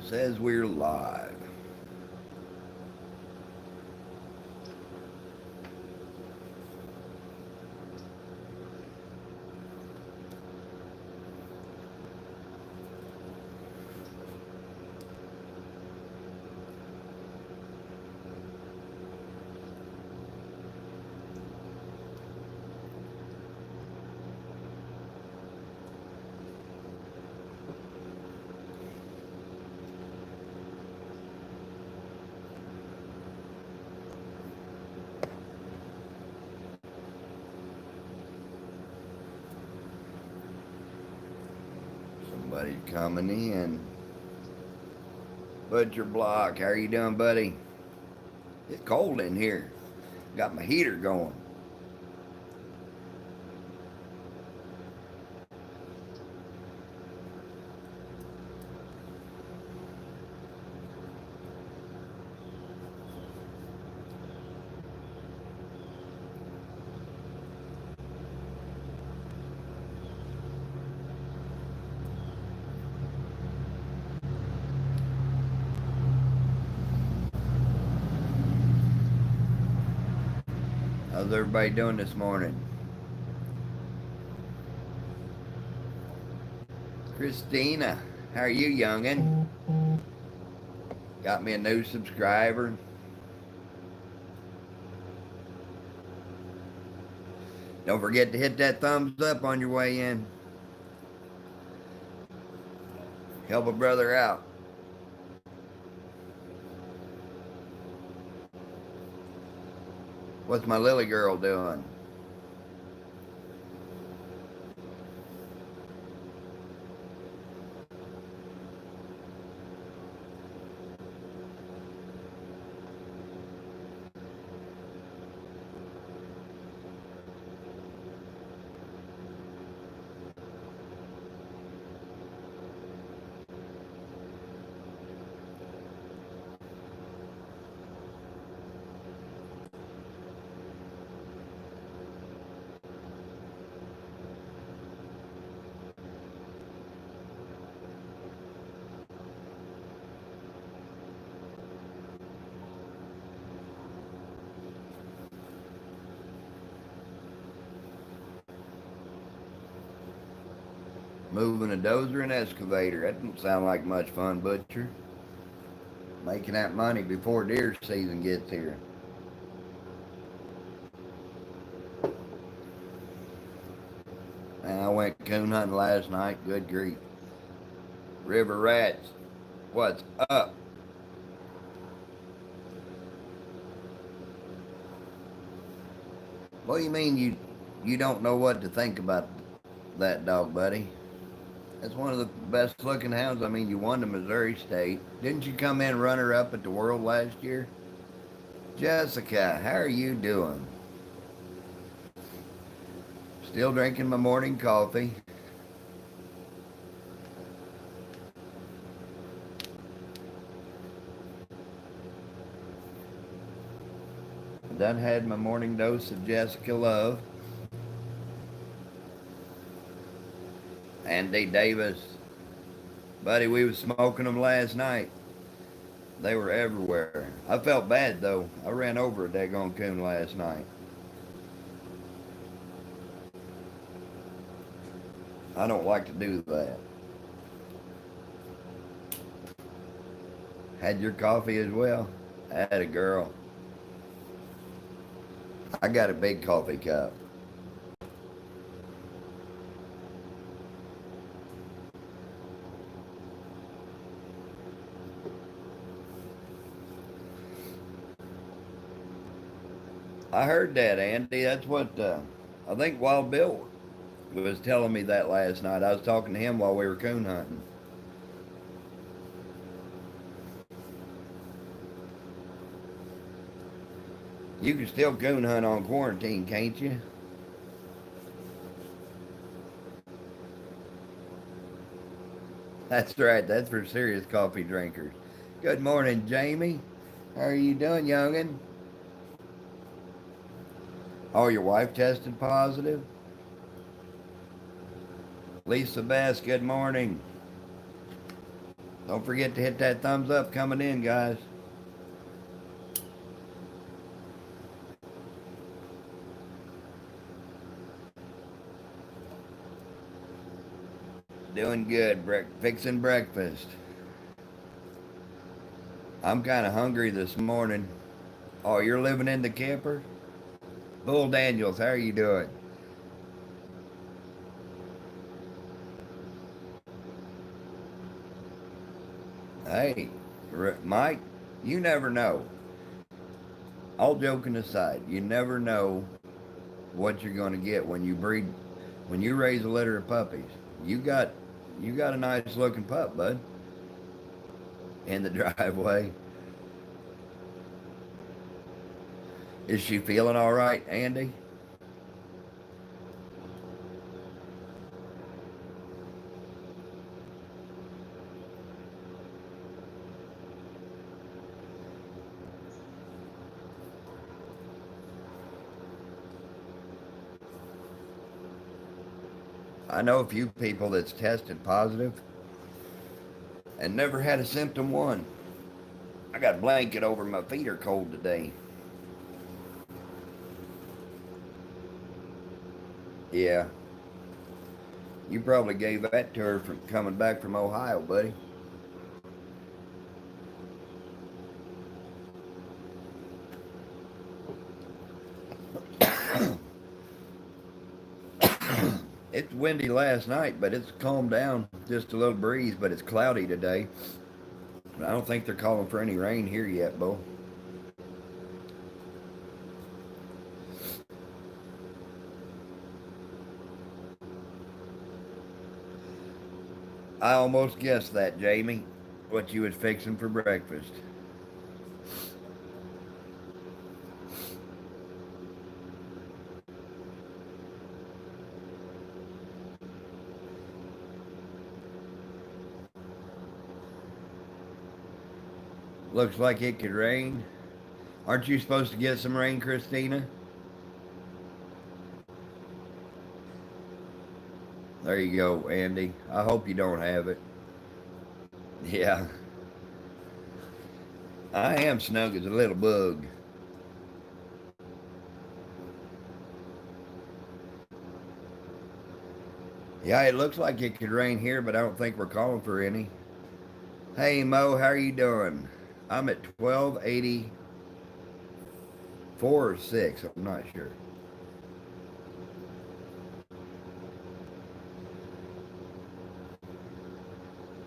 Says we're live. Somebody's coming in. Butcher Block, how are you doing, buddy? It's cold in here. Got my heater going. How's everybody doing this morning? Christina, how are you, youngin'? Got me a new subscriber. Don't forget to hit that thumbs up on your way in. Help a brother out. What's my Lily girl doing? Moving a dozer and excavator. That doesn't sound like much fun, Butcher. Making that money before deer season gets here. Man, I went coon hunting last night. Good grief. River rats, what's up? What do you mean you don't know what to think about that dog, buddy? That's one of the best looking hounds. I mean, you won the Missouri State. Didn't you come in runner up at the World last year? Jessica, how are you doing? Still drinking my morning coffee. Done had my morning dose of Jessica Love. Andy Davis. Buddy, we was smoking them last night. They were everywhere. I felt bad though. I ran over a daggone coon last night. I don't like to do that. Had your coffee as well? I had a girl. I got a big coffee cup. I heard that, Andy. That's what I think Wild Bill was telling me that last night. I was talking to him while we were coon hunting. You can still coon hunt on quarantine, can't you? That's right. That's for serious coffee drinkers. Good morning, Jamie. How are you doing, youngin? Oh, your wife tested positive? Lisa Best, good morning. Don't forget to hit that thumbs up coming in, guys. Doing good. Fixing breakfast. I'm kind of hungry this morning. Oh, you're living in the camper? Bull Daniels, how are you doing? Hey, Mike, you never know. All joking aside, you never know what you're going to get when you breed, when you raise a litter of puppies. You got, you got a nice looking pup, bud, in the driveway. Is she feeling all right, Andy? I know a few people that's tested positive and never had a symptom one. I got a blanket over my feet are cold today. Yeah, you probably gave that to her from coming back from Ohio, buddy. It's windy last night, but it's calmed down. Just a little breeze, but it's cloudy today. I don't think they're calling for any rain here yet, Bo. I almost guessed that, Jamie, what you was fixing for breakfast. Looks like it could rain. Aren't you supposed to get some rain, Christina? There you go, Andy. I hope you don't have it. Yeah, I am snug as a little bug. Yeah, it looks like it could rain here, but I don't think we're calling for any. Hey, Mo, how are you doing? I'm at 1284 or 6. I'm not sure.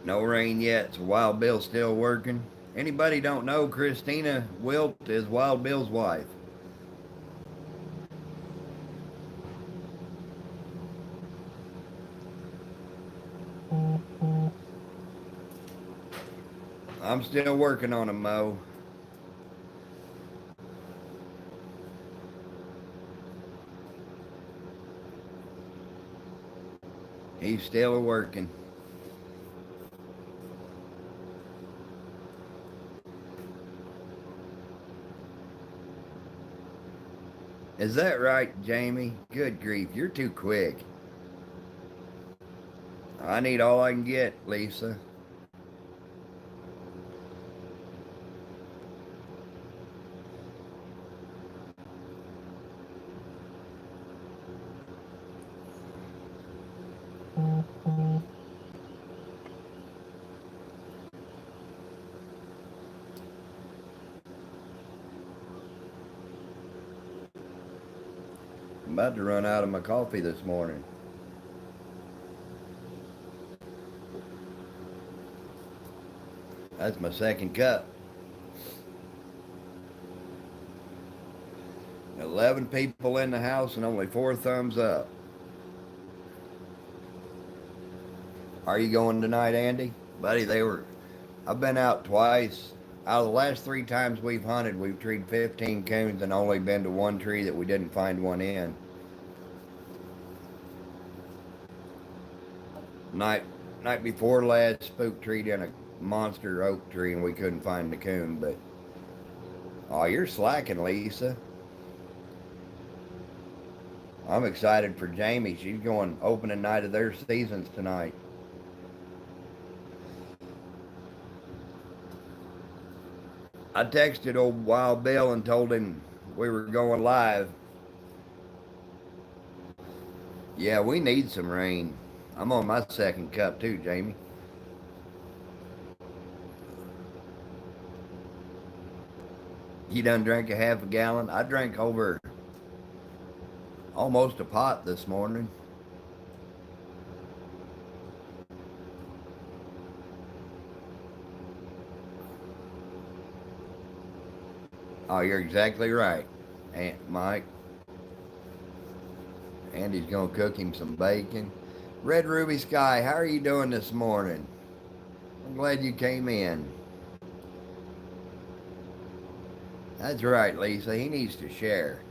No rain yet, so Wild Bill's still working. Anybody don't know, Christina Wilt is Wild Bill's wife. I'm still working on him, Mo. He's still working. Is that right, Jamie? Good grief, you're too quick. I need all I can get, Lisa. I'm about to run out of my coffee this morning. That's my second cup. 11 people in the house and only 4 thumbs up. Are you going tonight, Andy? Buddy, I've been out twice. Out of the last 3 times we've hunted, we've treed 15 coons and only been to one tree that we didn't find one in. Night night before last, spook treed in a monster oak tree and we couldn't find the coon. But oh, you're slacking, Lisa. I'm excited for Jamie. She's going opening night of their seasons tonight. I texted old Wild Bill and told him we were going live. Yeah, we need some rain. I'm on my second cup too, Jamie. You done drank a half a gallon? I drank over almost a pot this morning. Oh, you're exactly right, Aunt Mike. Andy's gonna cook him some bacon. Red Ruby Sky, how are you doing this morning? I'm glad you came in. That's right, Lisa. He needs to share.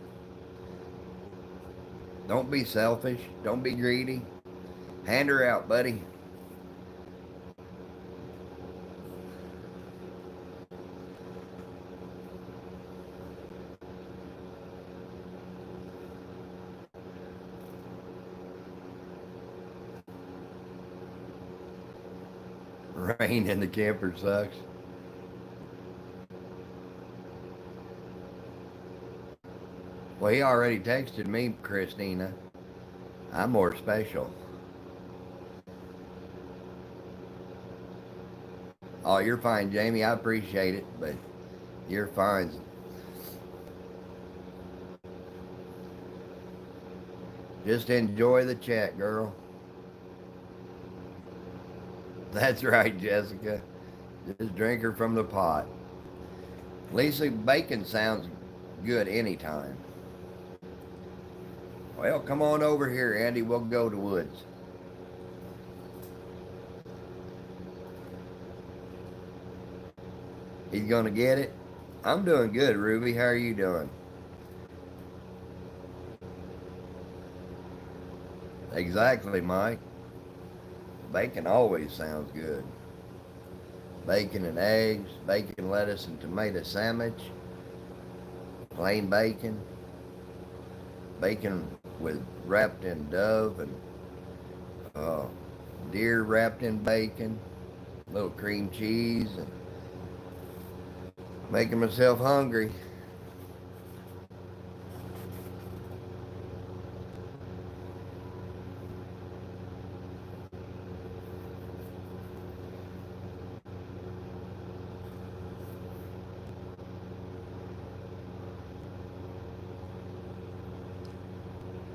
Don't be selfish. Don't be greedy. Hand her out, buddy. Rain in the camper sucks. Well, he already texted me, Christina. I'm more special. Oh, you're fine, Jamie. I appreciate it, but you're fine. Just enjoy the chat, girl. That's right, Jessica. Just drink her from the pot. Lisa, bacon sounds good anytime. Well, come on over here, Andy. We'll go to Woods. He's gonna get it. I'm doing good, Ruby. How are you doing? Exactly, Mike. Bacon always sounds good. Bacon and eggs, bacon, lettuce, and tomato sandwich, plain bacon, bacon with wrapped in dove and uh, deer wrapped in bacon, little cream cheese, and making myself hungry.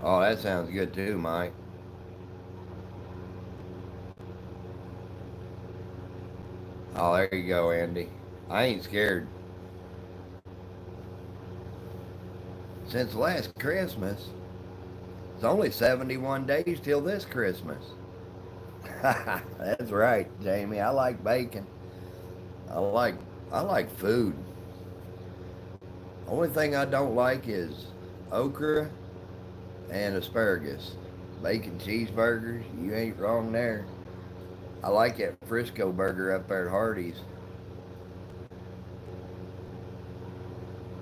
Oh, that sounds good too, Mike. Oh, there you go, Andy. I ain't scared. Since last Christmas, it's only 71 days till this Christmas. That's right, Jamie. I like bacon. I like I like food. Only thing I don't like is okra and asparagus. Bacon cheeseburgers, you ain't wrong there. I like that Frisco burger up there at Hardee's.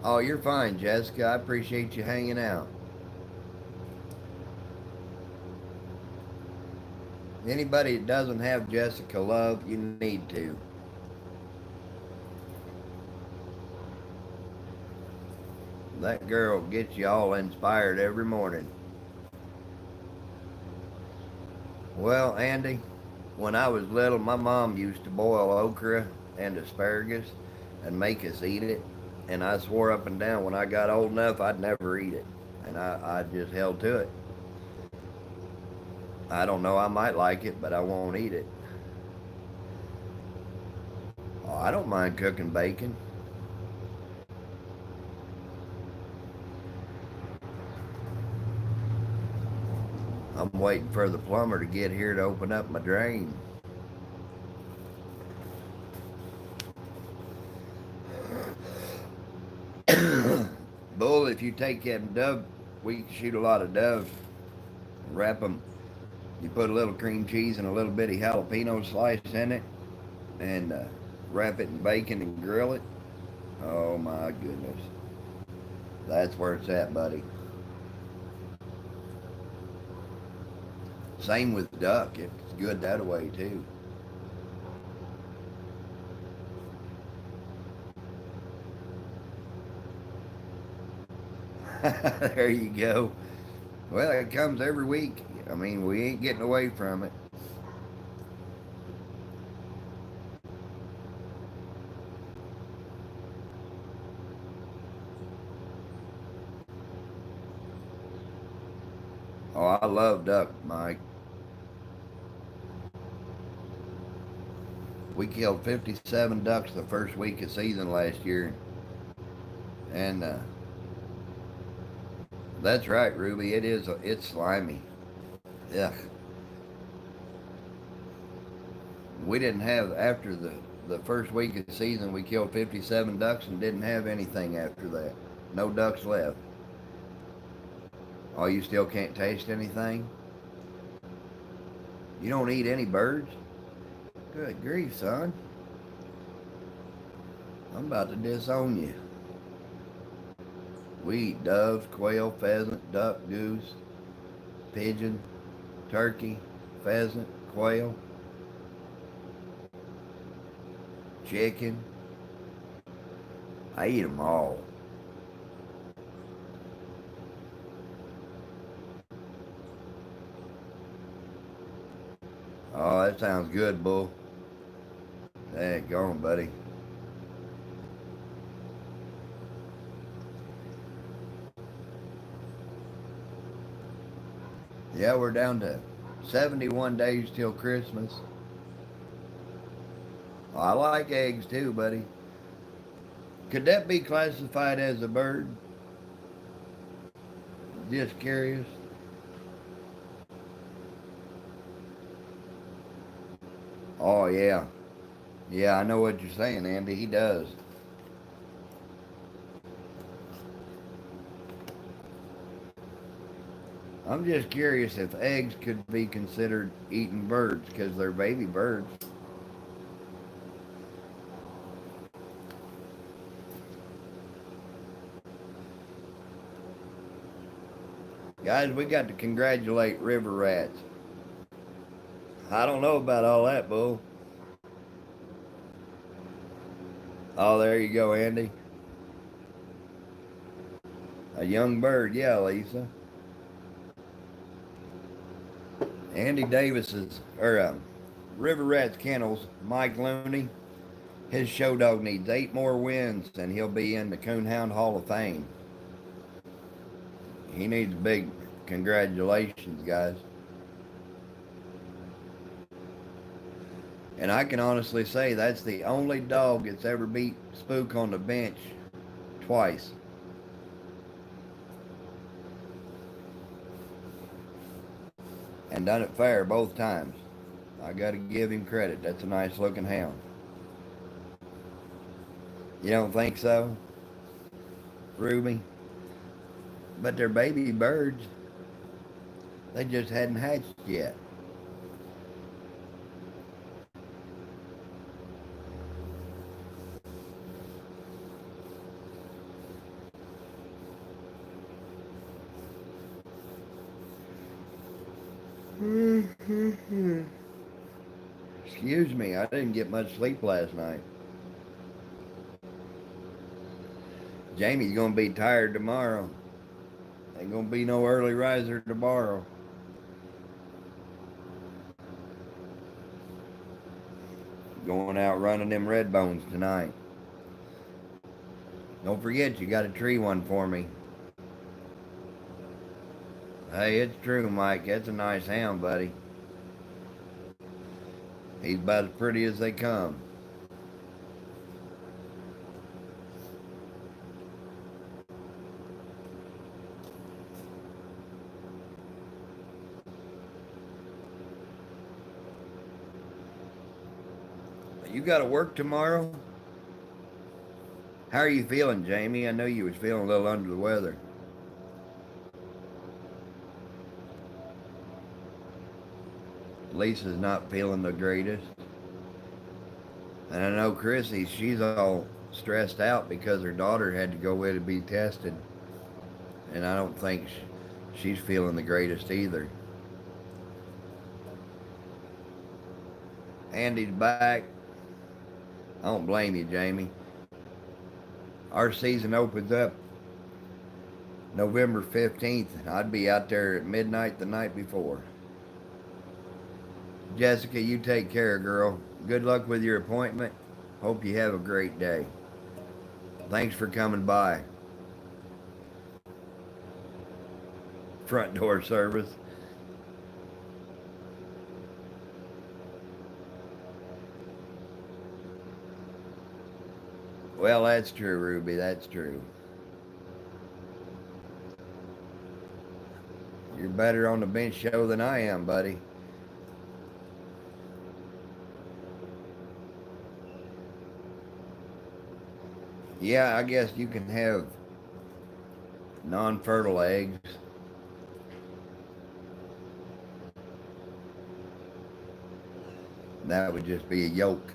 Oh, you're fine, Jessica. I appreciate you hanging out. Anybody that doesn't have Jessica love, you need to. That girl gets you all inspired every morning. Well, Andy, when I was little, my mom used to boil okra and asparagus and make us eat it. And I swore up and down when I got old enough, I'd never eat it. And I just held to it. I don't know, I might like it, but I won't eat it. Oh, I don't mind cooking bacon. I'm waiting for the plumber to get here to open up my drain. Bull, if you take them dove, we can shoot a lot of doves. Wrap them. You put a little cream cheese and a little bitty jalapeno slice in it, and wrap it in bacon and grill it. Oh my goodness, that's where it's at, buddy. Same with duck. It's good that way too. There you go. Well, it comes every week. I mean, we ain't getting away from it. Oh, I love duck, Mike. We killed 57 ducks the first week of season last year. And that's right, Ruby. It's slimy. Yeah. We didn't have, after the first week of the season, we killed 57 ducks and didn't have anything after that. No ducks left. Oh, you still can't taste anything? You don't eat any birds? Good grief, son. I'm about to disown you. We eat doves, quail, pheasant, duck, goose, pigeon, turkey, pheasant, quail, chicken. I eat them all. Oh, that sounds good, Bull. There you go, buddy. Yeah, we're down to 71 days till Christmas. Oh, I like eggs too, buddy. Could that be classified as a bird? Just curious. Oh, yeah. Yeah, I know what you're saying, Andy. He does. I'm just curious if eggs could be considered eating birds because they're baby birds. Guys, we got to congratulate river rats. I don't know about all that, Bull. Oh, there you go, Andy. A young bird, yeah, Lisa. Andy Davis's, River Rats Kennels, Mike Looney. His show dog needs 8 more wins and he'll be in the Coonhound Hall of Fame. He needs big congratulations, guys. And I can honestly say that's the only dog that's ever beat Spook on the bench twice. And done it fair both times. I got to give him credit. That's a nice looking hound. You don't think so, Ruby? But they're baby birds. They just hadn't hatched yet. Excuse me, I didn't get much sleep last night. Jamie's gonna be tired tomorrow. Ain't gonna be no early riser tomorrow. Going out running them red bones tonight. Don't forget, you got to tree one for me. Hey, it's true, Mike. That's a nice hound, buddy. He's about as pretty as they come. You got to work tomorrow? How are you feeling, Jamie? I know you was feeling a little under the weather. Lisa's not feeling the greatest. And I know Chrissy, she's all stressed out because her daughter had to go in to be tested. And I don't think she's feeling the greatest either. Andy's back. I don't blame you, Jamie. Our season opens up November 15th. I'd be out there at midnight the night before. Jessica, you take care, girl. Good luck with your appointment. Hope you have a great day. Thanks for coming by. Front door service. Well, that's true, Ruby. That's true. You're better on the bench show than I am, buddy. Yeah, I guess you can have non-fertile eggs. That would just be a yolk.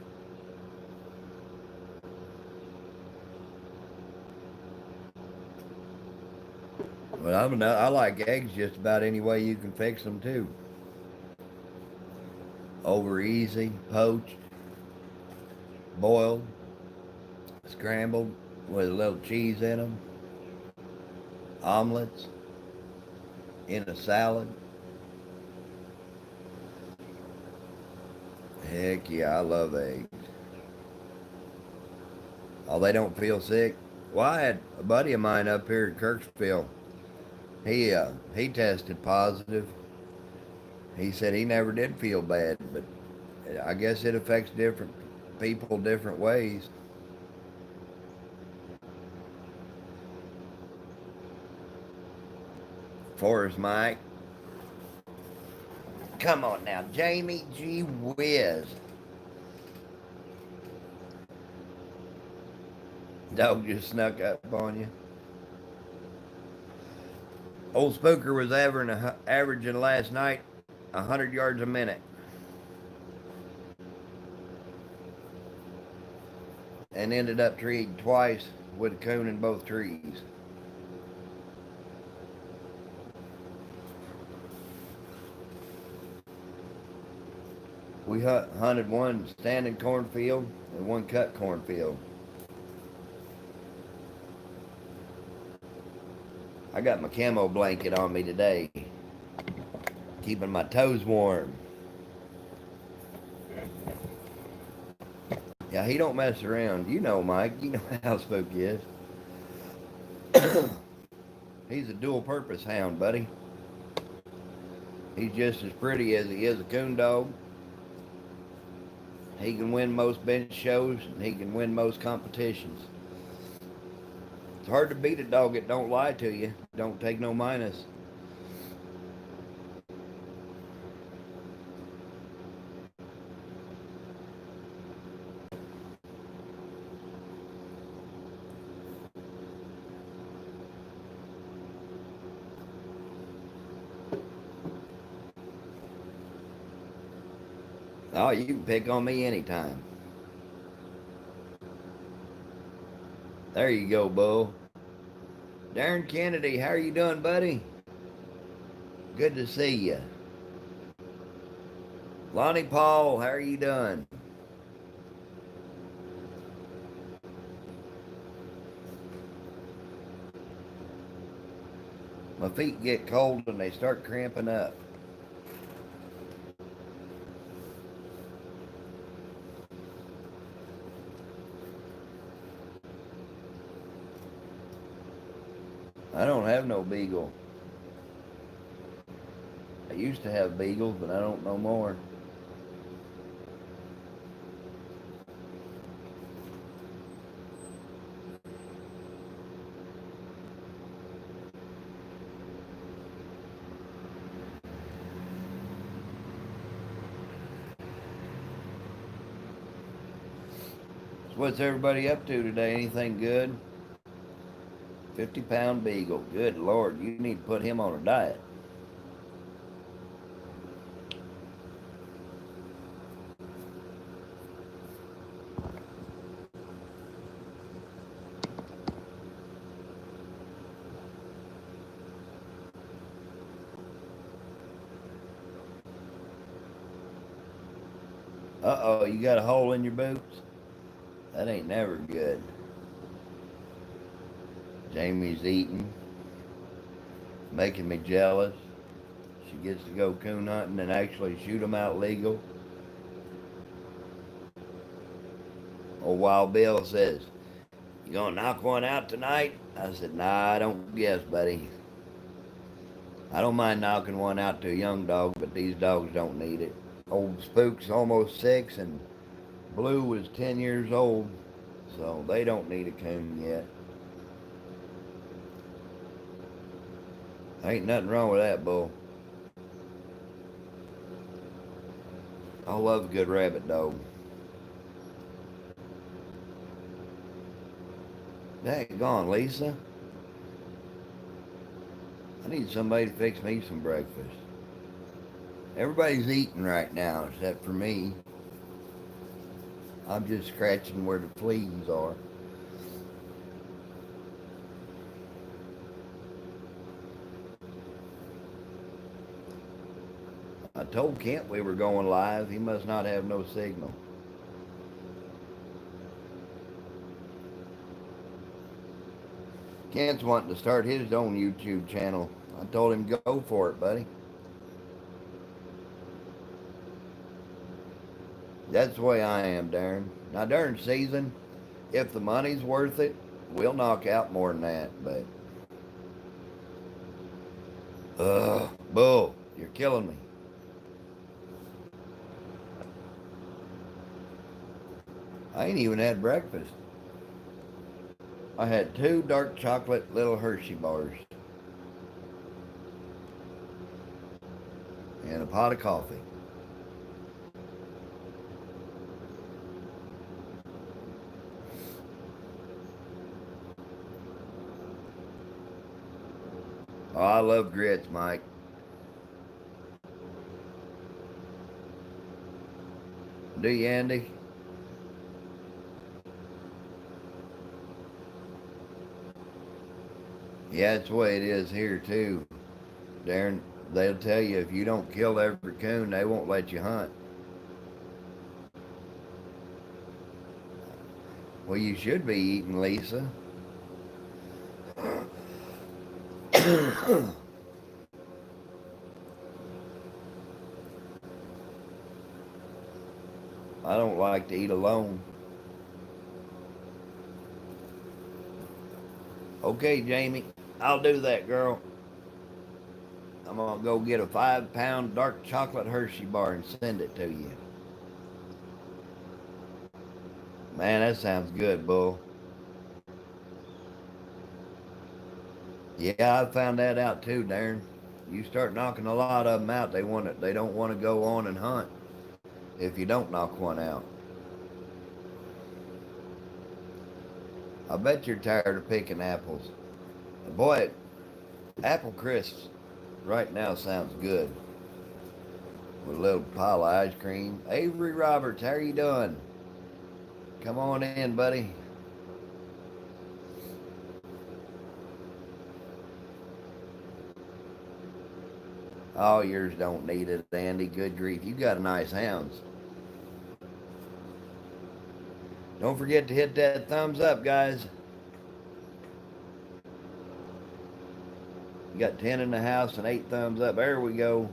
But I like eggs just about any way you can fix them too. Over easy, poached, boiled, scrambled with a little cheese in them, omelets, in a salad. Heck yeah, I love eggs. Oh, they don't feel sick? Well, I had a buddy of mine up here in Kirksville. He tested positive. He said he never did feel bad, but I guess it affects different people different ways. Forrest Mike. Come on now, Jamie G. Whiz. Dog just snuck up on you. Old Spooker was averaging last night 100 yards a minute. And ended up treeing twice with a coon in both trees. We hunted one standing cornfield and one cut cornfield. I got my camo blanket on me today, keeping my toes warm. Yeah, he don't mess around. You know, Mike. You know how Spooky is. He's a dual-purpose hound, buddy. He's just as pretty as he is a coon dog. He can win most bench shows, and he can win most competitions. It's hard to beat a dog that don't lie to you, don't take no minus. Oh, you can pick on me anytime. There you go, Bo. Darren Kennedy, how are you doing, buddy? Good to see you. Lonnie Paul, how are you doing? My feet get cold and they start cramping up. I don't have no beagle. I used to have beagles, but I don't no more. So what's everybody up to today? Anything good? 50-pound beagle. Good Lord, you need to put him on a diet. Uh-oh, you got a hole in your boots? That ain't never good. Jamie's eating. making me jealous. She gets to go coon hunting and actually shoot them out legal. Old Wild Bill says, "You gonna knock one out tonight?" I said, "Nah, I don't guess, buddy. I don't mind knocking one out to a young dog, but these dogs don't need it." Old Spook's almost 6, and Blue was 10 years old, so they don't need a coon yet. Ain't nothing wrong with that, bull. I love a good rabbit dog. Daggone, Lisa. I need somebody to fix me some breakfast. Everybody's eating right now except for me. I'm just scratching where the fleas are. I told Kent we were going live. He must not have no signal. Kent's wanting to start his own YouTube channel. I told him go for it, buddy. That's the way I am, Darren. Now, during season, if the money's worth it, we'll knock out more than that. But, Bull, you're killing me. I ain't even had breakfast. I had 2 dark chocolate little Hershey bars and a pot of coffee. Oh, I love grits, Mike. Do you, Andy? Yeah, that's the way it is here, too. Darren, they'll tell you if you don't kill every coon, they won't let you hunt. Well, you should be eating, Lisa. I don't like to eat alone. Okay, Jamie, I'll do that, girl. I'm going to go get a 5-pound dark chocolate Hershey bar and send it to you. Man, that sounds good, Bull. Yeah, I found that out too, Darren. You start knocking a lot of them out, they don't want to go on and hunt if you don't knock one out. I bet you're tired of picking apples. Boy, apple crisps right now sounds good. With a little pile of ice cream. Avery Roberts, how are you doing? Come on in, buddy. Oh, yours don't need it, Andy. Good grief. You got a nice hounds. Don't forget to hit that thumbs up, guys. You got 10 in the house and 8 thumbs up. There we go.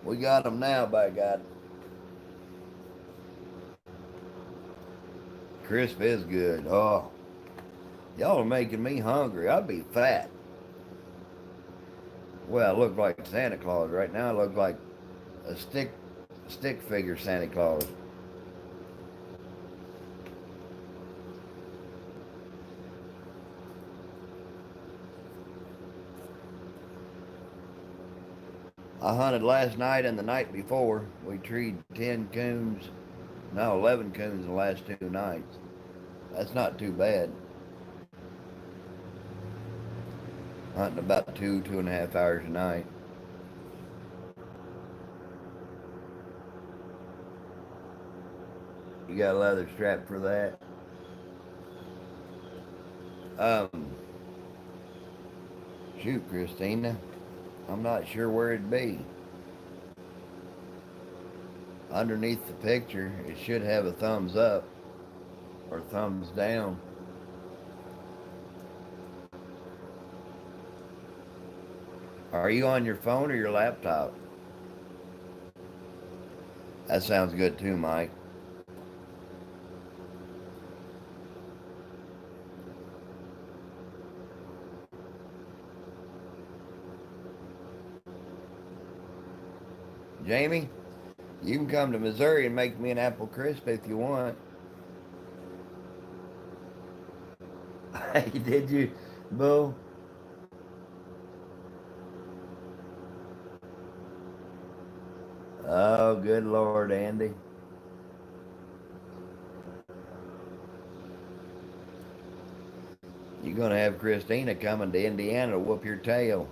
We got them now, by God. Crisp is good. Oh, y'all are making me hungry. I'd be fat. Well, I look like Santa Claus right now. I look like a stick figure Santa Claus. I hunted last night and the night before. We treed 10 coons, no, 11 coons in the last 2 nights. That's not too bad. Hunting about 2.5 hours a night. You got a leather strap for that? Um, Shoot, Christina. I'm not sure where it'd be. Underneath the picture, it should have a thumbs up or thumbs down. Are you on your phone or your laptop? That sounds good too, Mike. Jamie, you can come to Missouri and make me an apple crisp if you want. Hey, did you, Boo? Oh, good Lord, Andy. You're going to have Christina coming to Indiana to whoop your tail.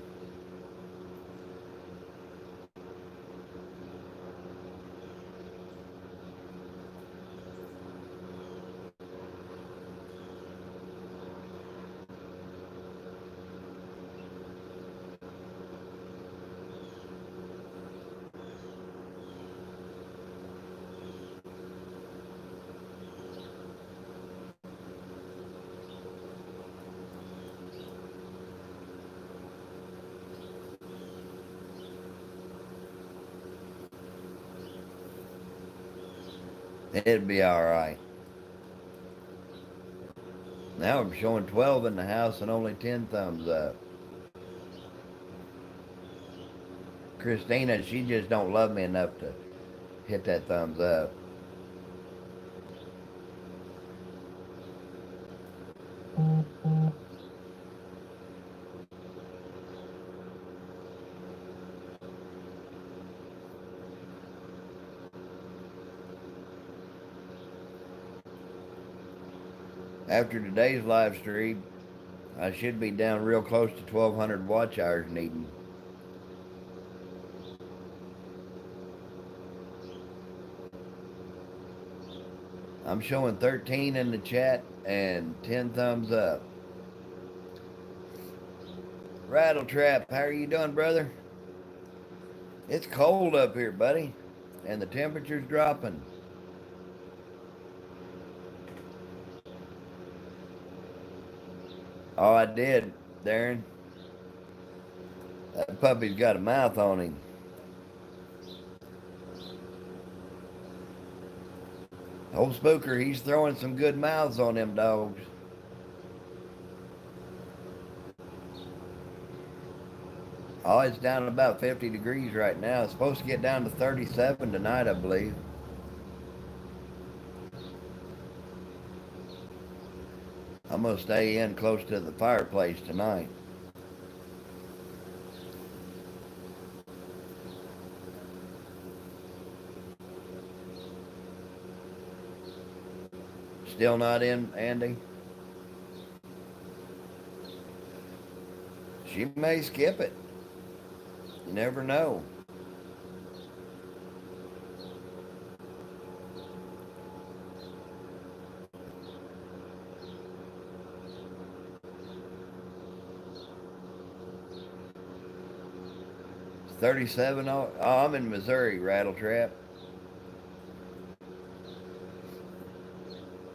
It'd be all right. Now I'm showing 12 in the house and only 10 thumbs up. Christina, she just don't love me enough to hit that thumbs up. After today's live stream, I should be down real close to 1,200 watch hours needing. I'm showing 13 in the chat and 10 thumbs up. Rattle Trap, how are you doing, brother? It's cold up here, buddy, and the temperature's dropping. Oh, I did, Darren. That puppy's got a mouth on him. Old Spooker, he's throwing some good mouths on them dogs. Oh, it's down about 50 degrees right now. It's supposed to get down to 37 tonight, I believe. I'm going to stay in close to the fireplace tonight. Still not in, Andy? She may skip it. You never know. It's 37. Oh, I'm in Missouri, Rattletrap.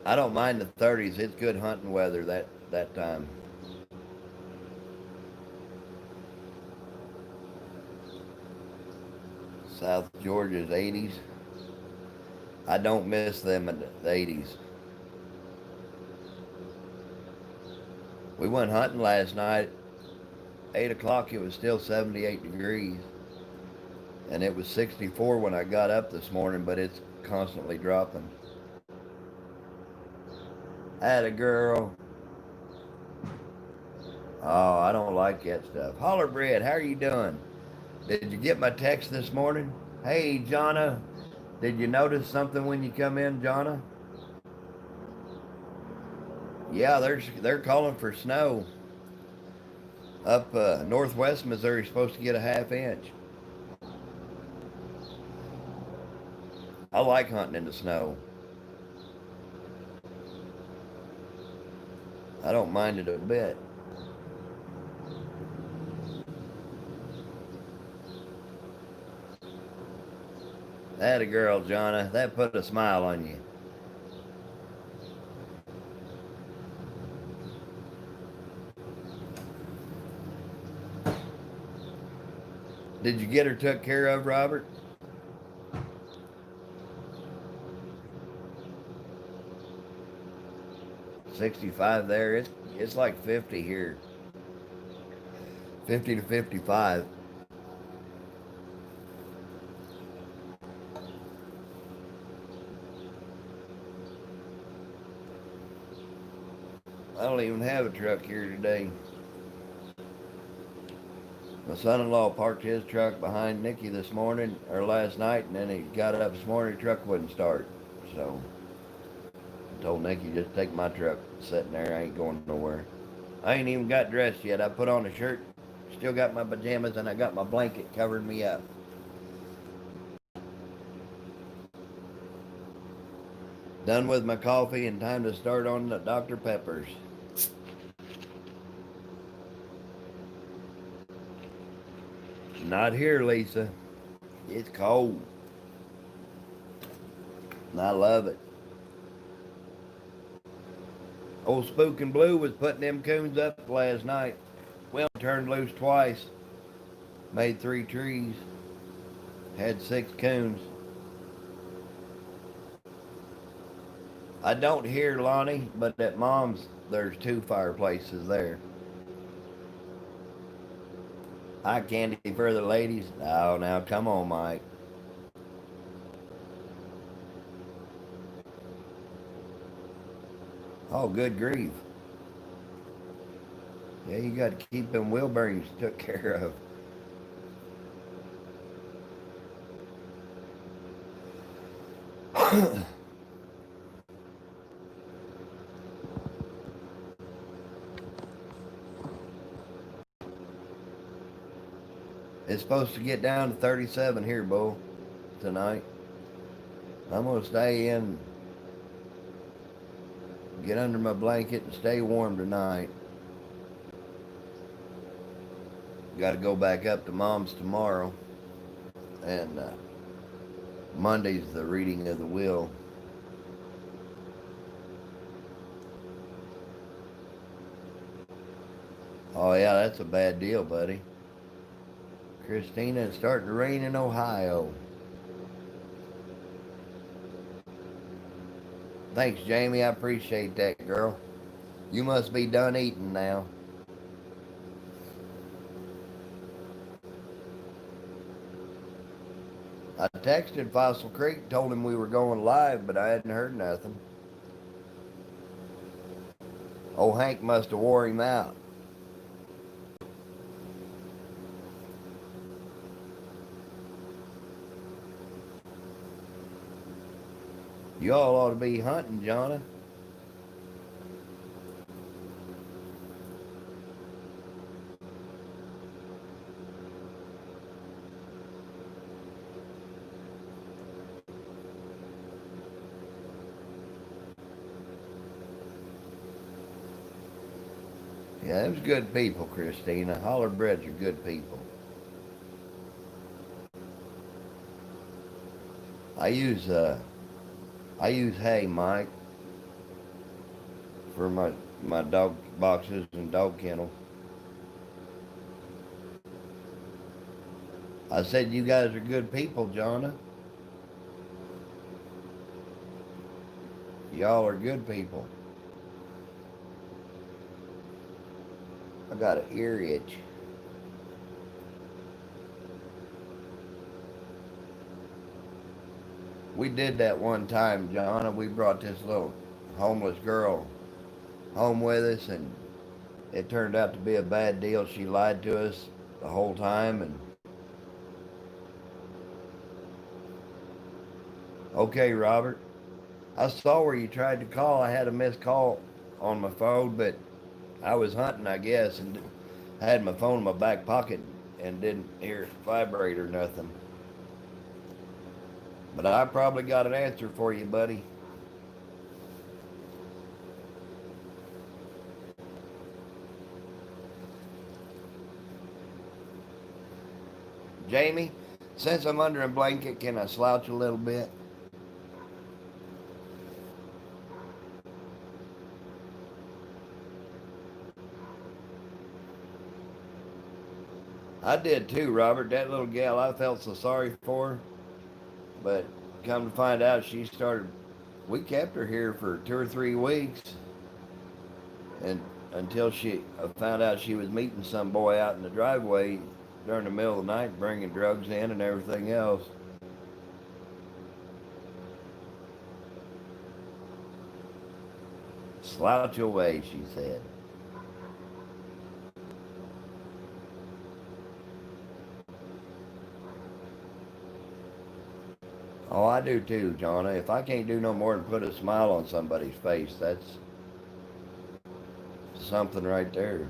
I don't mind the 30s. It's good hunting weather that time. South Georgia's 80s. I don't miss them in the 80s. We went hunting last night. 8 o'clock, it was still 78 degrees. And it was 64 when I got up this morning, but it's constantly dropping. Atta girl. Oh, I don't like that stuff. Hollerbread, how are you doing? Did you get my text this morning? Hey, Jonna. Did you notice something when you come in, Jonna? Yeah, they're calling for snow. Up northwest Missouri, supposed to get a half inch. I like hunting in the snow. I don't mind it a bit. Atta girl, Jonna. That put a smile on you. Did you get her took care of, Robert? 65 there. It's like 50 here. 50 to 55. I don't even have a truck here today. My son-in-law parked his truck behind Nikki this morning, or last night, and then he got up this morning, the truck wouldn't start. So I told Nikki, just take my truck, sitting there, I ain't going nowhere. I ain't even got dressed yet. I put on a shirt, still got my pajamas, and I got my blanket covering me up. Done with my coffee and time to start on the Dr. Peppers. Not here, Lisa. It's cold. And I love it. Old Spook and Blue was putting them coons up last night. We only turned loose twice. Made 3 trees. Had 6 coons. I don't hear Lonnie, but at Mom's there's 2 fireplaces there. Eye candy for the ladies. Oh, now come on, Mike. Oh, good grief. Yeah, you got to keep them wheel bearings took care of. It's supposed to get down to 37 here, Bo, tonight. I'm going to stay in, get under my blanket, and stay warm tonight. Got to go back up to Mom's tomorrow. And Monday's the reading of the will. Oh, yeah, that's a bad deal, buddy. Christina, it's starting to rain in Ohio. Thanks, Jamie. I appreciate that, girl. You must be done eating now. I texted Fossil Creek, told him we were going live, but I hadn't heard nothing. Old Hank must have wore him out. You all ought to be hunting, Jonna. Yeah, them's good people, Christina. Hollerbreds are good people. I use hay, Mike, for my dog boxes and dog kennel. I said you guys are good people, Jonna. Y'all are good people. I got an ear itch. We did that one time, Jonna. We brought this little homeless girl home with us, and it turned out to be a bad deal. She lied to us the whole time, and okay, Robert. I saw where you tried to call. I had a missed call on my phone, but I was hunting, I guess, and had my phone in my back pocket and didn't hear it vibrate or nothing. But I probably got an answer for you, buddy. Jamie, since I'm under a blanket, can I slouch a little bit? I did too, Robert. That little gal, I felt so sorry for her. But come to find out, we kept her here for 2 or 3 weeks. And until she found out she was meeting some boy out in the driveway during the middle of the night, bringing drugs in and everything else. Slouch away, she said. Oh, I do too, Jonna. If I can't do no more than put a smile on somebody's face, that's something right there.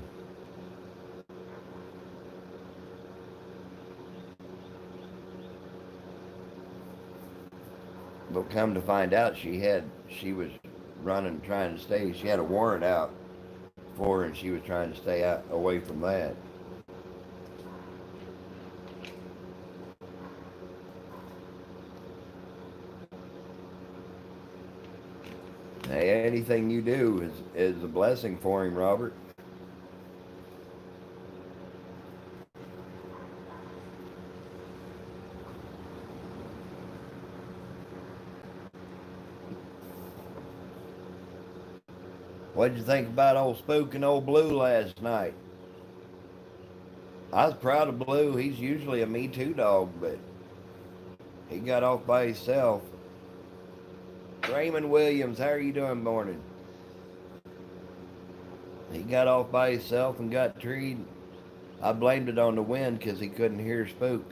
But come to find out, she was running, trying to stay. She had a warrant out for her, and she was trying to stay out away from that. Hey, anything you do is a blessing for him, Robert. What'd you think about old Spook and old Blue last night? I was proud of Blue. He's usually a Me Too dog, but he got off by himself. Raymond Williams, how are you doing, morning? He got off by himself and got treed. I blamed it on the wind because he couldn't hear Spook.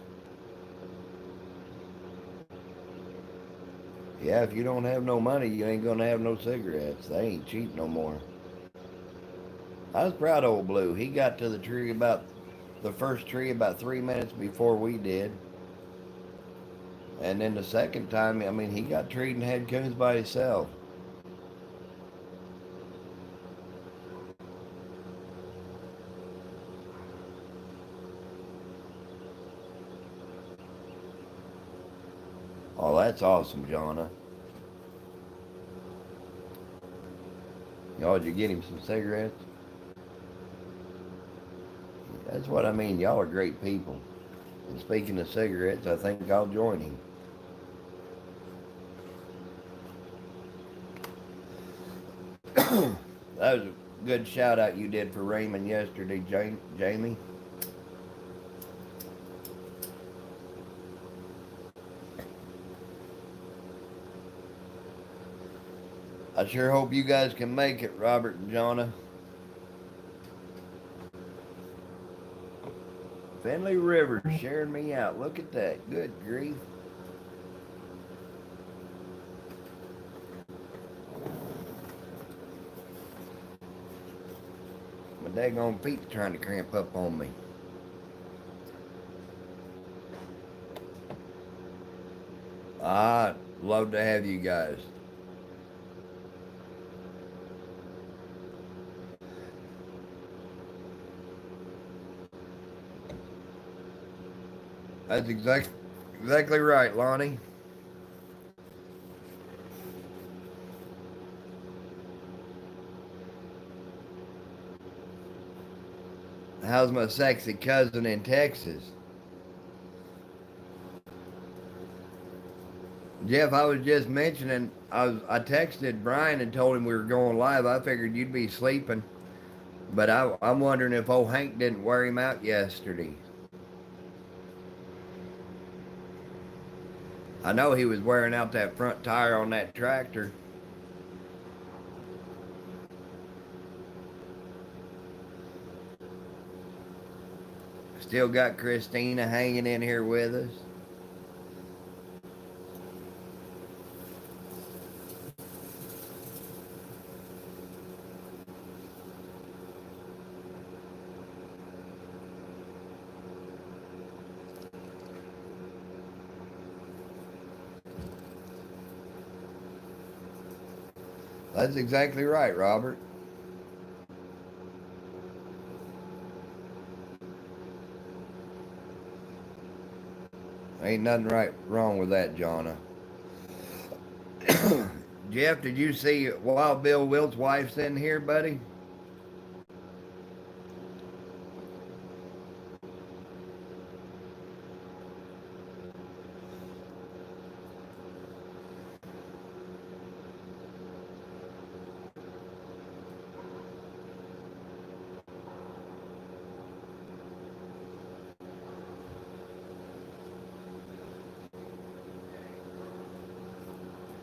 Yeah, if you don't have no money, you ain't gonna have no cigarettes. They ain't cheap no more. I was proud of old Blue. He got to the first tree about 3 minutes before we did. And then the second time, I mean, he got treed and had coons by himself. Oh, that's awesome, Jonna. Y'all, did you get him some cigarettes? That's what I mean. Y'all are great people. And speaking of cigarettes, I think I'll join him. That was a good shout out you did for Raymond yesterday, Jamie. I sure hope you guys can make it, Robert and Jonna. Finley River sharing me out. Look at that. Good grief. My daggone feet's trying to cramp up on me. I'd love to have you guys. That's exactly right, Lonnie. How's my sexy cousin in Texas? Jeff, I was just mentioning, I texted Brian and told him we were going live. I figured you'd be sleeping. But I'm wondering if old Hank didn't wear him out yesterday. I know he was wearing out that front tire on that tractor. Still got Christina hanging in here with us. That's exactly right, Robert. Ain't nothing wrong with that, Jonna. Jeff, did you see Wild Bill Wilt's wife's in here, buddy?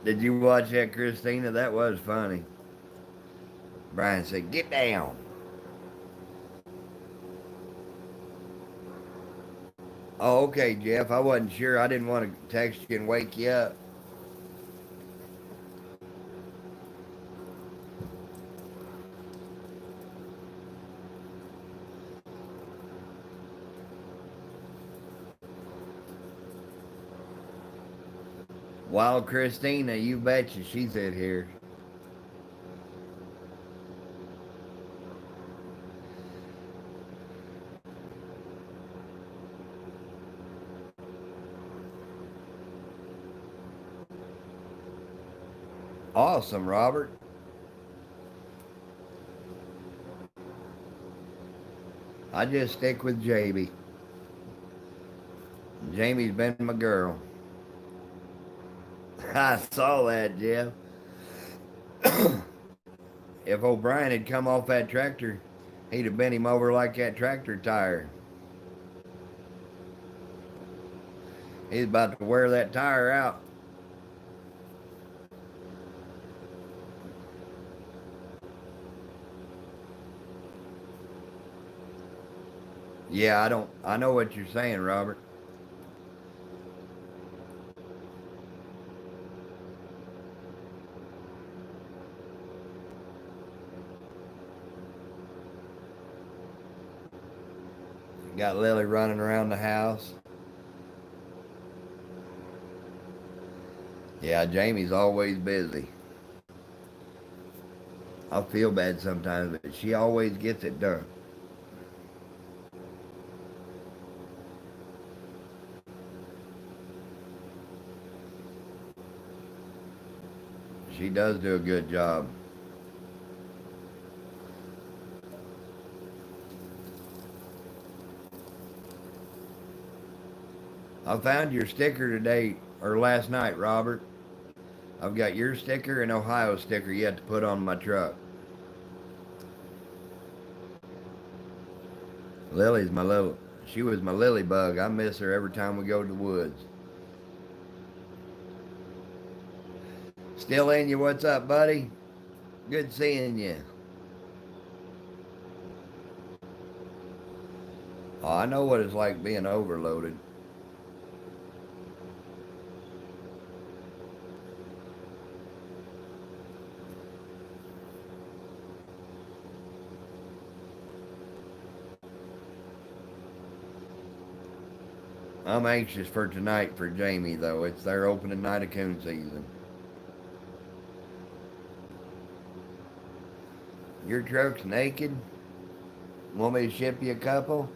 Did you watch that, Christina? That was funny. Brian said, "Get down." Oh, okay, Jeff. I wasn't sure. I didn't want to text you and wake you up. Wild Christina, you betcha. She said here. Awesome, Robert. I just stick with Jamie. Jamie's been my girl. I saw that, Jeff. If O'Brien had come off that tractor, he'd have bent him over like that tractor tire. He's about to wear that tire out. Yeah, I don't. I know what you're saying, Robert. Got Lily running around the house. Yeah, Jamie's always busy. I feel bad sometimes, but she always gets it done. She does do a good job. I found your sticker today, or last night, Robert. I've got your sticker and Ohio sticker yet to put on my truck. Lily's my little, she was my lily bug. I miss her every time we go to the woods. Still in you, what's up, buddy? Good seeing you. Oh, I know what it's like being overloaded. I'm anxious for tonight for Jamie, though. It's their opening night of coon season. Your truck's naked? Want me to ship you a couple?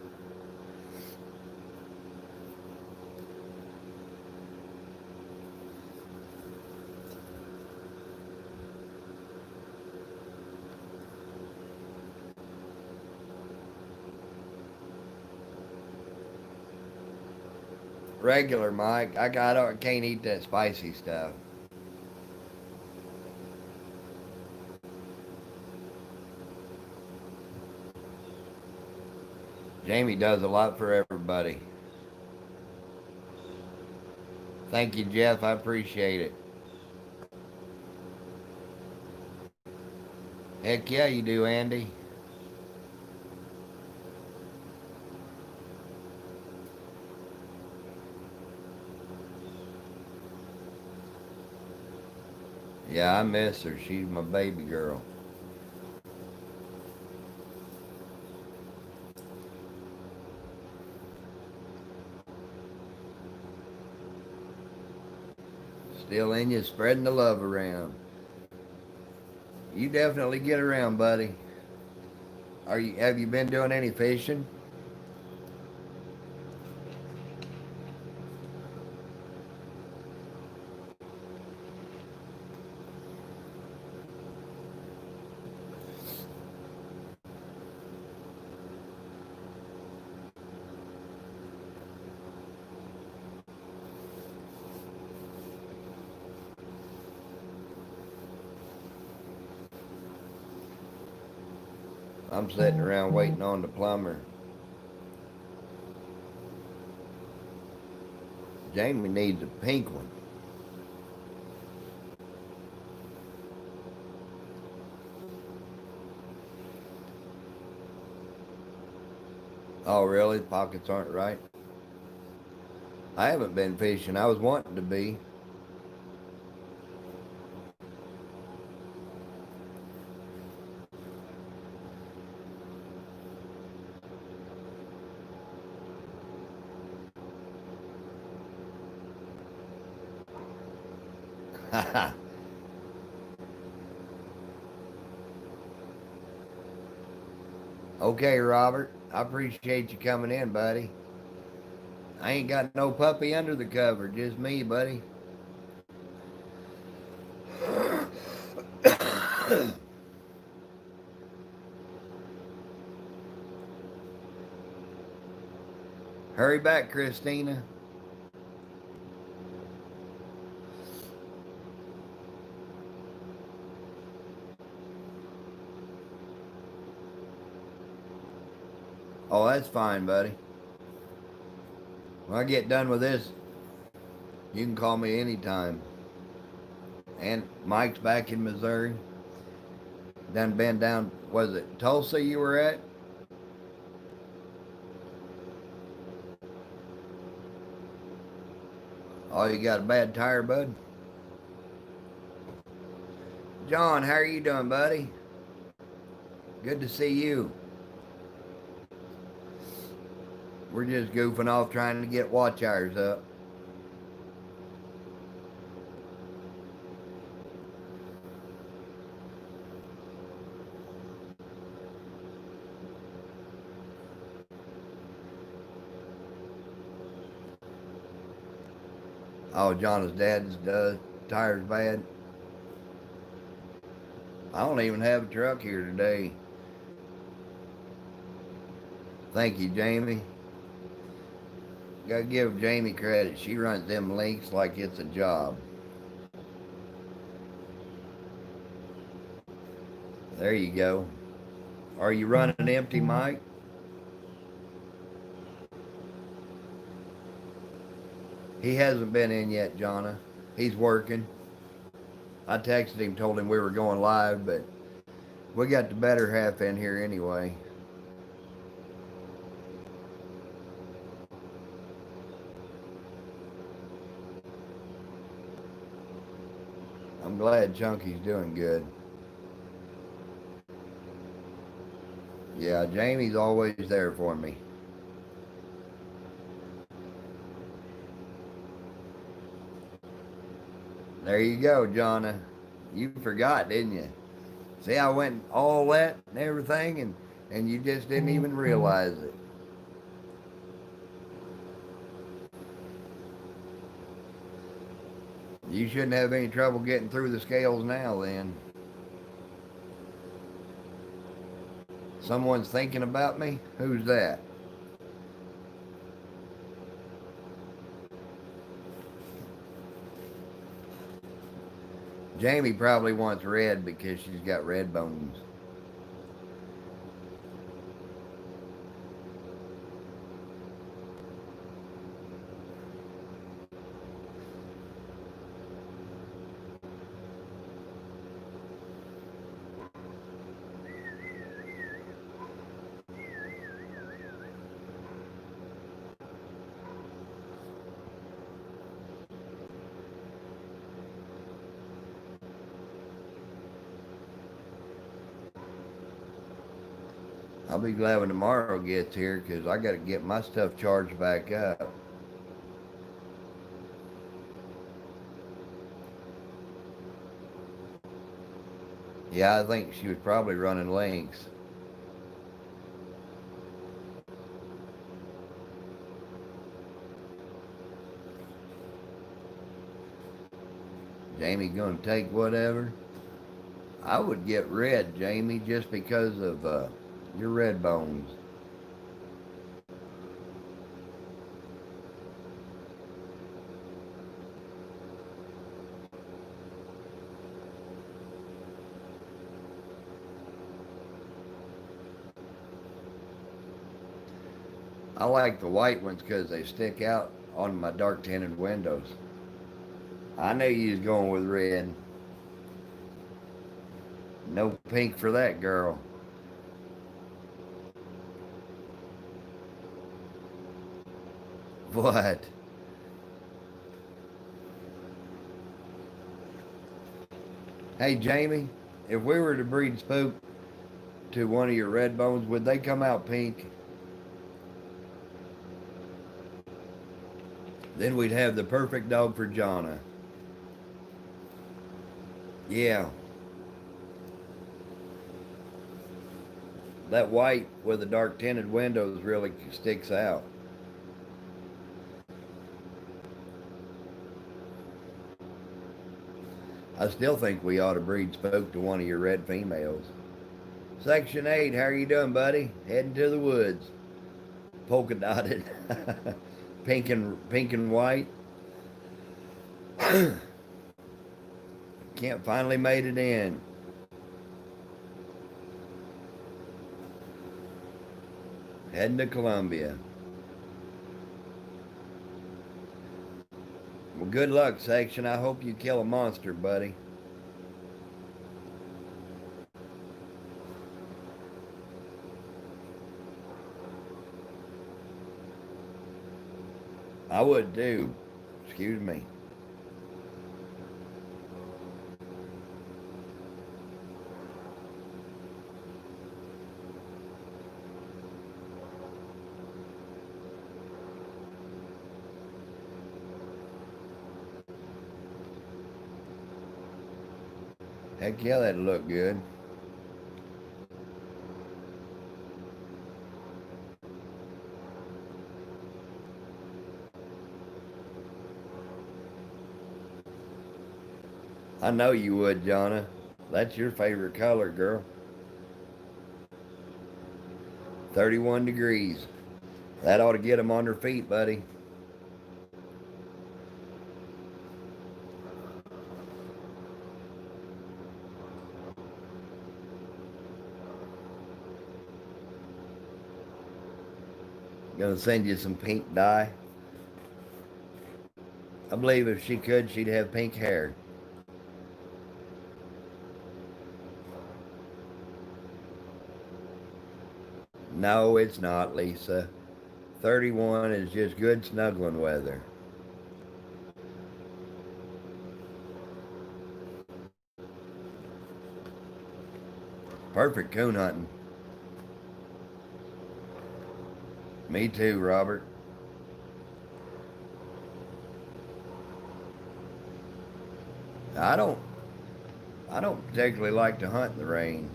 Regular, Mike. I can't eat that spicy stuff. Jamie does a lot for everybody. Thank you, Jeff. I appreciate it. Heck yeah, you do, Andy. Yeah, I miss her. She's my baby girl. Still in you, spreading the love around. You definitely get around, buddy. Are you? Have you been doing any fishing? I'm sitting around waiting on the plumber. Jamie needs a pink one. Oh, really? Pockets aren't right? I haven't been fishing. I was wanting to be. Okay, Robert. I appreciate you coming in, buddy. I ain't got no puppy under the cover, just me, buddy. Hurry back, Christina. Oh, that's fine, buddy. When I get done with this, you can call me anytime. And Mike's back in Missouri. Done been down, was it Tulsa you were at? Oh, you got a bad tire, bud? John, how are you doing, buddy? Good to see you. We're just goofing off trying to get watch hours up. Oh, John's dad's tire's bad. I don't even have a truck here today. Thank you, Jamie. Gotta give Jamie credit. She runs them links like it's a job. There you go. Are you running empty, Mike? He hasn't been in yet, Jonna. He's working. I texted him, told him we were going live, but we got the better half in here anyway. I'm glad Chunky's doing good. Yeah, Jamie's always there for me. There you go, Jonna. You forgot, didn't you? See, I went all that and everything, and you just didn't even realize it. You shouldn't have any trouble getting through the scales now, then. Someone's thinking about me? Who's that? Jamie probably wants red because she's got red bones. I'll be glad when tomorrow gets here because I got to get my stuff charged back up. Yeah, I think she was probably running links. Jamie gonna take whatever. I would get red, Jamie, just because of your red bones. I like the white ones because they stick out on my dark tinted windows. I knew you was going with red. No pink for that girl. What? Hey, Jamie, if we were to breed spook to one of your red bones, would they come out pink? Then we'd have the perfect dog for Jonna. Yeah, that white with the dark tinted windows really sticks out. I still think we ought to breed spook to one of your red females. Section 8, how are you doing, buddy? Heading to the woods. Polka dotted. Pink and white. Can't finally made it in. Heading to Columbia. Well, good luck, section. I hope you kill a monster, buddy. I would too. Excuse me. Heck yeah, that'd look good. I know you would, Jonna. That's your favorite color, girl. 31 degrees. That ought to get them on their feet, buddy. Gonna send you some pink dye. I believe if she could, she'd have pink hair. No, it's not, Lisa. 31 is just good snuggling weather. Perfect coon hunting. Me too, Robert. I don't I don't particularly like to hunt in the rain.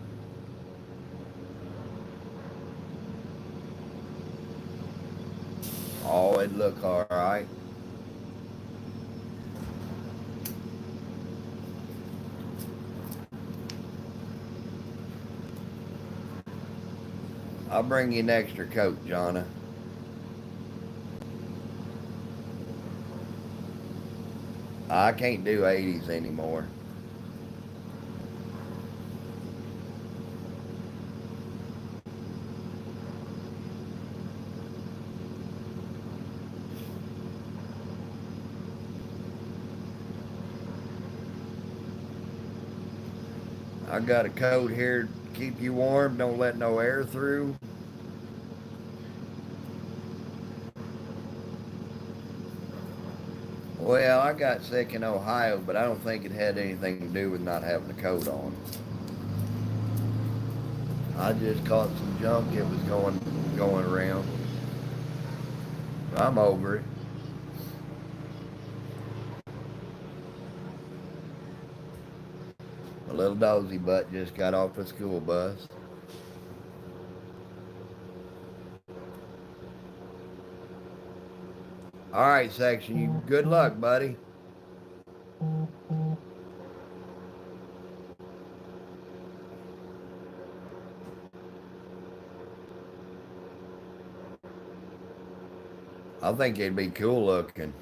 Oh, it'd look all right. I'll bring you an extra coat, Jonna. I can't do 80s anymore. I got a coat here to keep you warm. Don't let no air through. Well, I got sick in Ohio, but I don't think it had anything to do with not having a coat on. I just caught some junk. It was going around. I'm over it. A little dozy butt just got off the school bus. All right, section. You good luck, buddy. I think it'd be cool looking.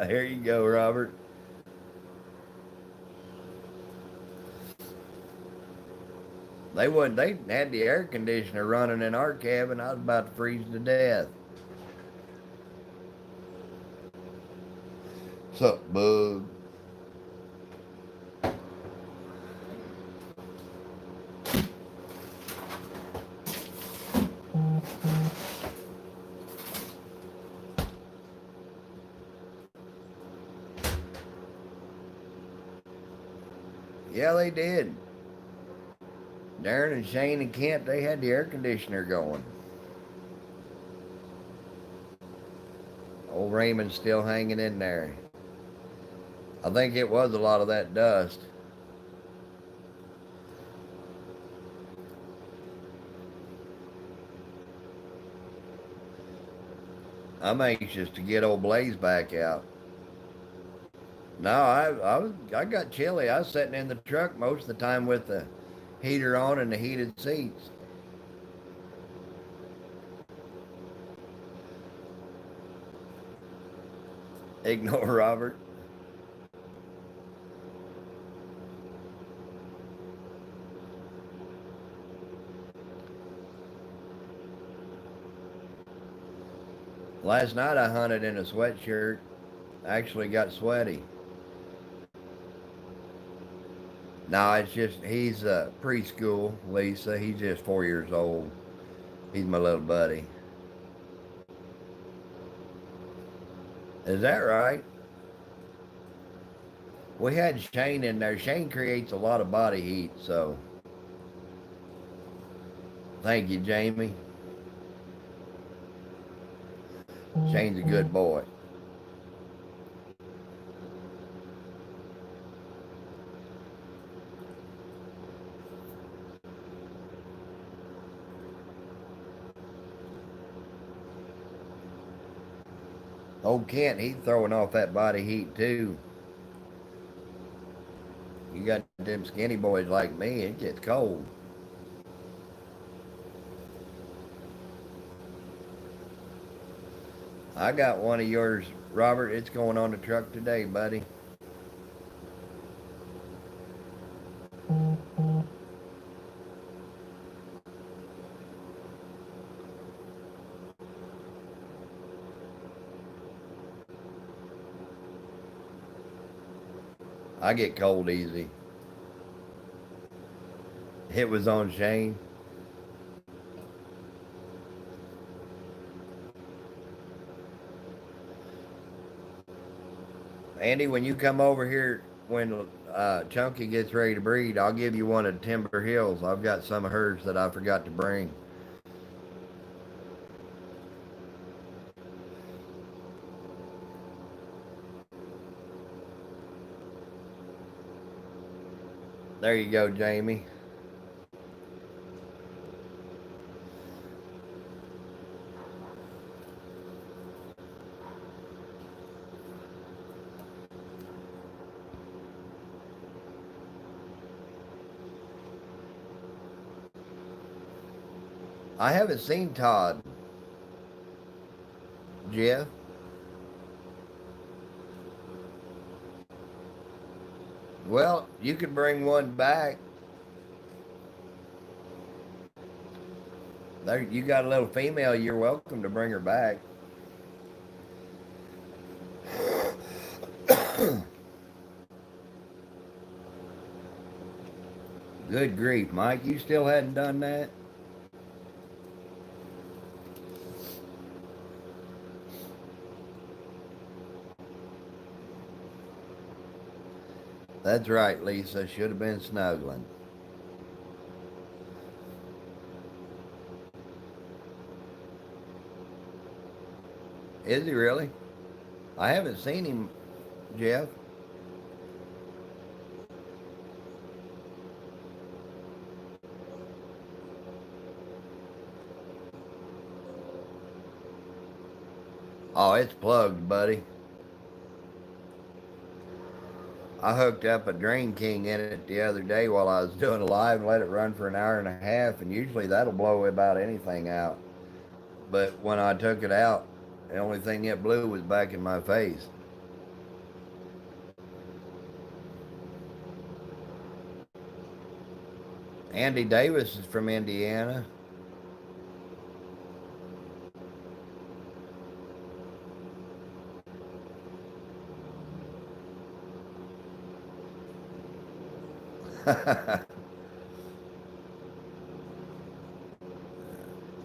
Here you go, Robert. They wouldn't. They had the air conditioner running in our cabin. I was about to freeze to death. What's up, bug? Yeah, they did. Darren and Shane and Kent, they had the air conditioner going. Old Raymond's still hanging in there. I think it was a lot of that dust. I'm anxious to get old Blaze back out. No, I got chilly. I was sitting in the truck most of the time with the heater on and the heated seats. Ignore Robert. Last night I hunted in a sweatshirt. Actually got sweaty. No, it's just he's preschool, Lisa. He's just 4 years old. He's my little buddy. Is that right? We had Shane in there. Shane creates a lot of body heat, so thank you, Jamie. Shane's a good boy. Old Kent, he's throwing off that body heat too. You got them skinny boys like me, it gets cold. I got one of yours, Robert. It's going on the truck today, buddy. I get cold easy. It was on Shane. Andy, when you come over here, when Chunky gets ready to breed, I'll give you one of Timber Hills. I've got some of hers that I forgot to bring. There you go, Jamie. I haven't seen Todd. Jeff? Well, you could bring one back. There, you got a little female. You're welcome to bring her back. Good grief, Mike. You still hadn't done that? That's right, Lisa. Should have been snuggling. Is he really? I haven't seen him, Jeff. Oh, it's plugged, buddy. I hooked up a Drain King in it the other day while I was doing a live and let it run for an hour and a half, and usually that'll blow about anything out. But when I took it out, the only thing it blew was back in my face. Andy Davis is from Indiana.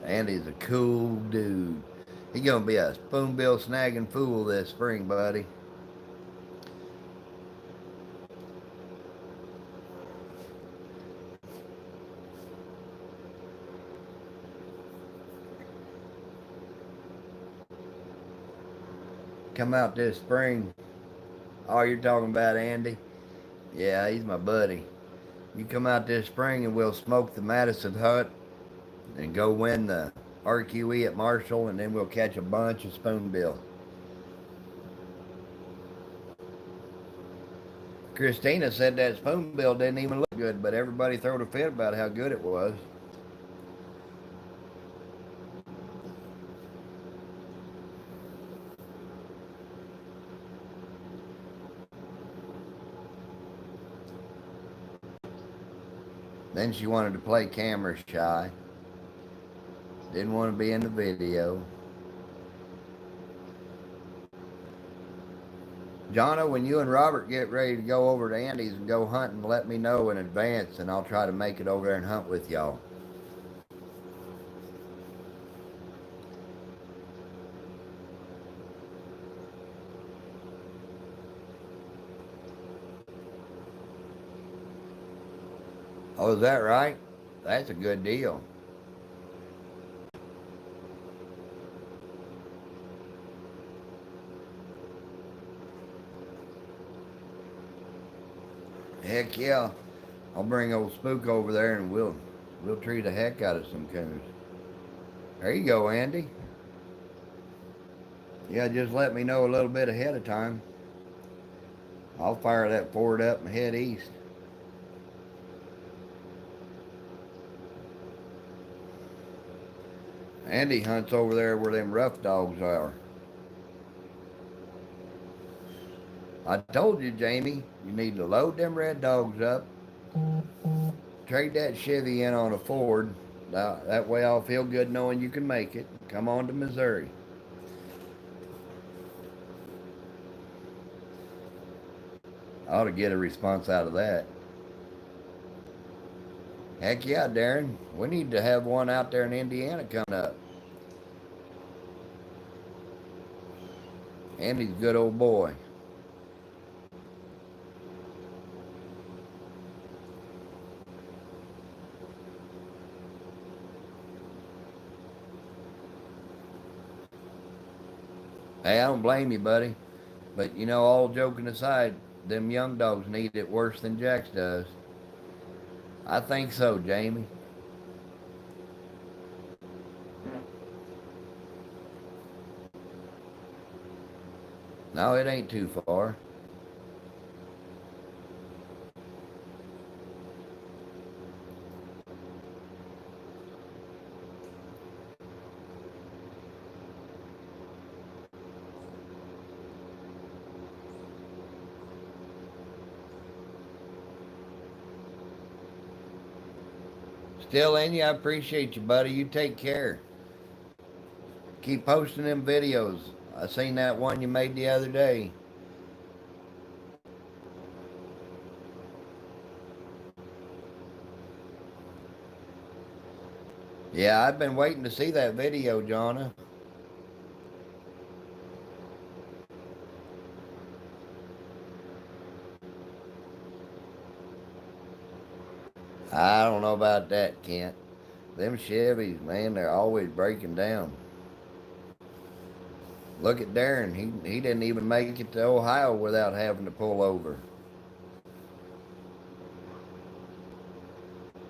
Andy's a cool dude. He's gonna be a spoonbill snagging fool this spring, buddy. Come out this spring. Oh, you're talking about Andy? Yeah, he's my buddy. You come out this spring and we'll smoke the Madison Hut and go win the RQE at Marshall, and then we'll catch a bunch of spoonbill. Christina said that spoonbill didn't even look good, but everybody throwed a fit about how good it was. Then she wanted to play camera shy. Didn't want to be in the video. Jonna, when you and Robert get ready to go over to Andy's and go hunting, let me know in advance, and I'll try to make it over there and hunt with y'all. Oh, is that right? That's a good deal. Heck yeah. I'll bring old Spook over there and we'll treat the heck out of some coons. There you go, Andy. Yeah, just let me know a little bit ahead of time. I'll fire that Ford up and head east. Andy hunts over there where them rough dogs are. I told you, Jamie, you need to load them red dogs up, trade that Chevy in on a Ford. That way I'll feel good knowing you can make it. Come on to Missouri. I ought to get a response out of that. Heck yeah, Darren. We need to have one out there in Indiana coming up. Andy's a good old boy. Hey, I don't blame you, buddy. But you know, all joking aside, them young dogs need it worse than Jax does. I think so, Jamie. No, it ain't too far. Still in you, I appreciate you, buddy. You take care. Keep posting them videos. I seen that one you made the other day. Yeah, I've been waiting to see that video, Jonna. I don't know about that, Kent. Them Chevys, man, they're always breaking down. Look at Darren. He didn't even make it to Ohio without having to pull over.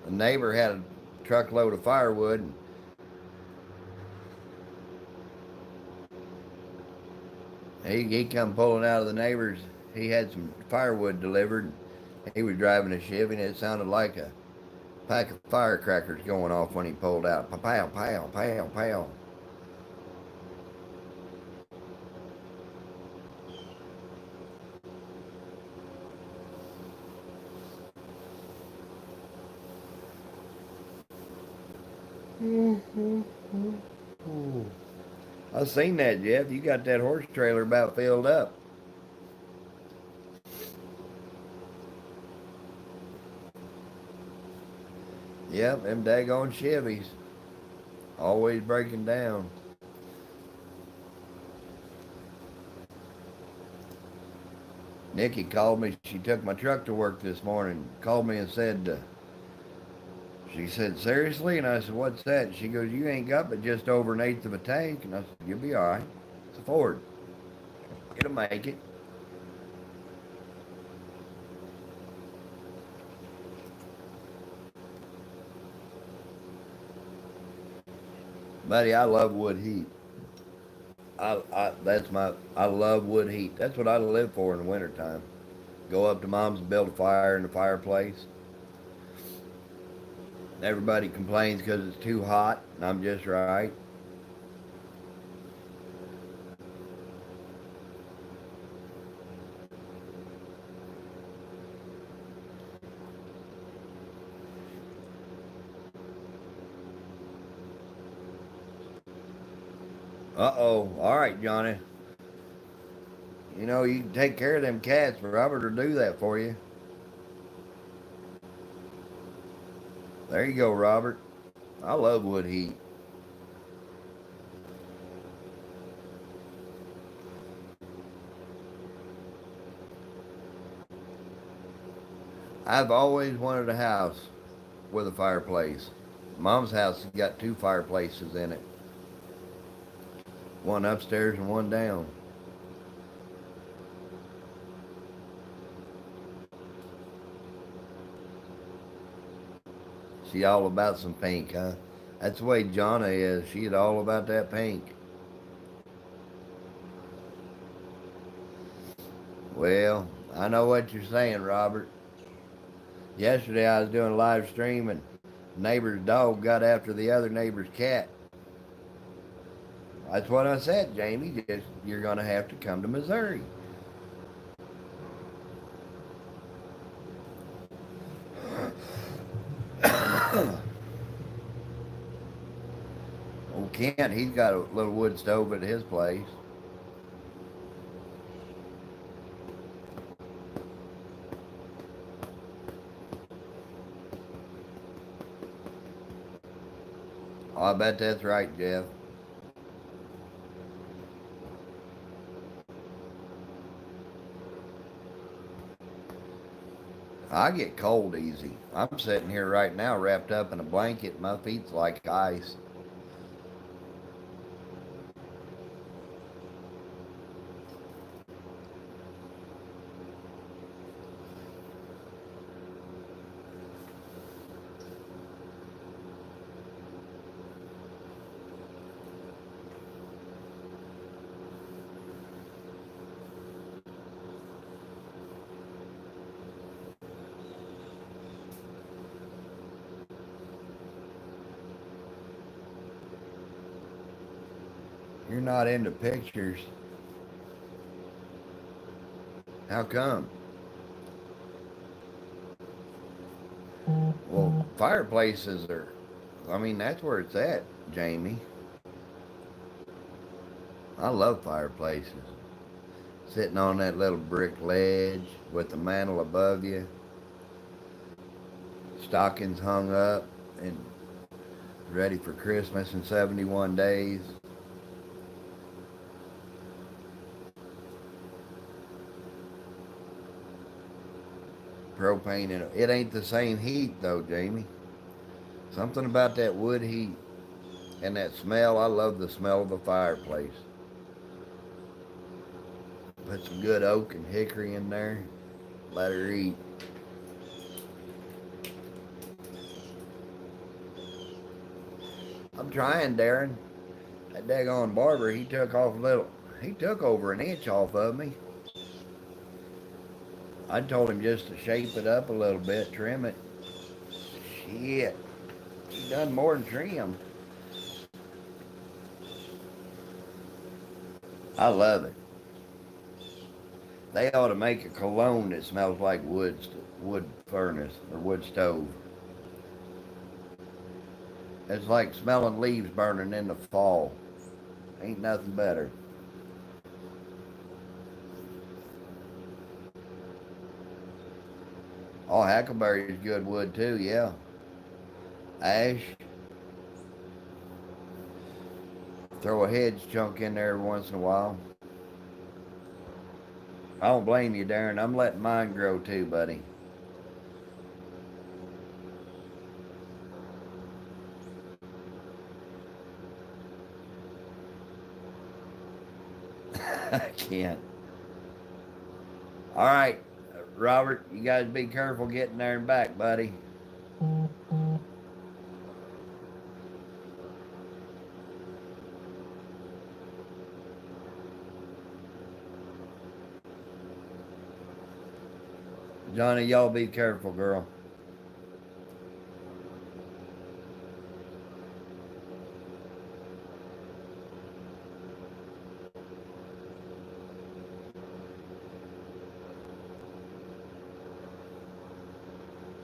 The neighbor had a truckload of firewood. He come pulling out of the neighbor's. He had some firewood delivered. He was driving a Chevy, and it sounded like a pack of firecrackers going off when he pulled out. Pow, pow, pow, pow, pow. I seen that, Jeff. You got that horse trailer about filled up. Yep, them daggone Chevys. Always breaking down. Nikki called me. She took my truck to work this morning. Called me and said, she said, seriously? And I said, what's that? She goes, you ain't got but just over an eighth of a tank. And I said, you'll be all right. It's a Ford. It'll make it. Buddy, I love wood heat. I love wood heat. That's what I live for in the wintertime. Go up to mom's and build a fire in the fireplace. Everybody complains because it's too hot, and I'm just right. Uh-oh. All right, Johnny. You know, you can take care of them cats. Robert will do that for you. There you go, Robert. I love wood heat. I've always wanted a house with a fireplace. Mom's house has got two fireplaces in it. One upstairs and one down. She all about some pink, huh? That's the way Jonna is. She's all about that pink. Well, I know what you're saying, Robert. Yesterday I was doing a live stream and neighbor's dog got after the other neighbor's cat. That's what I said, Jamie. Just, you're going to have to come to Missouri. Well, Kent, he's got a little wood stove at his place. Oh, I bet that's right, Jeff. I get cold easy. I'm sitting here right now wrapped up in a blanket. My feet's like ice. You're not into pictures. How come? Well, fireplaces are, I mean, that's where it's at, Jamie. I love fireplaces. Sitting on that little brick ledge with the mantle above you, stockings hung up, and ready for Christmas in 71 days. Propane in it. It ain't the same heat though, Jamie. Something about that wood heat and that smell. I love the smell of a fireplace. Put some good oak and hickory in there. Let her eat. I'm trying, Darren. That daggone barber, he took off a little. He took over an inch off of me. I told him just to shape it up a little bit, trim it. Shit. He done more than trim. I love it. They ought to make a cologne that smells like wood furnace or wood stove. It's like smelling leaves burning in the fall. Ain't nothing better. Oh, hackleberry is good wood too, yeah. Ash, throw a hedge chunk in there every once in a while. I don't blame you, Darren. I'm letting mine grow too, buddy. I can't. All right, Robert, you guys be careful getting there and back, buddy. Johnny, y'all be careful, girl.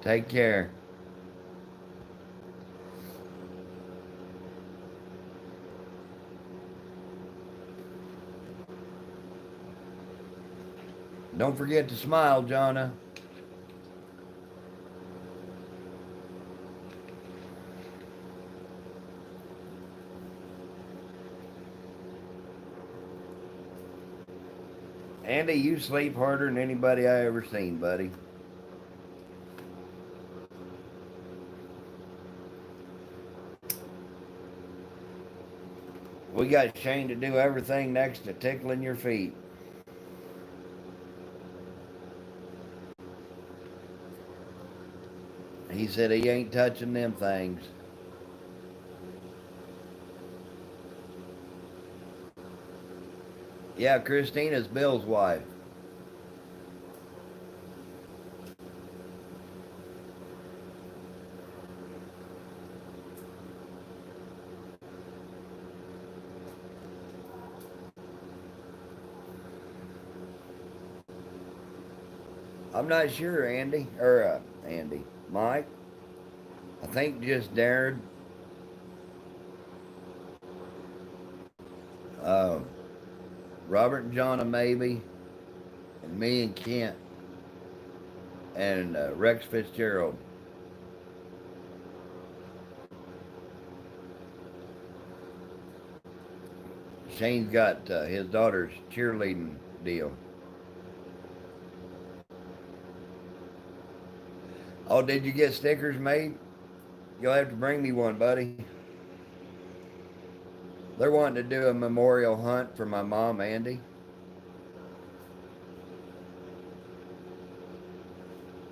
Take care. Don't forget to smile, Jonna. Andy, you sleep harder than anybody I ever seen, buddy. We got Shane to do everything next to tickling your feet. He said he ain't touching them things. Yeah, Christina's Bill's wife. I'm not sure, Andy. Andy. Mike. I think just Darren. Uh, Robert and Jonna maybe. And me and Kent. And Rex Fitzgerald. Shane's got his daughter's cheerleading deal. Oh, did you get stickers made? You'll have to bring me one, buddy. They're wanting to do a memorial hunt for my mom, Andy,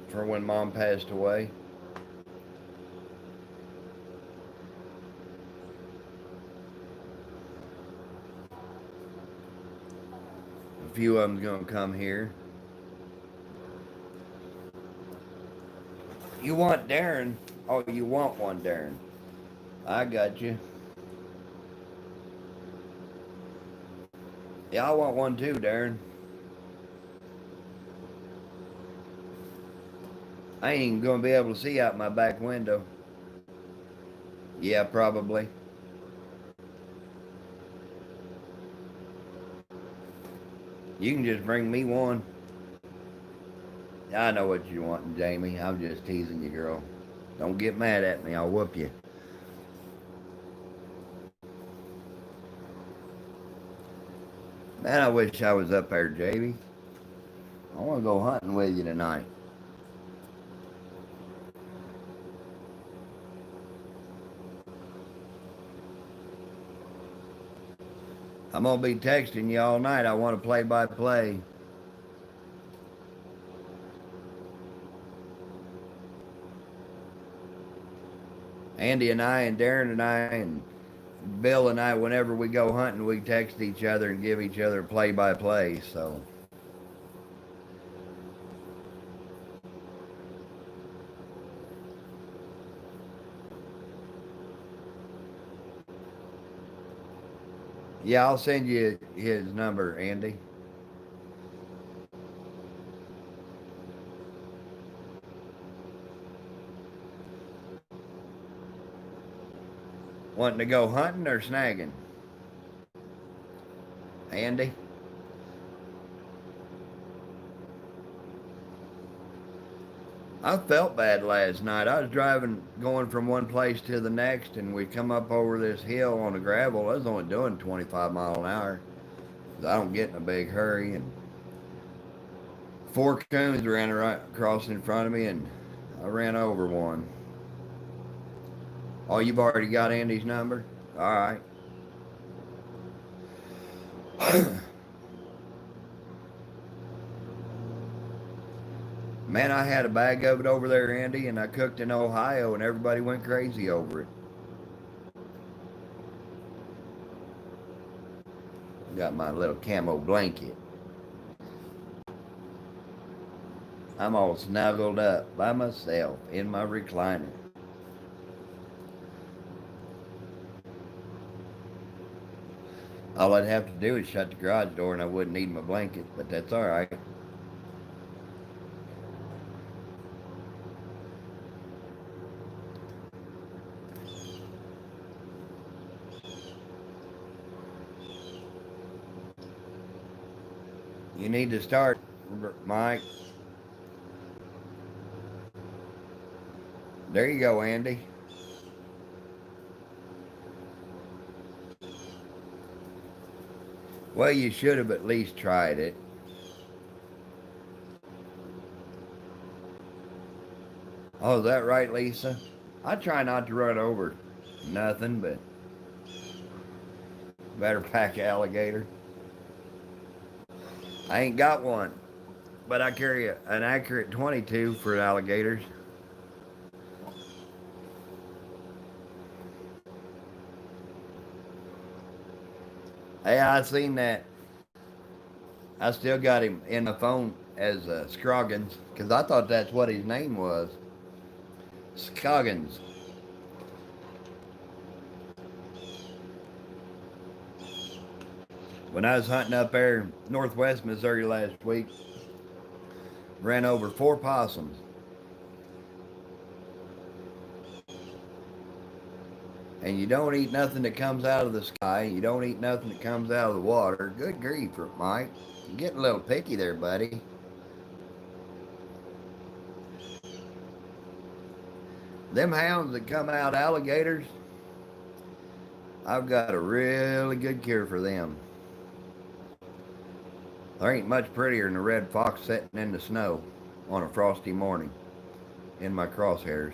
for when mom passed away. A few of them's gonna come here. You want Darren? Oh, you want one, Darren? I got you. Yeah, I want one too, Darren. I ain't even gonna be able to see out my back window. Yeah, probably. You can just bring me one. I know what you want, Jamie. I'm just teasing you, girl. Don't get mad at me. I'll whoop you. Man, I wish I was up there, Jamie. I want to go hunting with you tonight. I'm going to be texting you all night. I want to play by play. Andy and I and Darren and I and Bill and I, whenever we go hunting, we text each other and give each other play by play. So, yeah, I'll send you his number, Andy. Wanting to go hunting or snagging? Andy? I felt bad last night. I was driving, going from one place to the next, and we come up over this hill on the gravel. I was only doing 25 mile an hour. I don't get in a big hurry, and four coons ran right across in front of me, and I ran over one. Oh, you've already got Andy's number? All right. Man, I had a bag of it over there, Andy, and I cooked in Ohio, and everybody went crazy over it. Got my little camo blanket. I'm all snuggled up by myself in my recliner. All I'd have to do is shut the garage door and I wouldn't need my blanket, but that's all right. You need to start, Mike. There you go, Andy. Well, you should have at least tried it. Oh, is that right, Lisa? I try not to run over nothing, but better pack alligator. I ain't got one, but I carry an accurate 22 for alligators. Hey, I seen that. I still got him in my phone as Scroggins, because I thought that's what his name was. Scoggins. When I was hunting up there in northwest Missouri last week, ran over four possums. And you don't eat nothing that comes out of the sky. You don't eat nothing that comes out of the water. Good grief, Mike. You're getting a little picky there, buddy. Them hounds that come out alligators, I've got a really good cure for them. There ain't much prettier than a red fox sitting in the snow on a frosty morning in my crosshairs.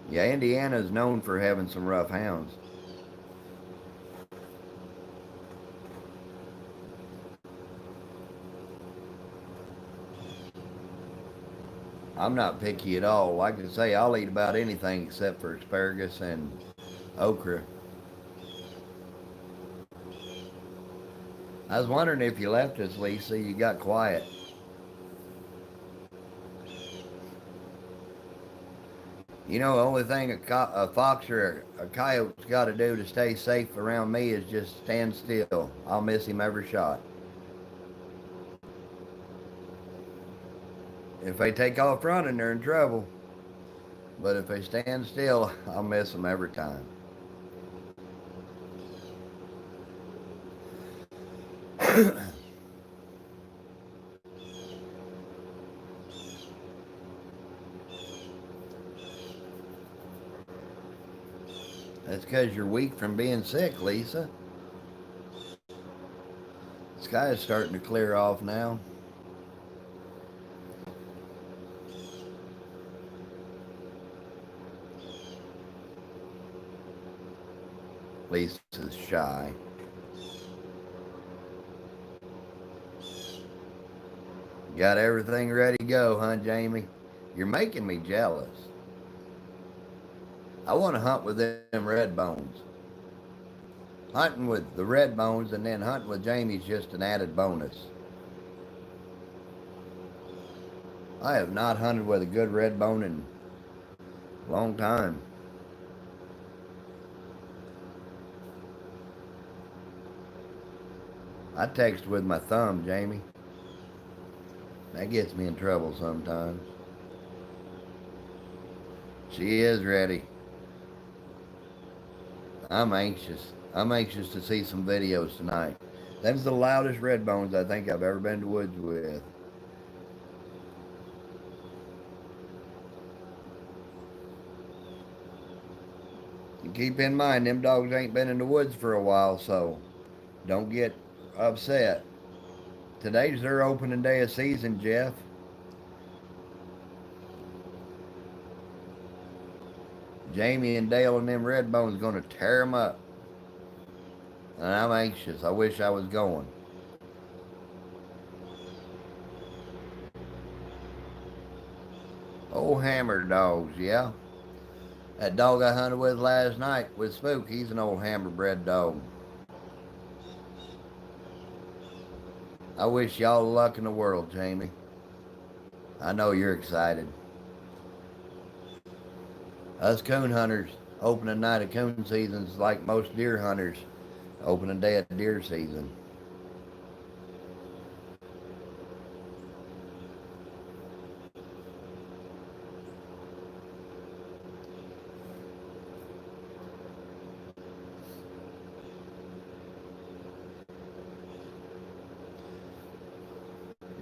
Yeah, Indiana's known for having some rough hounds. I'm not picky at all. Like I say, I'll eat about anything except for asparagus and okra. I was wondering if you left us, Lisa. You got quiet. You know, the only thing a fox or a coyote's got to do to stay safe around me is just stand still. I'll miss him every shot. If they take off running, they're in trouble. But if they stand still, I'll miss them every time. That's because you're weak from being sick, Lisa. The sky is starting to clear off now. Lisa's shy. Got everything ready to go, huh, Jamie? You're making me jealous. I want to hunt with them red bones. Hunting with the red bones and then hunting with Jamie's just an added bonus. I have not hunted with a good red bone in a long time. I text with my thumb, Jamie. That gets me in trouble sometimes. She is ready. I'm anxious. I'm anxious to see some videos tonight. Them's the loudest red bones I think I've ever been to woods with. Keep in mind, them dogs ain't been in the woods for a while, so don't get upset. Today's their opening day of season, Jeff. Jamie and Dale and them Redbones going to tear them up. And I'm anxious. I wish I was going. Old hammer dogs, yeah. That dog I hunted with last night with Spook, he's an old hammer bred dog. I wish y'all the luck in the world, Jamie. I know you're excited. Us coon hunters, opening night of coon season's like most deer hunters, opening day of deer season.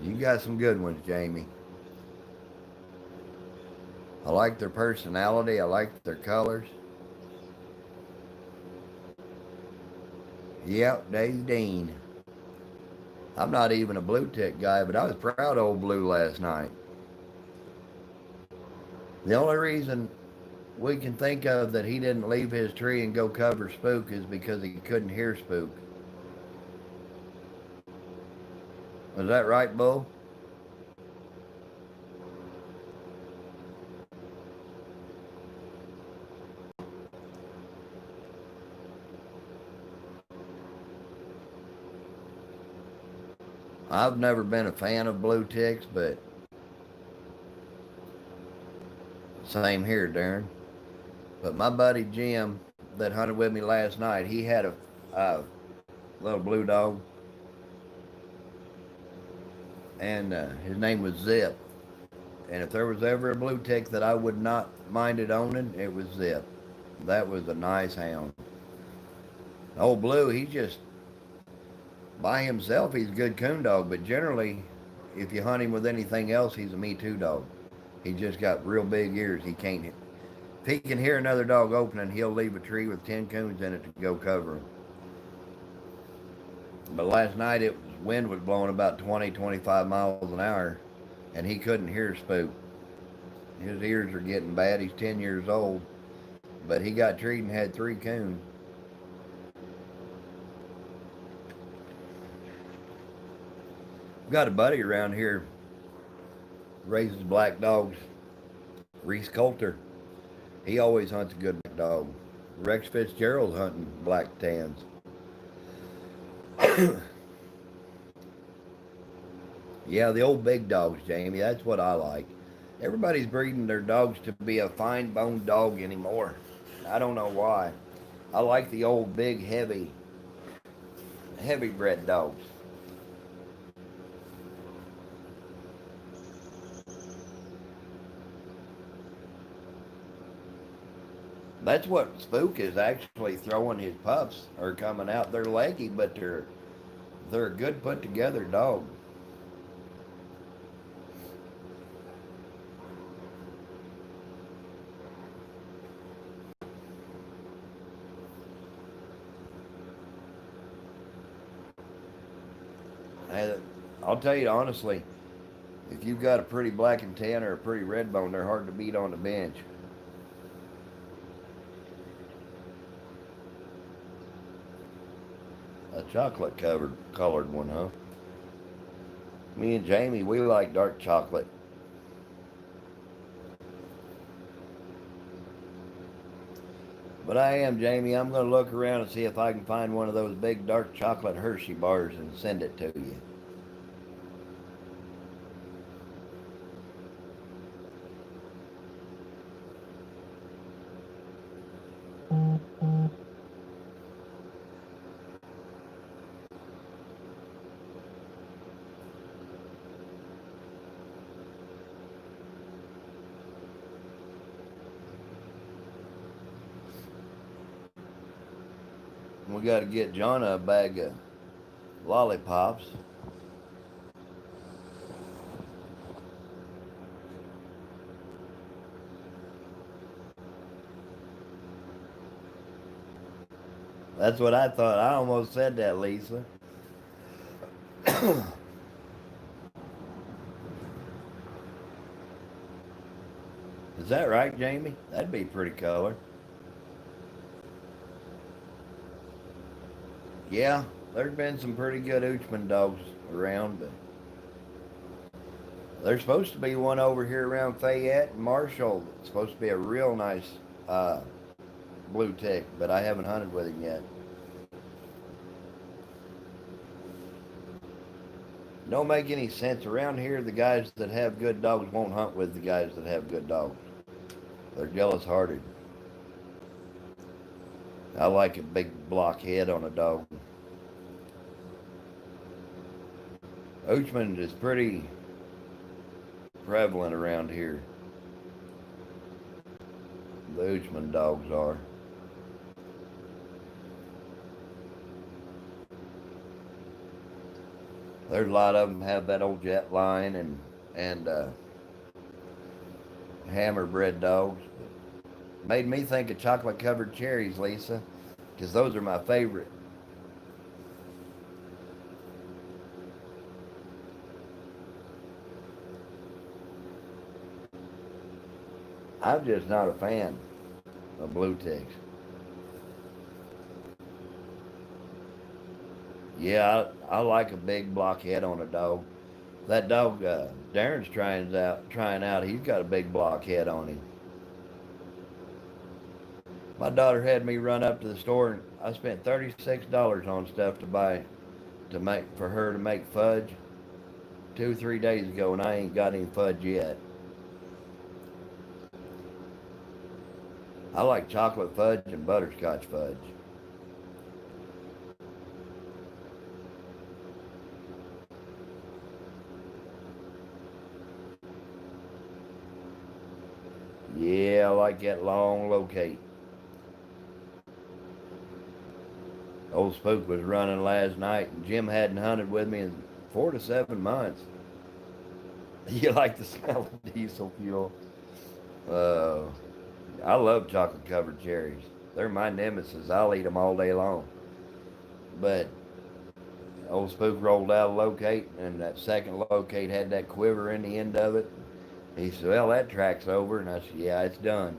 You got some good ones, Jamie. I like their personality. I like their colors. Yep, Dave Dean. I'm not even a blue tick guy, but I was proud of old Blue last night. The only reason we can think of that he didn't leave his tree and go cover Spook is because he couldn't hear Spook. Was that right, Bull? I've never been a fan of blue ticks, but same here, Darren. But my buddy Jim that hunted with me last night, he had a little blue dog, and his name was Zip. And if there was ever a blue tick that I would not mind it owning, it was Zip. That was a nice hound. Old Blue, he just, by himself, he's a good coon dog, but generally, if you hunt him with anything else, he's a Me Too dog. He just got real big ears. He can't, if he can hear another dog opening, he'll leave a tree with 10 coons in it to go cover him. But last night, wind was blowing about 20, 25 miles an hour, and he couldn't hear Spook. His ears are getting bad. He's 10 years old, but he got treed and had 3 coons. I've got a buddy around here, raises black dogs, Reese Coulter. He always hunts a good dog. Rex Fitzgerald's hunting black tans. Yeah, the old big dogs, Jamie. That's what I like. Everybody's breeding their dogs to be a fine-boned dog anymore. I don't know why. I like the old, big, heavy bred dogs. That's what Spook is actually throwing. His pups are coming out. They're leggy, but they're a good put together dog. And I'll tell you honestly, if you've got a pretty black and tan or a pretty red bone, they're hard to beat on the bench. A chocolate colored one, huh? Me and Jamie, we like dark chocolate. But I am, Jamie. I'm going to look around and see if I can find one of those big dark chocolate Hershey bars and send it to you. We got to get John a bag of lollipops. That's what I thought. I almost said that, Lisa. Is that right, Jamie? That'd be pretty color. Yeah, there's been some pretty good Uchman dogs around, but there's supposed to be one over here around Fayette and Marshall. It's supposed to be a real nice uh, blue tick, but I haven't hunted with him yet. Don't make any sense around here. The guys that have good dogs won't hunt with the guys that have good dogs. They're jealous hearted. I like a big block head on a dog. Uchman is pretty prevalent around here. The Uchman dogs are. There's a lot of them have that old jet line and hammer bred dogs. Made me think of chocolate covered cherries, Lisa, because those are my favorite. I'm just not a fan of blue ticks. Yeah, I like a big blockhead on a dog. That dog Darren's trying out. He's got a big blockhead on him. My daughter had me run up to the store and I spent $36 on stuff to buy to make for her to make fudge 2 3 days ago, and I ain't got any fudge yet. I like chocolate fudge and butterscotch fudge. Yeah, I like that long locate. Old Spook was running last night, and Jim hadn't hunted with me in 4 to 7 months. You like the smell of diesel fuel? Uh, I love chocolate covered cherries. They're my nemesis. I'll eat them all day long. But old Spook rolled out a locate, and that second locate had that quiver in the end of it. He said, "Well, that track's over." And I said, "Yeah, it's done."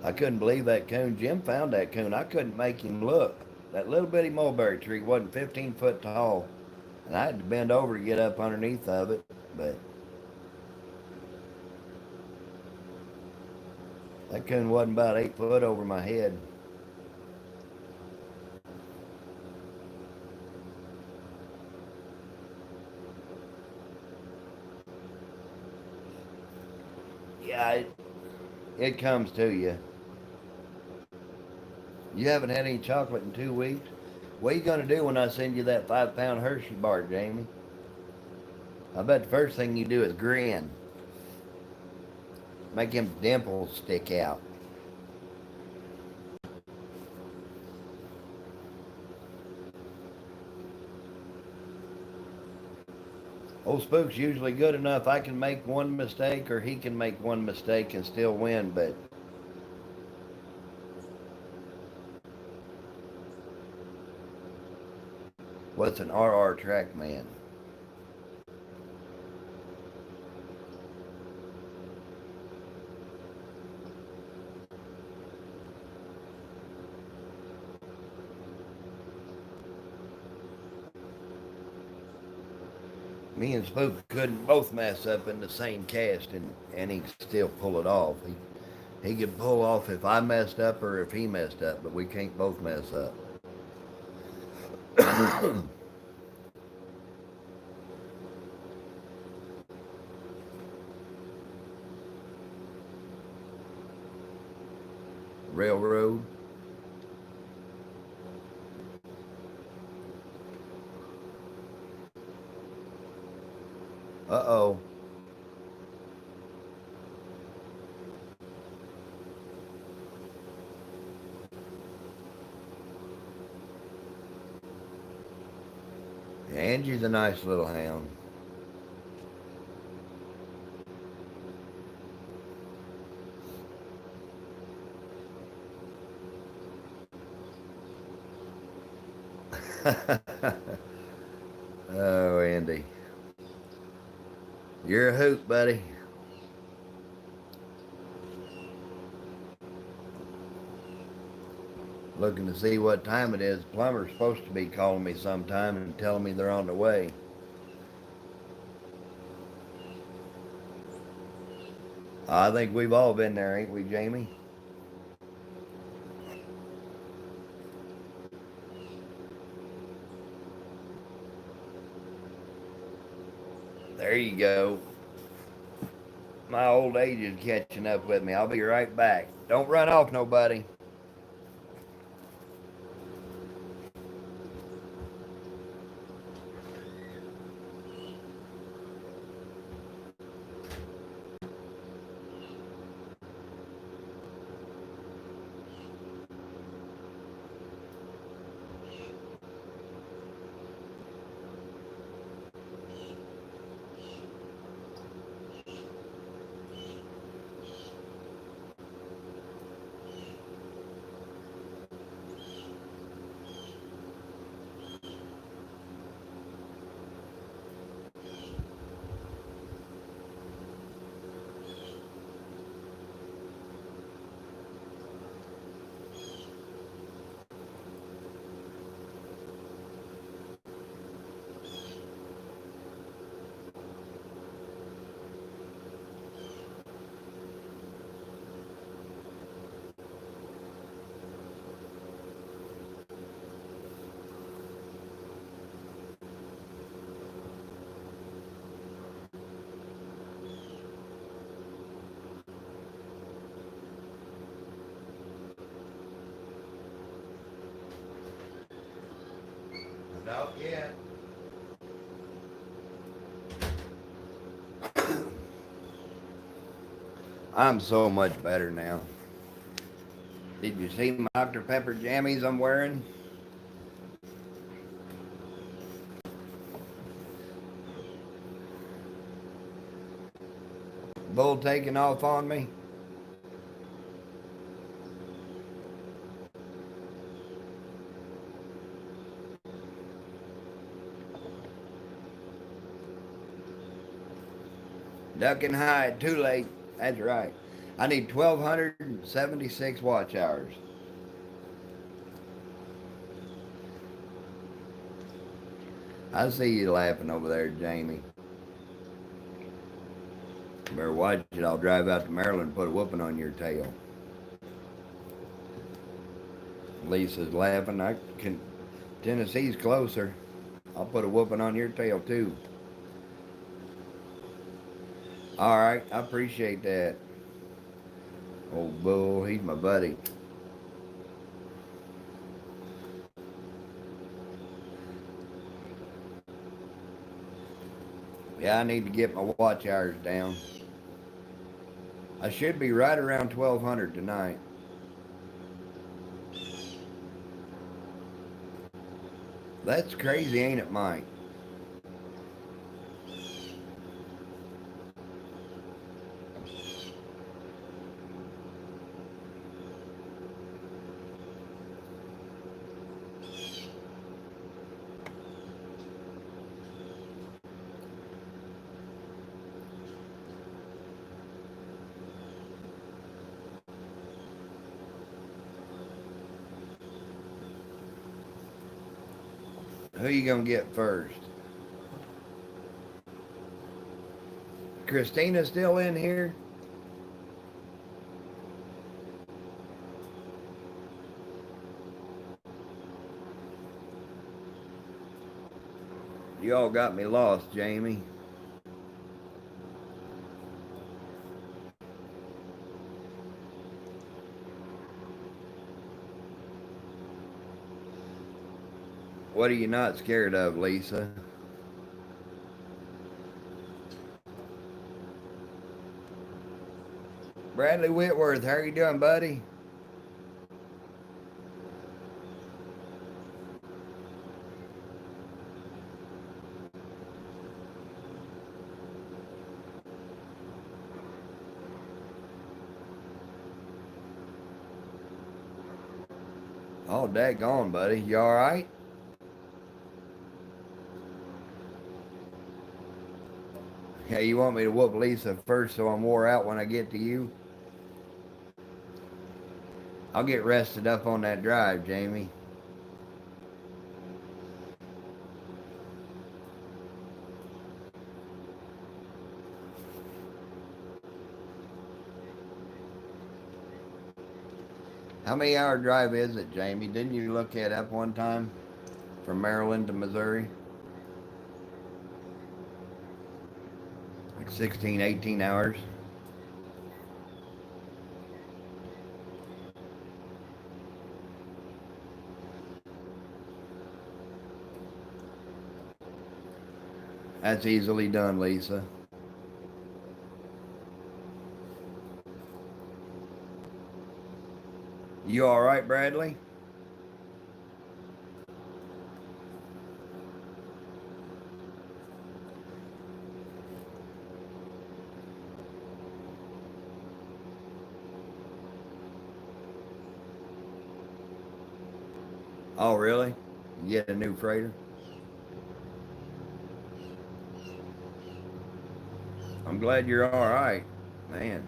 I couldn't believe that coon. Jim found that coon. I couldn't make him look. That little bitty mulberry tree wasn't 15 foot tall, and I had to bend over to get up underneath of it. But that coon wasn't about 8 foot over my head. Yeah, it comes to you. You haven't had any chocolate in 2 weeks. What are you going to do when I send you that 5 pound Hershey bar, Jamie? I bet the first thing you do is grin. Make him dimples stick out. Old Spook's usually good enough. I can make one mistake or he can make one mistake and still win, but what's an RR track man? Me and Spook couldn't both mess up in the same cast and he could still pull it off. He could pull off if I messed up or if he messed up, but we can't both mess up. Railroad. Uh oh. Angie's a nice little hound. Oh, Andy. You're a hoot, buddy. Looking to see what time it is. Plumber's supposed to be calling me sometime and telling me they're on the way. I think we've all been there, ain't we, Jamie? There you go. My old age is catching up with me. I'll be right back. Don't run off, nobody. Not yet. I'm so much better now. Did you see my Dr. Pepper jammies I'm wearing? Bull taking off on me? Duck and hide, too late. That's right. I need 1,276 watch hours. I see you laughing over there, Jamie. Better watch it. I'll drive out to Maryland and put a whooping on your tail. Lisa's laughing. I can. Tennessee's closer. I'll put a whooping on your tail too. All right, I appreciate that. Old Bull, he's my buddy. Yeah, I need to get my watch hours down. I should be right around 1,200 tonight. That's crazy, ain't it, Mike? Who you gonna get first? Christina still in here? You all got me lost, Jamie. What are you not scared of, Lisa? Bradley Whitworth, how are you doing, buddy? Oh, daggone, buddy. You all right? Hey, you want me to whoop Lisa first so I'm wore out when I get to you? I'll get rested up on that drive, Jamie. How many hour drive is it, Jamie? Didn't you look it up one time from Maryland to Missouri? Like 16, 18 hours. That's easily done, Lisa. You all right, Bradley? Oh, really? You get a new freighter? I'm glad you're all right, man.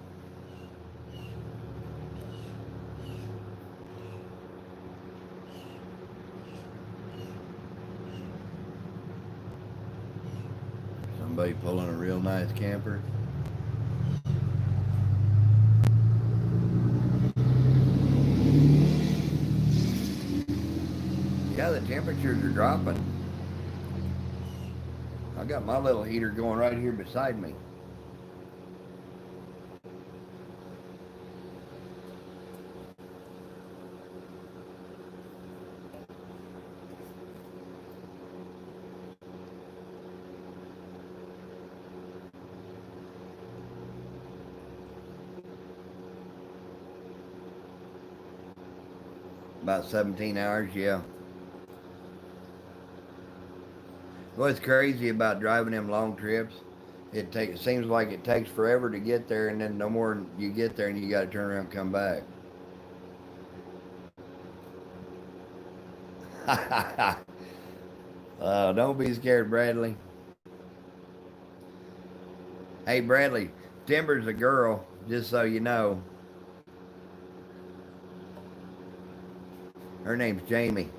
Somebody pulling a real nice camper. Yeah, the temperatures are dropping. I got my little heater going right here beside me. About 17 hours, yeah. What's crazy about driving them long trips? It seems like it takes forever to get there, and then no more you get there, and you got to turn around and come back. Don't be scared, Bradley. Hey, Bradley, Timber's a girl, just so you know. Her name's Jamie.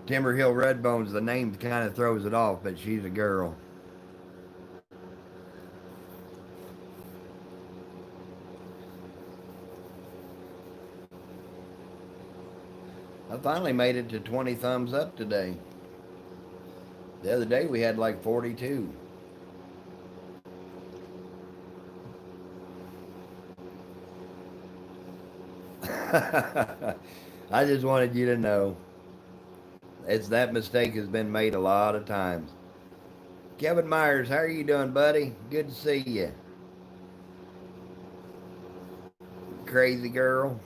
Timber Hill Redbones, the name kind of throws it off, but she's a girl. I finally made it to 20 thumbs up today. The other day we had like 42. I just wanted you to know. It's that mistake has been made a lot of times. Kevin Myers, how are you doing, buddy? Good to see you. Crazy girl.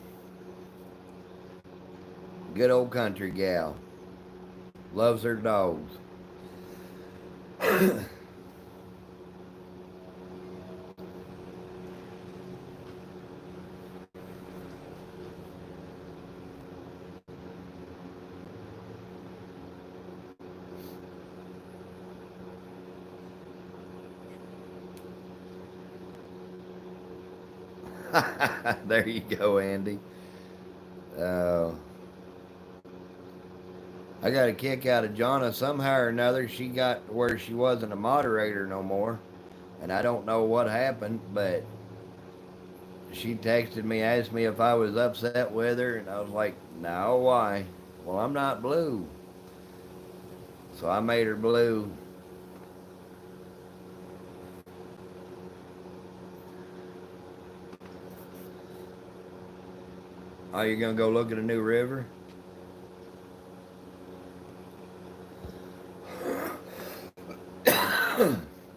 Good old country gal. Loves her dogs. There you go, Andy. Uh, I got a kick out of Jonna somehow or another. She got where she wasn't a moderator no more. And I don't know what happened, but she texted me, asked me if I was upset with her, and I was like, no, why? Well, I'm not blue. So I made her blue. Oh, you're going to go look at a new river?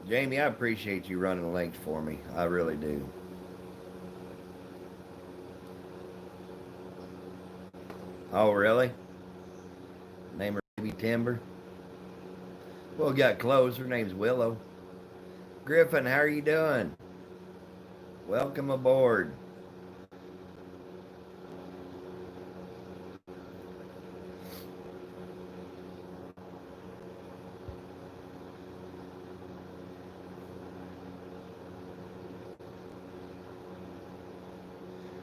Jamie, I appreciate you running the links for me. I really do. Oh, really? Name her baby Timber? Well, got close. Her name's Willow. Griffin, how are you doing? Welcome aboard.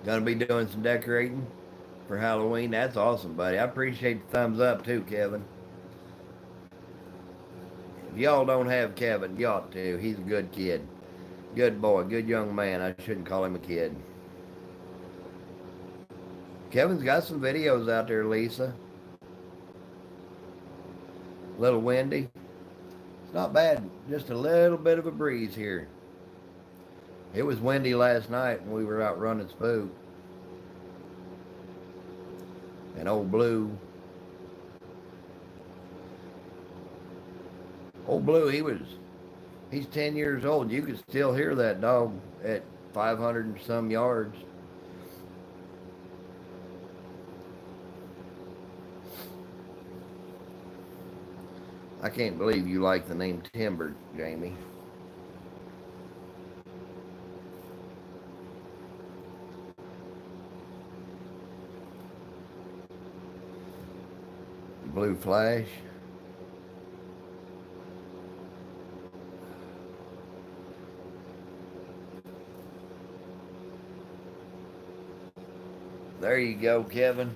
Gonna be doing some decorating for Halloween. That's awesome, buddy. I appreciate the thumbs up too, Kevin. If y'all don't have Kevin, you ought to. He's a good kid. Good boy, good young man. I shouldn't call him a kid. Kevin's got some videos out there, Lisa. A little windy. It's not bad. Just a little bit of a breeze here. It was windy last night when we were out running spook. And old Blue, he's 10 years old. You could still hear that dog at 500 and some yards. I can't believe you like the name Timber, Jamie. Blue Flash. There you go, Kevin.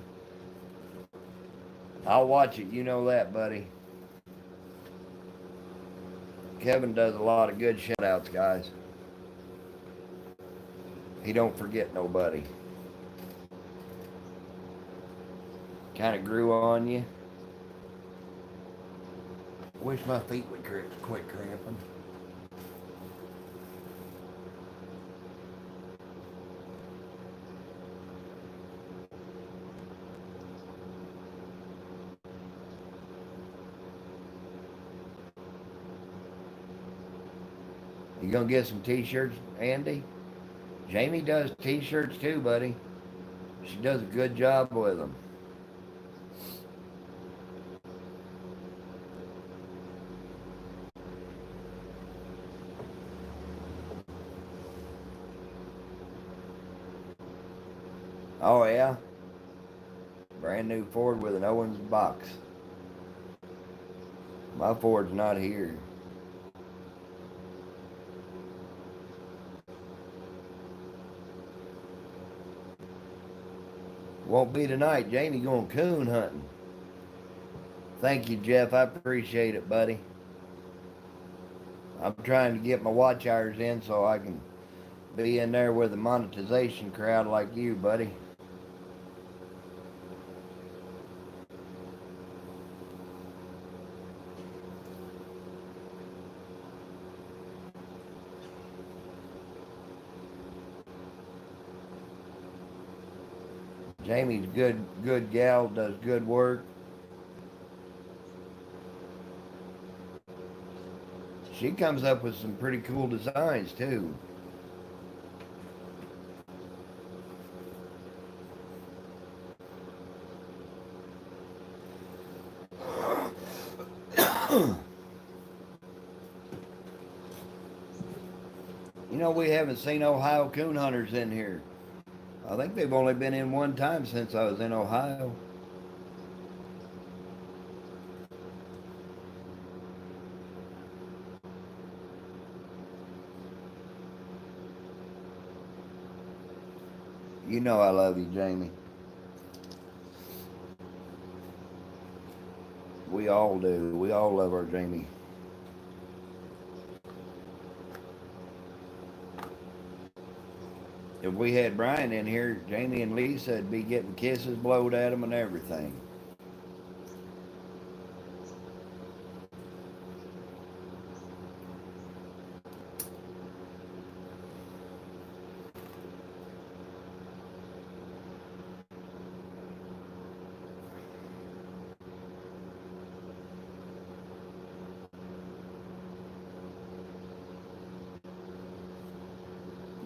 I'll watch it. You know that, buddy. Kevin does a lot of good shout outs, guys. He don't forget nobody. Kind of grew on you. Wish my feet would quit cramping. You gonna get some t-shirts, Andy? Jamie does t-shirts too, buddy. She does a good job with them. Oh yeah? Brand new Ford with an Owens box. My Ford's not here. Won't be tonight. Jamie going coon hunting. Thank you, Jeff. I appreciate it, buddy. I'm trying to get my watch hours in so I can be in there with a monetization crowd like you, buddy. Jamie's good gal, does good work. She comes up with some pretty cool designs too. You know, we haven't seen Ohio coon hunters in here. I think they've only been in one time since I was in Ohio. You know I love you, Jamie. We all do. We all love our Jamie. If we had Brian in here, Jamie and Lisa would be getting kisses blowed at them and everything.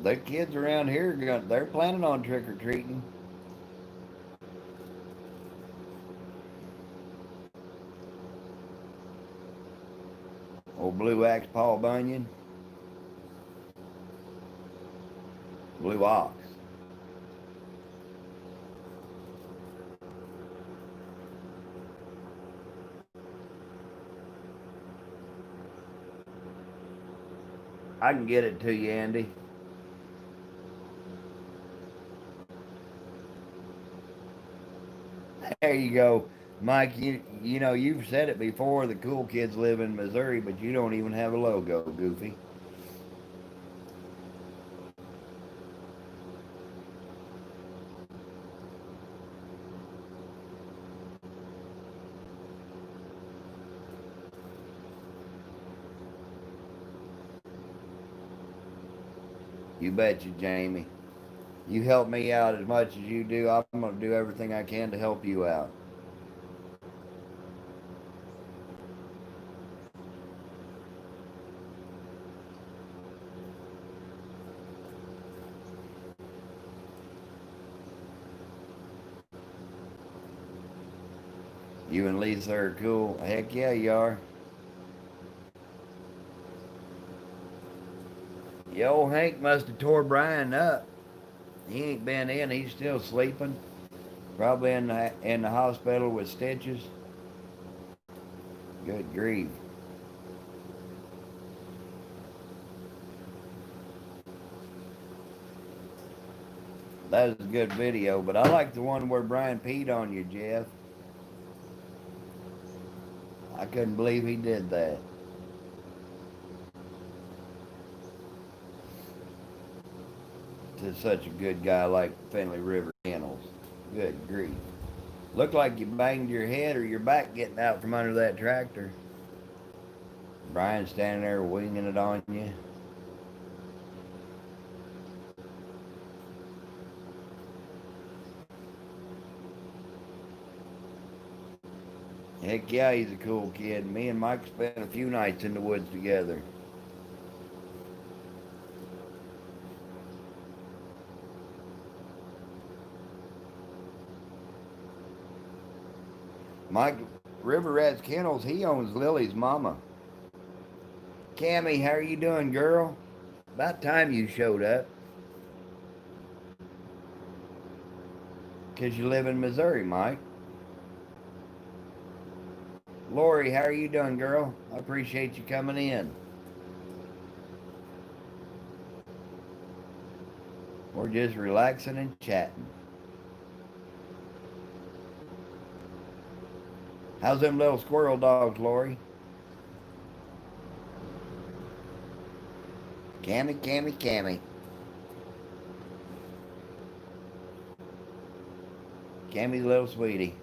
The kids around here, they're planning on trick-or-treating. Old Blue Axe Paul Bunyan. Blue Ox. I can get it to you, Andy. There you go. Mike, you know, you've said it before, the cool kids live in Missouri, but you don't even have a logo, Goofy. You betcha, Jamie. You help me out as much as you do. I'm going to do everything I can to help you out. You and Lisa are cool. Heck yeah, you are. Yeah, old Hank must have tore Brian up. He ain't been in. He's still sleeping. Probably in the hospital with stitches. Good grief. That was a good video, but I like the one where Brian peed on you, Jeff. I couldn't believe he did that. To such a good guy like Finley River Kennels. Good grief. Looked like you banged your head or your back getting out from under that tractor. Brian standing there winging it on you. Heck yeah, he's a cool kid. Me and Mike spent a few nights in the woods together. Mike River Rats Kennels, he owns Lily's mama. Cammy, how are you doing, girl? About time you showed up. 'Cause you live in Missouri, Mike. Lori, how are you doing, girl? I appreciate you coming in. We're just relaxing and chatting. How's them little squirrel dogs, Lori? Cammy, Cammy, Cammy. Cammy's a little sweetie.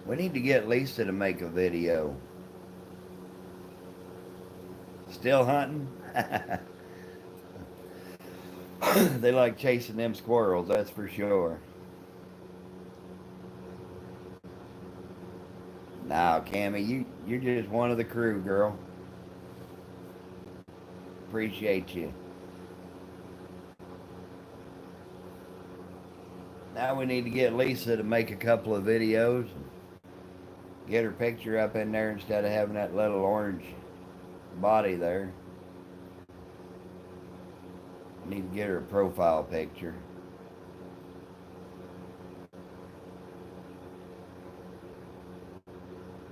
We need to get Lisa to make a video. Still hunting? They like chasing them squirrels, that's for sure. Now, Cammy, you're just one of the crew, girl. Appreciate you. Now we need to get Lisa to make a couple of videos and get her picture up in there instead of having that little orange body there. Need to get her a profile picture.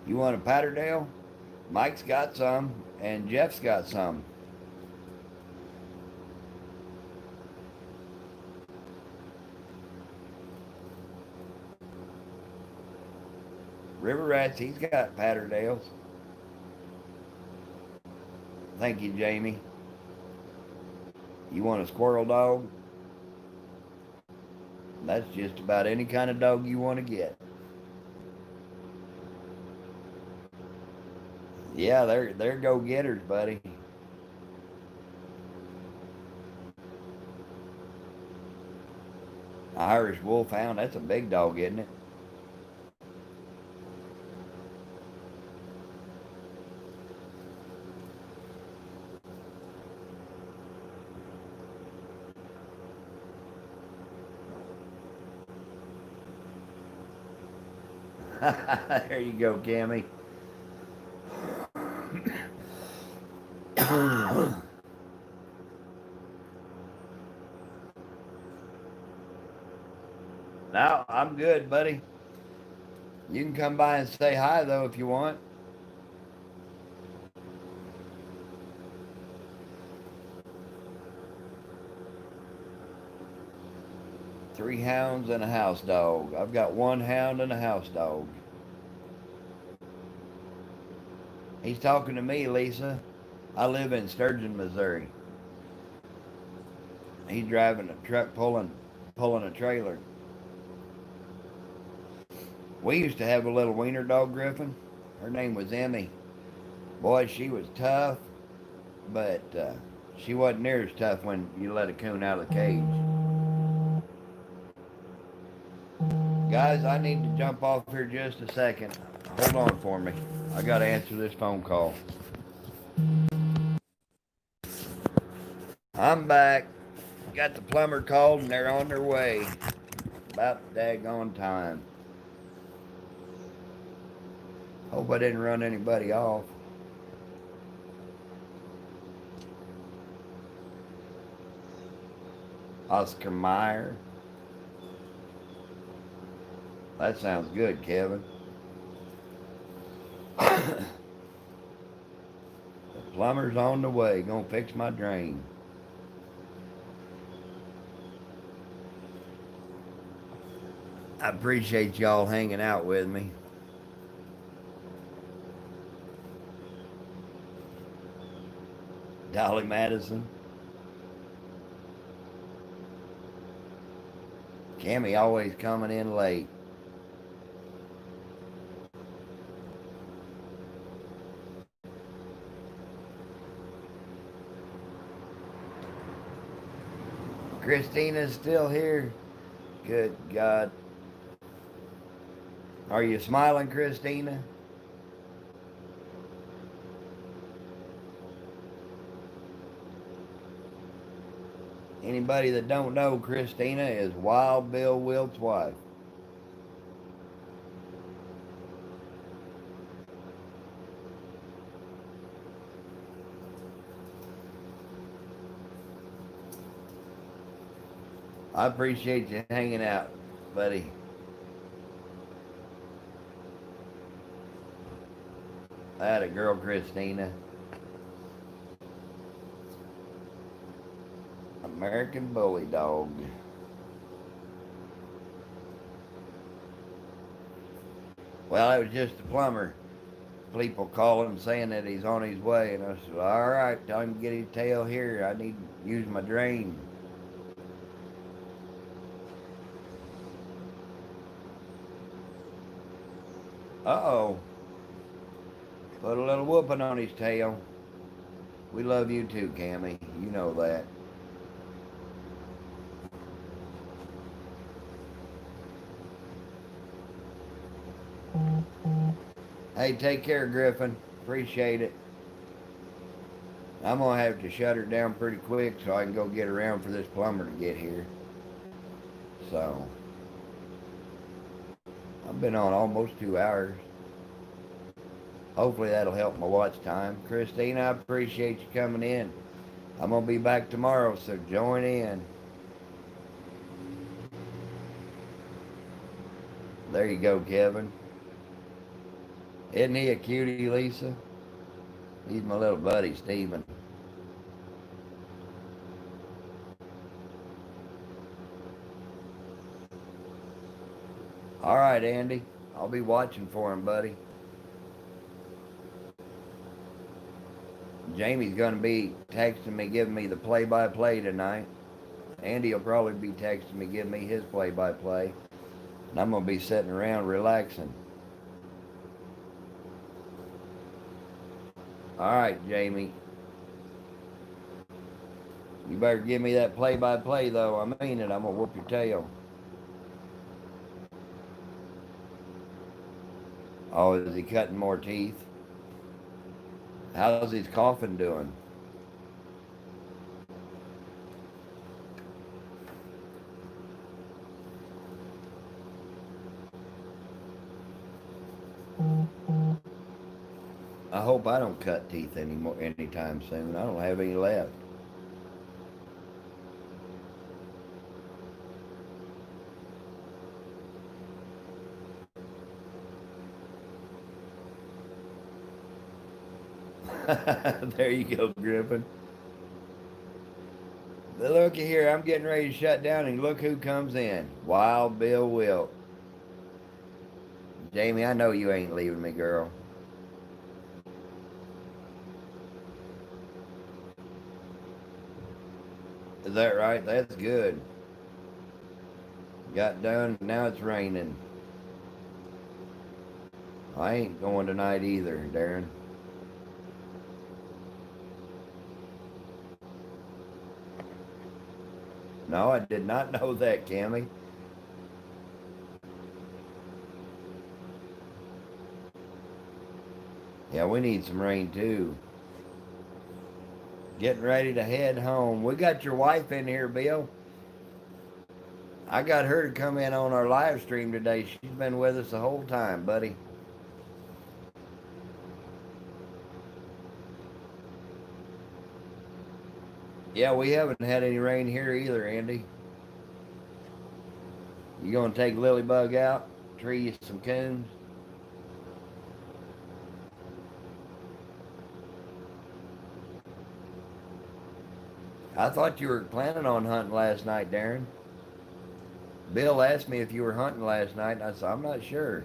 You want a Patterdale? Mike's got some, and Jeff's got some. River Rats, he's got Patterdales. Thank you, Jamie. You want a squirrel dog? That's just about any kind of dog you want to get. Yeah, they're go-getters, buddy. Irish Wolfhound, that's a big dog, isn't it? There you go, Cammy. Now, I'm good, buddy. You can come by and say hi, though, if you want. 3 hounds and a house dog. I've got 1 hound and a house dog. He's talking to me, Lisa. I live in Sturgeon, Missouri. He's driving a truck pulling a trailer. We used to have a little wiener dog, Griffin. Her name was Emmy. Boy, she was tough, but she wasn't near as tough when you let a coon out of the cage. Guys, I need to jump off here just a second. Hold on for me. I got to answer this phone call. I'm back. Got the plumber called and they're on their way. About daggone time. Hope I didn't run anybody off. Oscar Mayer. That sounds good, Kevin. The plumber's on the way. Gonna fix my drain. I appreciate y'all hanging out with me. Dolly Madison. Cammy always coming in late. Christina's still here. Good God. Are you smiling, Christina? Anybody that don't know, Christina is Wild Bill Wilt's wife. I appreciate you hanging out, buddy. That a girl, Christina. American Bully Dog. Well, it was just a plumber. People calling saying that he's on his way, and I said, all right, tell him to get his tail here. I need to use my drain. Uh-oh. Put a little whooping on his tail. We love you too, Cammy. You know that. Hey, take care, Griffin. Appreciate it. I'm going to have to shut her down pretty quick so I can go get around for this plumber to get here. So, I've been on almost 2 hours. Hopefully that'll help my watch time. Christina, I appreciate you coming in. I'm going to be back tomorrow, so join in. There you go, Kevin. Isn't he a cutie, Lisa? He's my little buddy, Steven. All right, Andy. I'll be watching for him, buddy. Jamie's going to be texting me, giving me the play-by-play tonight. Andy will probably be texting me, giving me his play-by-play. And I'm going to be sitting around relaxing. All right, Jamie. You better give me that play-by-play, though. I mean it. I'm going to whoop your tail. Oh, is he cutting more teeth? How's his coffin doing? I hope I don't cut teeth anymore anytime soon. I don't have any left. There you go, Griffin. Looky here, I'm getting ready to shut down, and look who comes in. Wild Bill Wilt. Jamie, I know you ain't leaving me, girl. Is that right? That's good. Got done, now it's raining. I ain't going tonight either, Darren. No, I did not know that, Cammy. Yeah, we need some rain too. Getting ready to head home. We got your wife in here, Bill. I got her to come in on our live stream today. She's been with us the whole time, buddy. Yeah, we haven't had any rain here either, Andy. You gonna take Lilybug out? Tree you some coons? I thought you were planning on hunting last night, Darren. Bill asked me if you were hunting last night, and I said, I'm not sure.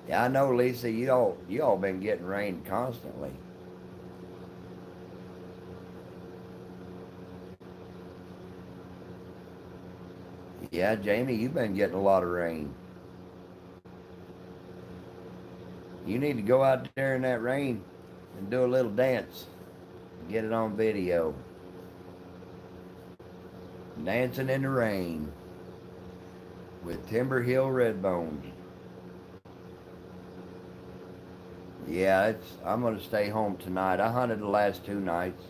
Yeah, I know, Lisa, you all been getting rain constantly. Yeah, Jamie, you've been getting a lot of rain. You need to go out there in that rain and do a little dance. Get it on video. Dancing in the rain with Timber Hill Redbones. Yeah, I'm gonna stay home tonight. I hunted the last 2 nights.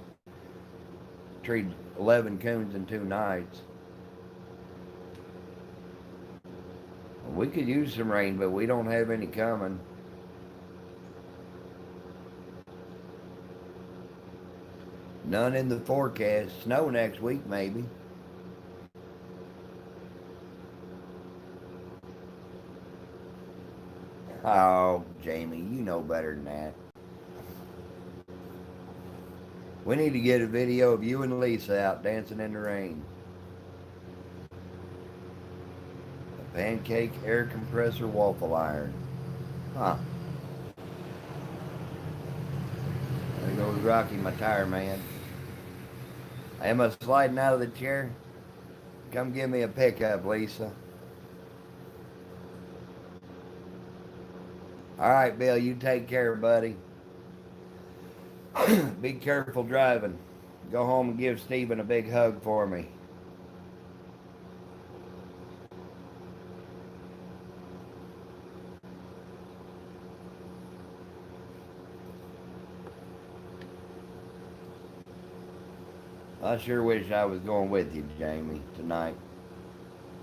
Treed 11 coons in 2 nights. We could use some rain, but we don't have any coming. None in the forecast. Snow next week, maybe. Oh, Jamie, you know better than that. We need to get a video of you and Lisa out dancing in the rain. A pancake air compressor waffle iron. Huh. There goes Rocky, my tire man. Am I sliding out of the chair? Come give me a pickup, Lisa. All right, Bill, you take care, buddy. Be careful driving. Go home and give Stephen a big hug for me. I sure wish I was going with you, Jamie, tonight.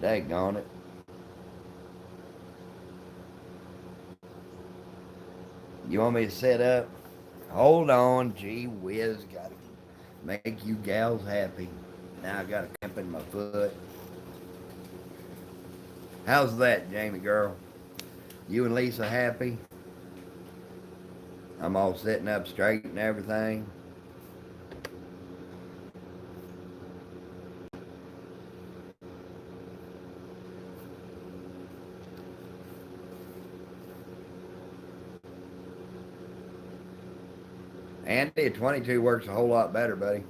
Daggone it. You want me to set up? Hold on, gee whiz. Gotta make you gals happy. Now I got a cramp in my foot. How's that, Jamie girl? You and Lisa happy? I'm all sitting up straight and everything. Andy, a 22 works a whole lot better, buddy.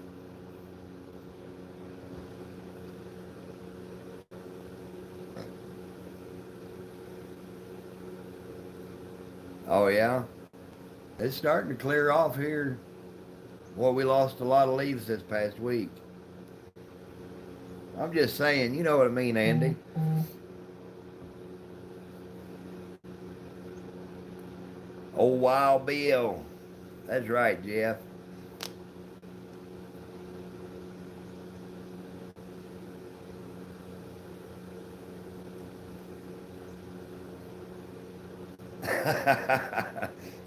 Oh, yeah? It's starting to clear off here. Well, we lost a lot of leaves this past week. I'm just saying, you know what I mean, Andy. Oh, Wild Bill. That's right, Jeff.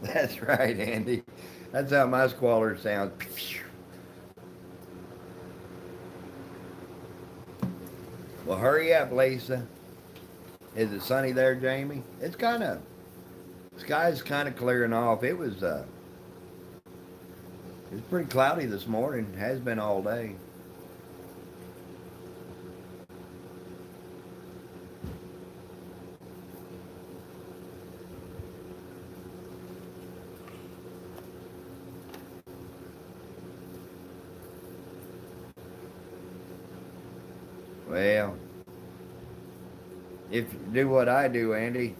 That's right, Andy. That's how my squaller sounds. Well, hurry up, Lisa. Is it sunny there, Jamie? It's kind of, sky's kind of clearing off. It's pretty cloudy this morning. Has been all day. Well, if you do what I do, Andy,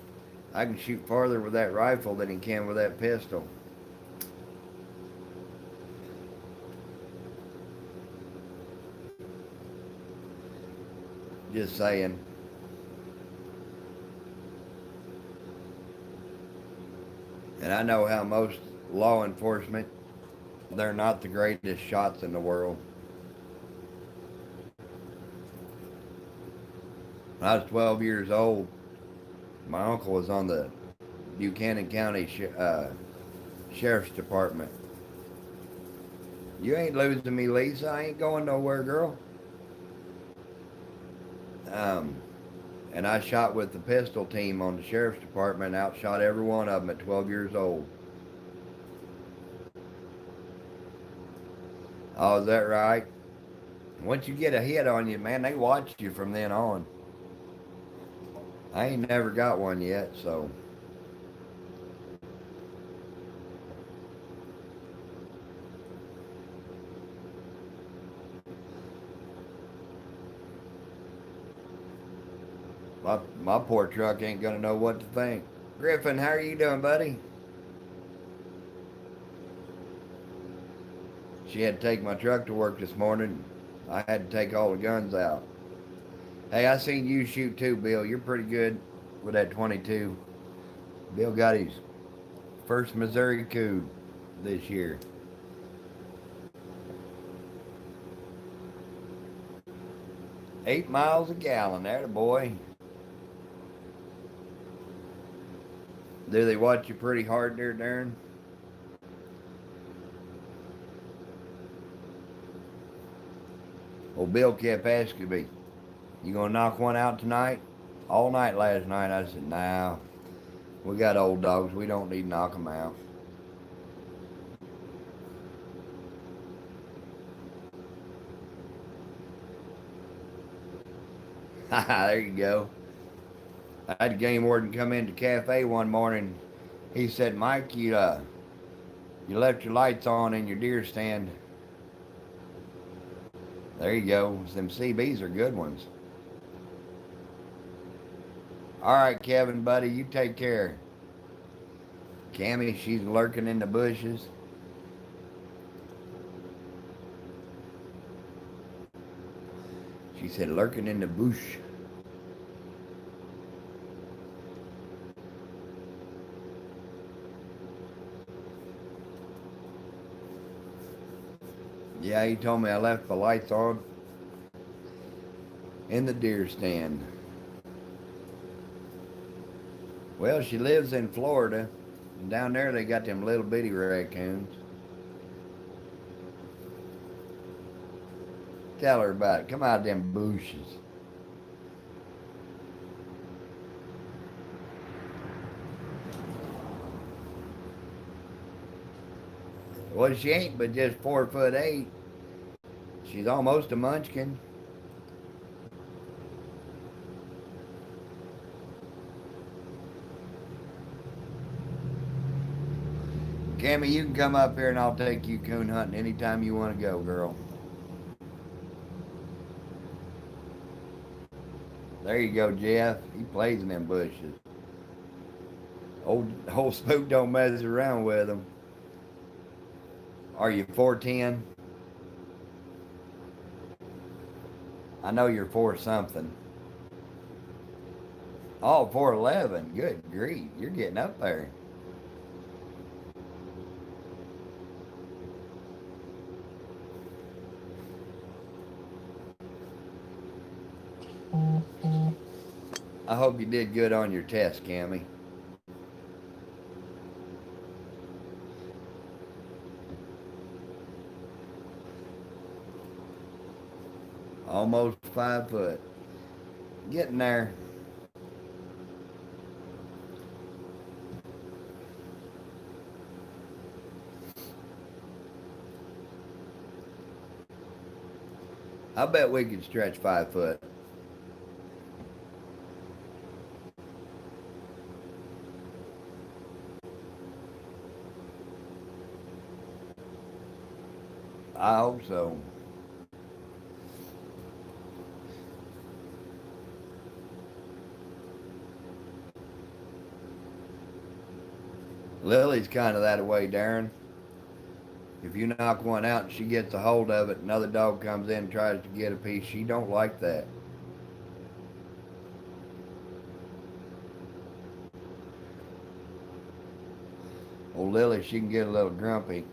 I can shoot farther with that rifle than he can with that pistol. Just saying. And I know how most law enforcement, they're not the greatest shots in the world. When I was 12 years old, my uncle was on the Buchanan County Sheriff's Department. You ain't losing me, Lisa. I ain't going nowhere, girl. Um, and I shot with the pistol team on the Sheriff's Department, outshot every one of them at 12 years old. Oh, is that right? Once you get a hit on you, man, they watch you from then on. I ain't never got one yet, so. My poor truck ain't gonna know what to think. Griffin, how are you doing, buddy? She had to take my truck to work this morning. I had to take all the guns out. Hey, I seen you shoot too, Bill. You're pretty good with that 22. Bill got his first Missouri coup this year. 8 miles a gallon, there, boy. Do they watch you pretty hard there, Darren? Well, Bill kept asking me, you gonna knock one out tonight? All night last night, I said, nah, we got old dogs. We don't need to knock them out. There you go. I had a game warden come into the cafe one morning. He said, Mike, you left your lights on in your deer stand. There you go. Them CBs are good ones. All right, Kevin, buddy, you take care. Cammy, she's lurking in the bushes. She said, lurking in the bush. Yeah, he told me I left the lights on in the deer stand. Well, she lives in Florida. And down there they got them little bitty raccoons. Tell her about it. Come out of them bushes. Well, she ain't but just 4'8". She's almost a munchkin. Cammy, you can come up here and I'll take you coon hunting anytime you want to go, girl. There you go, Jeff. He plays in them bushes. Old Spook don't mess around with them. Are you 4'10"? I know you're 4 something. Oh, 4'11". Good grief. You're getting up there. I hope you did good on your test, Cammy. Almost 5 foot. Getting there. I bet we could stretch 5 foot. I hope so. Lily's kind of that way, Darren. If you knock one out and she gets a hold of it, another dog comes in and tries to get a piece, she don't like that. Old Lily, she can get a little grumpy.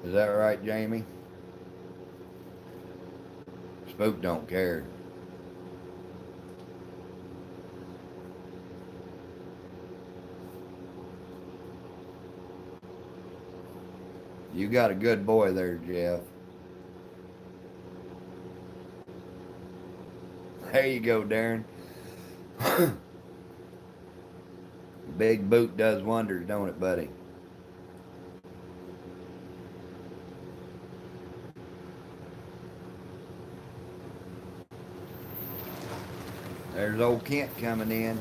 Is that right, Jamie? Spook don't care. You got a good boy there, Jeff. There you go, Darren. Big boot does wonders, don't it, buddy? There's old Kent coming in.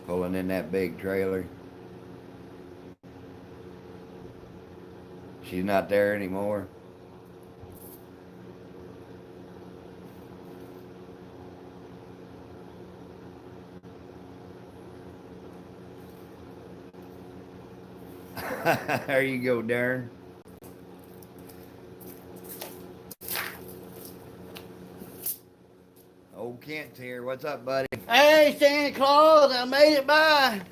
Pulling in that big trailer. She's not there anymore. There you go, Darren. Old Kent's here. What's up, buddy? Hey, Santa Claus, I made it by.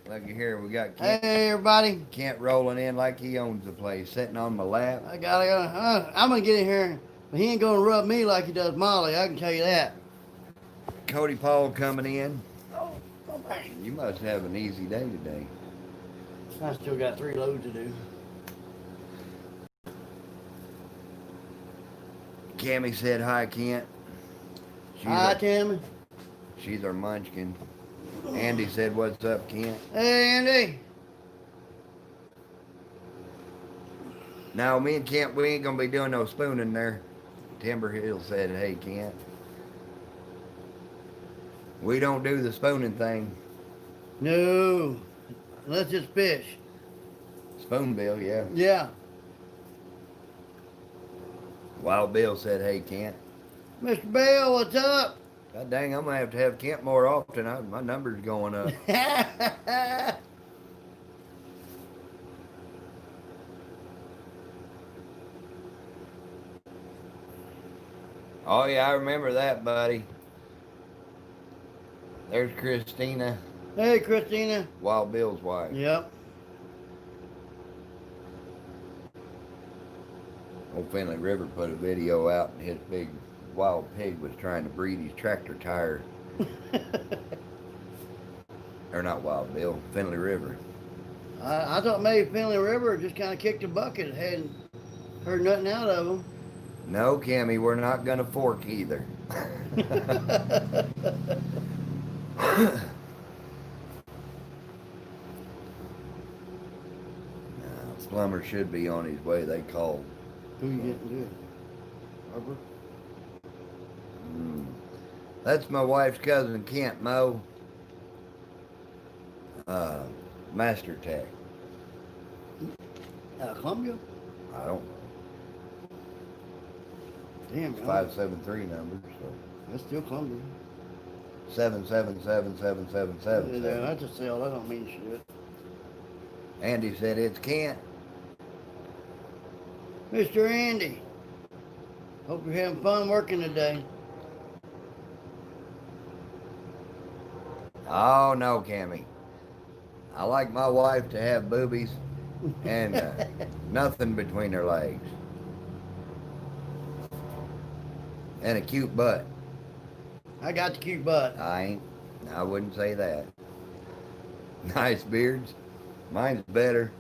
Looky here, we got Kent. Hey, everybody. Kent rolling in like he owns the place, sitting on my lap. I'm gonna get in here, but he ain't gonna rub me like he does Molly. I can tell you that. Cody Paul coming in. Oh, okay. You must have an easy day today. I still got 3 loads to do. Cammy said hi, Kent. Hi, Tammy. She's our munchkin. Andy said, what's up, Kent? Hey, Andy. Now, me and Kent, we ain't going to be doing no spooning there. Timber Hill said, hey, Kent. We don't do the spooning thing. No, let's just fish. Spoonbill, yeah. Yeah. Wild Bill said, hey, Kent. Mr. Bell, what's up? God dang, I'm going to have Kent more often. My number's going up. Oh, yeah, I remember that, buddy. There's Christina. Hey, Christina. Wild Bill's wife. Yep. Old Finley River put a video out and his big wild pig was trying to breathe his tractor tire. Or not Wild Bill, Finley River. I thought maybe Finley River just kind of kicked a bucket. Hadn't heard nothing out of them. No, Cammy, we're not going to fork either. Plumber should be on his way, they called. Who you getting to? Harper? That's my wife's cousin, Kent Moe. Master Tech. Columbia? I don't. Damn, 573 number, so. That's still Columbia. 7777777. Yeah, that's a sale. That don't mean shit. Andy said it's Kent. Mr. Andy, hope you're having fun working today. Oh, no, Cammy. I like my wife to have boobies and nothing between her legs. And a cute butt. I got the cute butt. I wouldn't say that. Nice beards. Mine's better.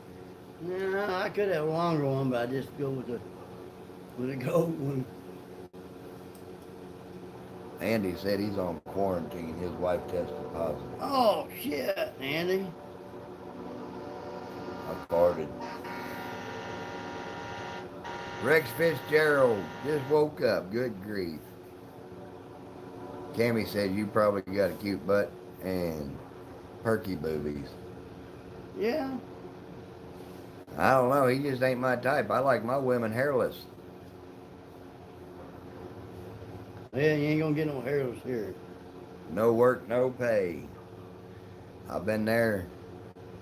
Nah, I could have a longer one, but I just go with the gold one. Andy said he's on quarantine. His wife tested positive. Oh shit, Andy. I farted. Rex Fitzgerald just woke up. Good grief. Cammy said you probably got a cute butt and perky boobies. Yeah. I don't know. He just ain't my type. I like my women hairless. Yeah, you ain't gonna get no hairless here. No work, no pay. I've been there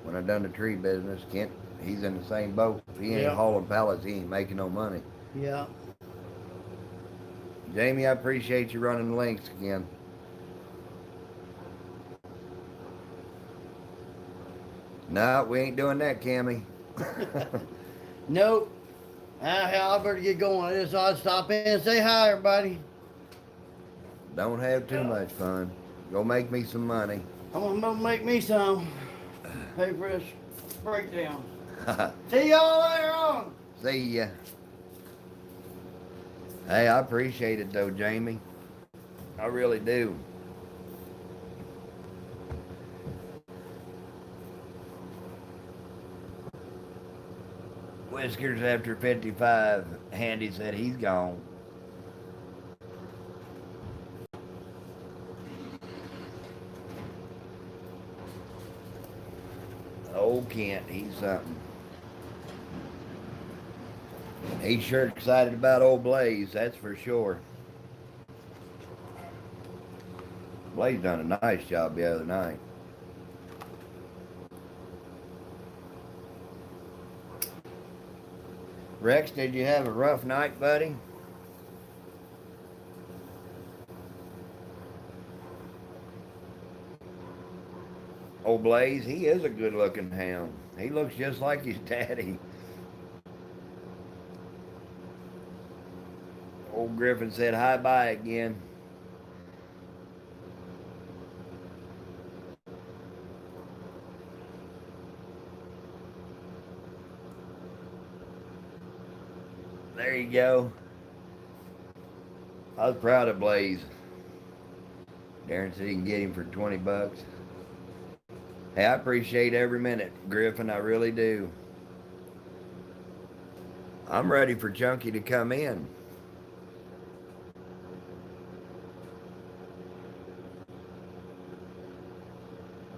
when I done the tree business. Kent, he's in the same boat. If he ain't Yeah. hauling pallets, he ain't making no money. Yeah. Jamie, I appreciate you running the links again. No, we ain't doing that, Cammy. Nope. I better get going. I just thought I'd stop in and say hi, everybody. Don't have too much fun. Go make me some money. I'm gonna make me some. Pay for this breakdown. See y'all later on. See ya. Hey, I appreciate it though, Jamie. I really do. Whiskers after 55. Handy said he's gone. Old Kent, he's something. He's sure excited about old Blaze, that's for sure. Blaze done a nice job the other night. Rex, did you have a rough night, buddy? Old Blaze, he is a good-looking hound. He looks just like his daddy. Old Griffin said hi-bye again. There you go. I was proud of Blaze. Darren said he can get him for 20 bucks. Hey, I appreciate every minute, Griffin. I really do. I'm ready for Chunky to come in.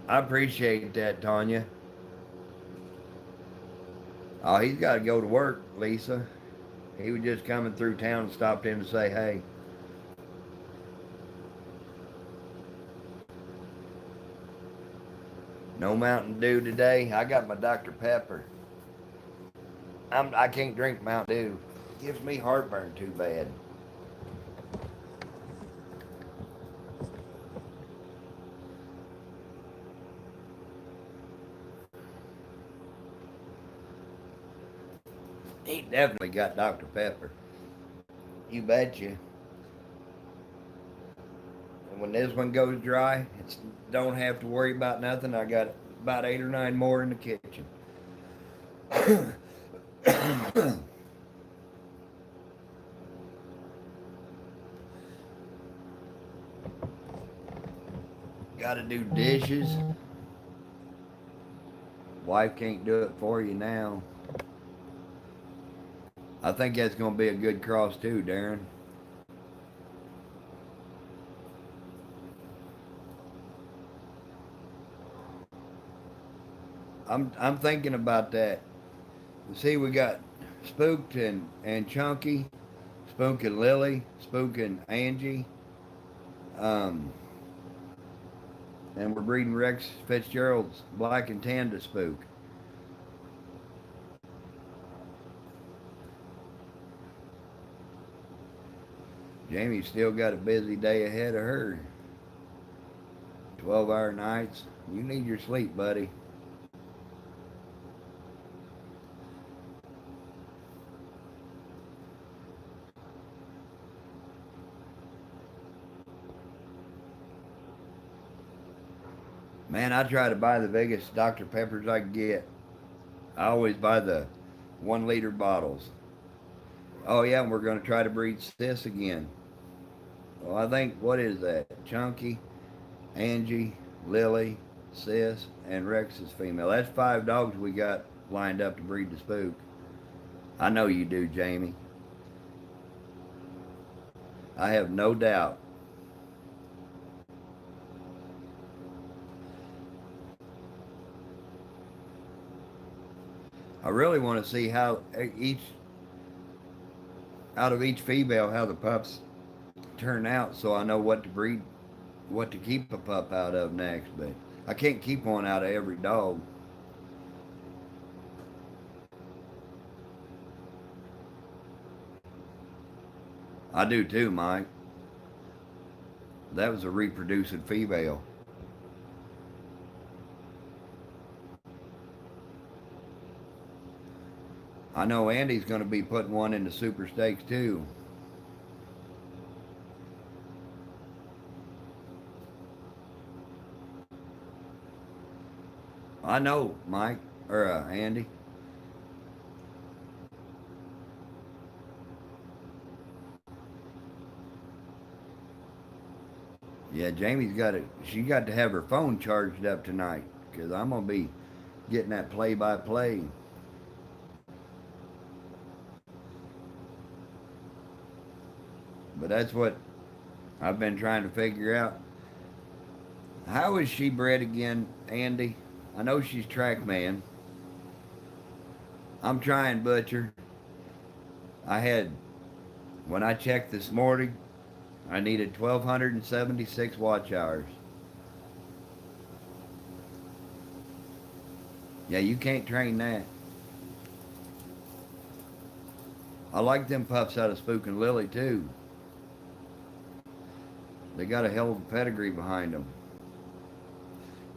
I appreciate that, Tanya. Oh, he's got to go to work, Lisa. He was just coming through town and stopped in to say hey. No Mountain Dew today. I got my Dr. Pepper. I can't drink Mountain Dew. Gives me heartburn too bad. He definitely got Dr. Pepper. You betcha. And when this one goes dry, it's don't have to worry about nothing. I got about 8 or 9 more in the kitchen. Gotta do dishes. Wife can't do it for you now. I think that's gonna be a good cross too, Darren. I'm thinking about that. See, we got Spooked and Chunky, Spook and Lily, Spook and Angie. Um, and we're breeding Rex Fitzgerald's Black and Tan to Spook. Jamie's still got a busy day ahead of her. 12-hour nights. You need your sleep, buddy. Man, I try to buy the biggest Dr. Peppers I can get. I always buy the 1 liter bottles. Oh yeah, and we're gonna try to breed sis again. Well, I think what is that? Chunky, Angie, Lily, sis, and Rex is female. That's 5 dogs we got lined up to breed the spook. I know you do, Jamie. I have no doubt. I really want to see how each out of each female how the pups turn out, so I know what to breed, what to keep a pup out of next. But I can't keep one out of every dog. I do too, Mike. That was a reproducing female. I know Andy's going to be putting one in the Super Stakes too. I know, Mike, or Andy. Yeah, Jamie's got it. She got to have her phone charged up tonight because I'm gonna be getting that play-by-play. But that's what I've been trying to figure out. How is she bred again, Andy? I know she's track man. I'm trying, Butcher. I had, when I checked this morning, I needed 1,276 watch hours. Yeah, you can't train that. I like them pups out of Spook and Lily too. They got a hell of a pedigree behind them.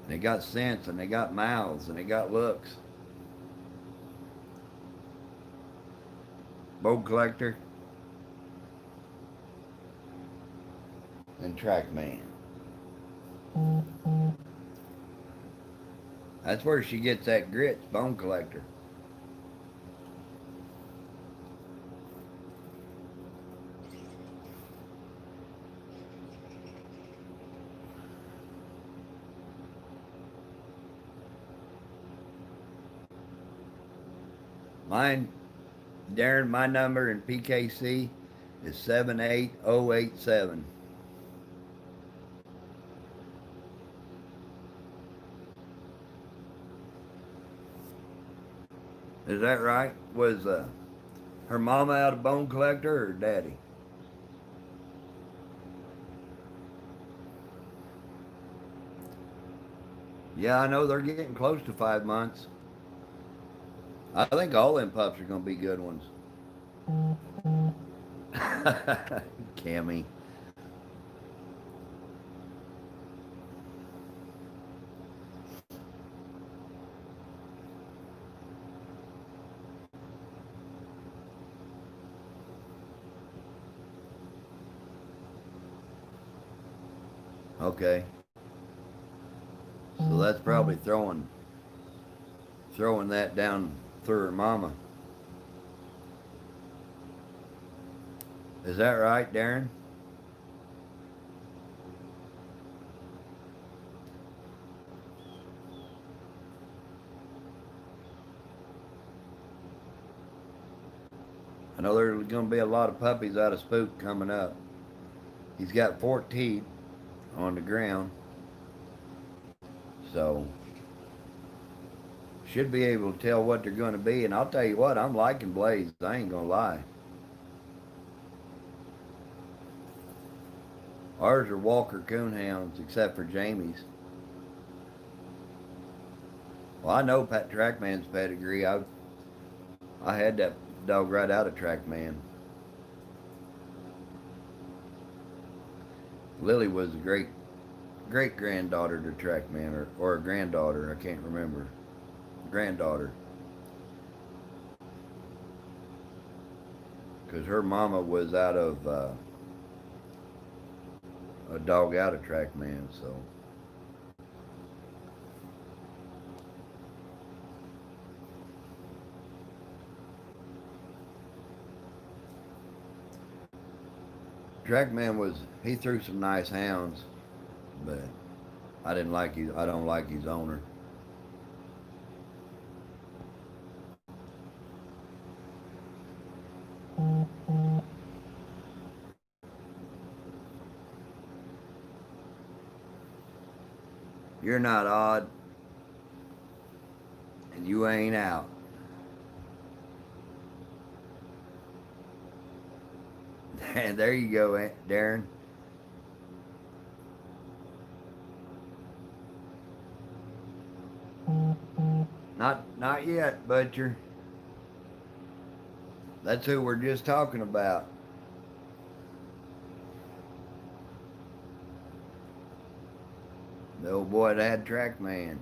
They got sense and they got mouths and they got looks. Bow collector and track man. That's where she gets that grits, bone collector. Mine, Darren, my number in PKC is 78087. Is that right? Was her mama out of bone collector or daddy? Yeah, I know they're getting close to 5 months. I think all them pups are going to be good ones. Cammy. Okay. So that's probably throwing that down through her mama. Is that right, Darren? I know there's going to be a lot of puppies out of Spook coming up. He's got 14 on the ground. So, should be able to tell what they're going to be. And I'll tell you what, I'm liking Blaze. I ain't going to lie. Ours are Walker Coonhounds, except for Jamie's. Well, I know Pat Trackman's pedigree. I had that dog right out of Trackman. Lily was a great granddaughter to Trackman, or a granddaughter. I can't remember. Granddaughter. Because her mama was out of a dog out of Trackman, so. Trackman he threw some nice hounds, but I don't like his owner. You're not odd, and you ain't out. And there you go, Darren. Not yet, Butcher. That's who we're just talking about. The old boy that had Trackman.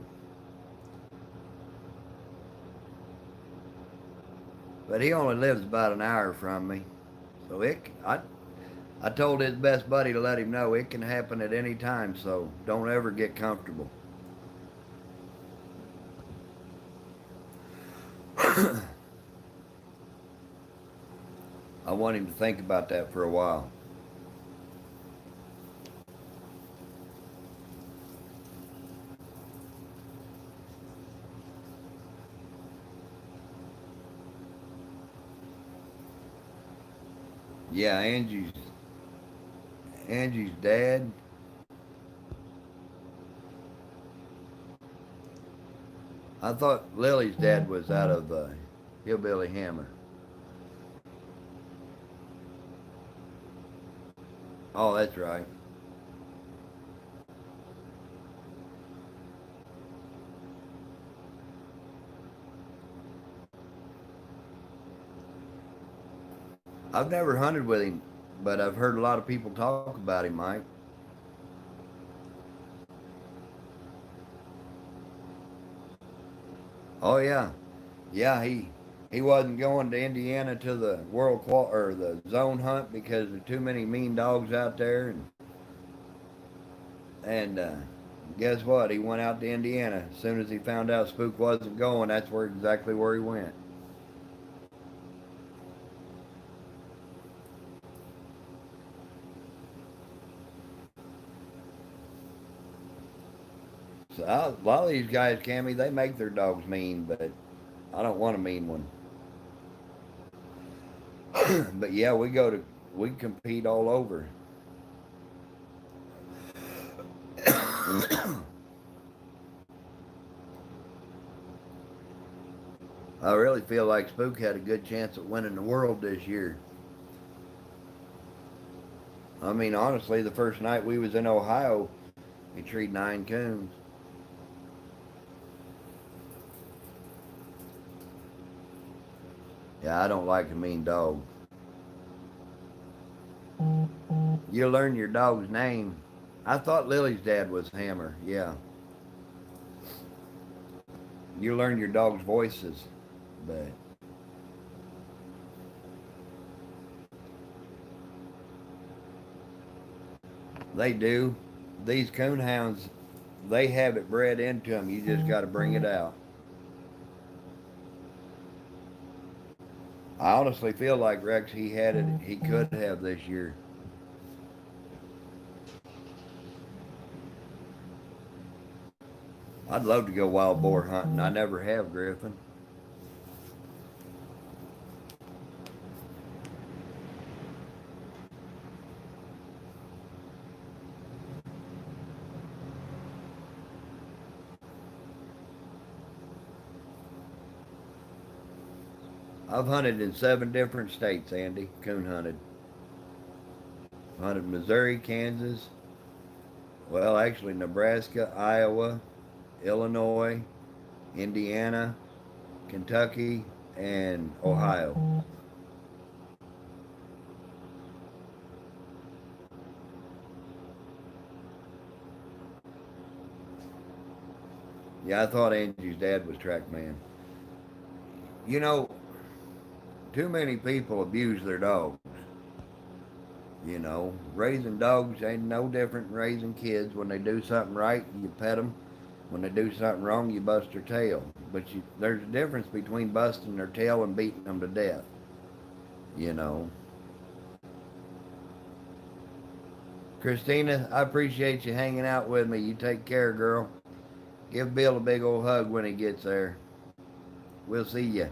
But he only lives about an hour from me. So I told his best buddy to let him know it can happen at any time, so don't ever get comfortable. I want him to think about that for a while. Yeah, Angie's dad. I thought Lily's dad was out of Hillbilly Hammer. Oh, that's right. I've never hunted with him, but I've heard a lot of people talk about him, Mike. Oh yeah, yeah. He wasn't going to Indiana to the or the zone hunt because there are too many mean dogs out there, and guess what? He went out to Indiana as soon as he found out Spook wasn't going. That's exactly where he went. So a lot of these guys, Cammy, they make their dogs mean, but I don't want a mean one. But yeah, we compete all over. I really feel like Spook had a good chance at winning the world this year. I mean, honestly, the first night we was in Ohio, he treed 9 coons. Yeah, I don't like a mean dog. You learn your dog's name. I thought Lily's dad was Hammer. Yeah. You learn your dog's voices, but they do. These coon hounds, they have it bred into them. You just got to bring it out. I honestly feel like Rex, he had it. He could have this year. I'd love to go wild boar hunting. I never have, Griffin. I've hunted in 7 different states, Andy. Coon hunted. Hunted Missouri, Kansas. Well, actually, Nebraska, Iowa, Illinois, Indiana, Kentucky, and Ohio. Yeah, I thought Angie's dad was Trackman. You know, too many people abuse their dogs. You know, raising dogs ain't no different than raising kids. When they do something right, you pet them. When they do something wrong, you bust their tail. But there's a difference between busting their tail and beating them to death. You know. Christina, I appreciate you hanging out with me. You take care, girl. Give Bill a big old hug when he gets there. We'll see you.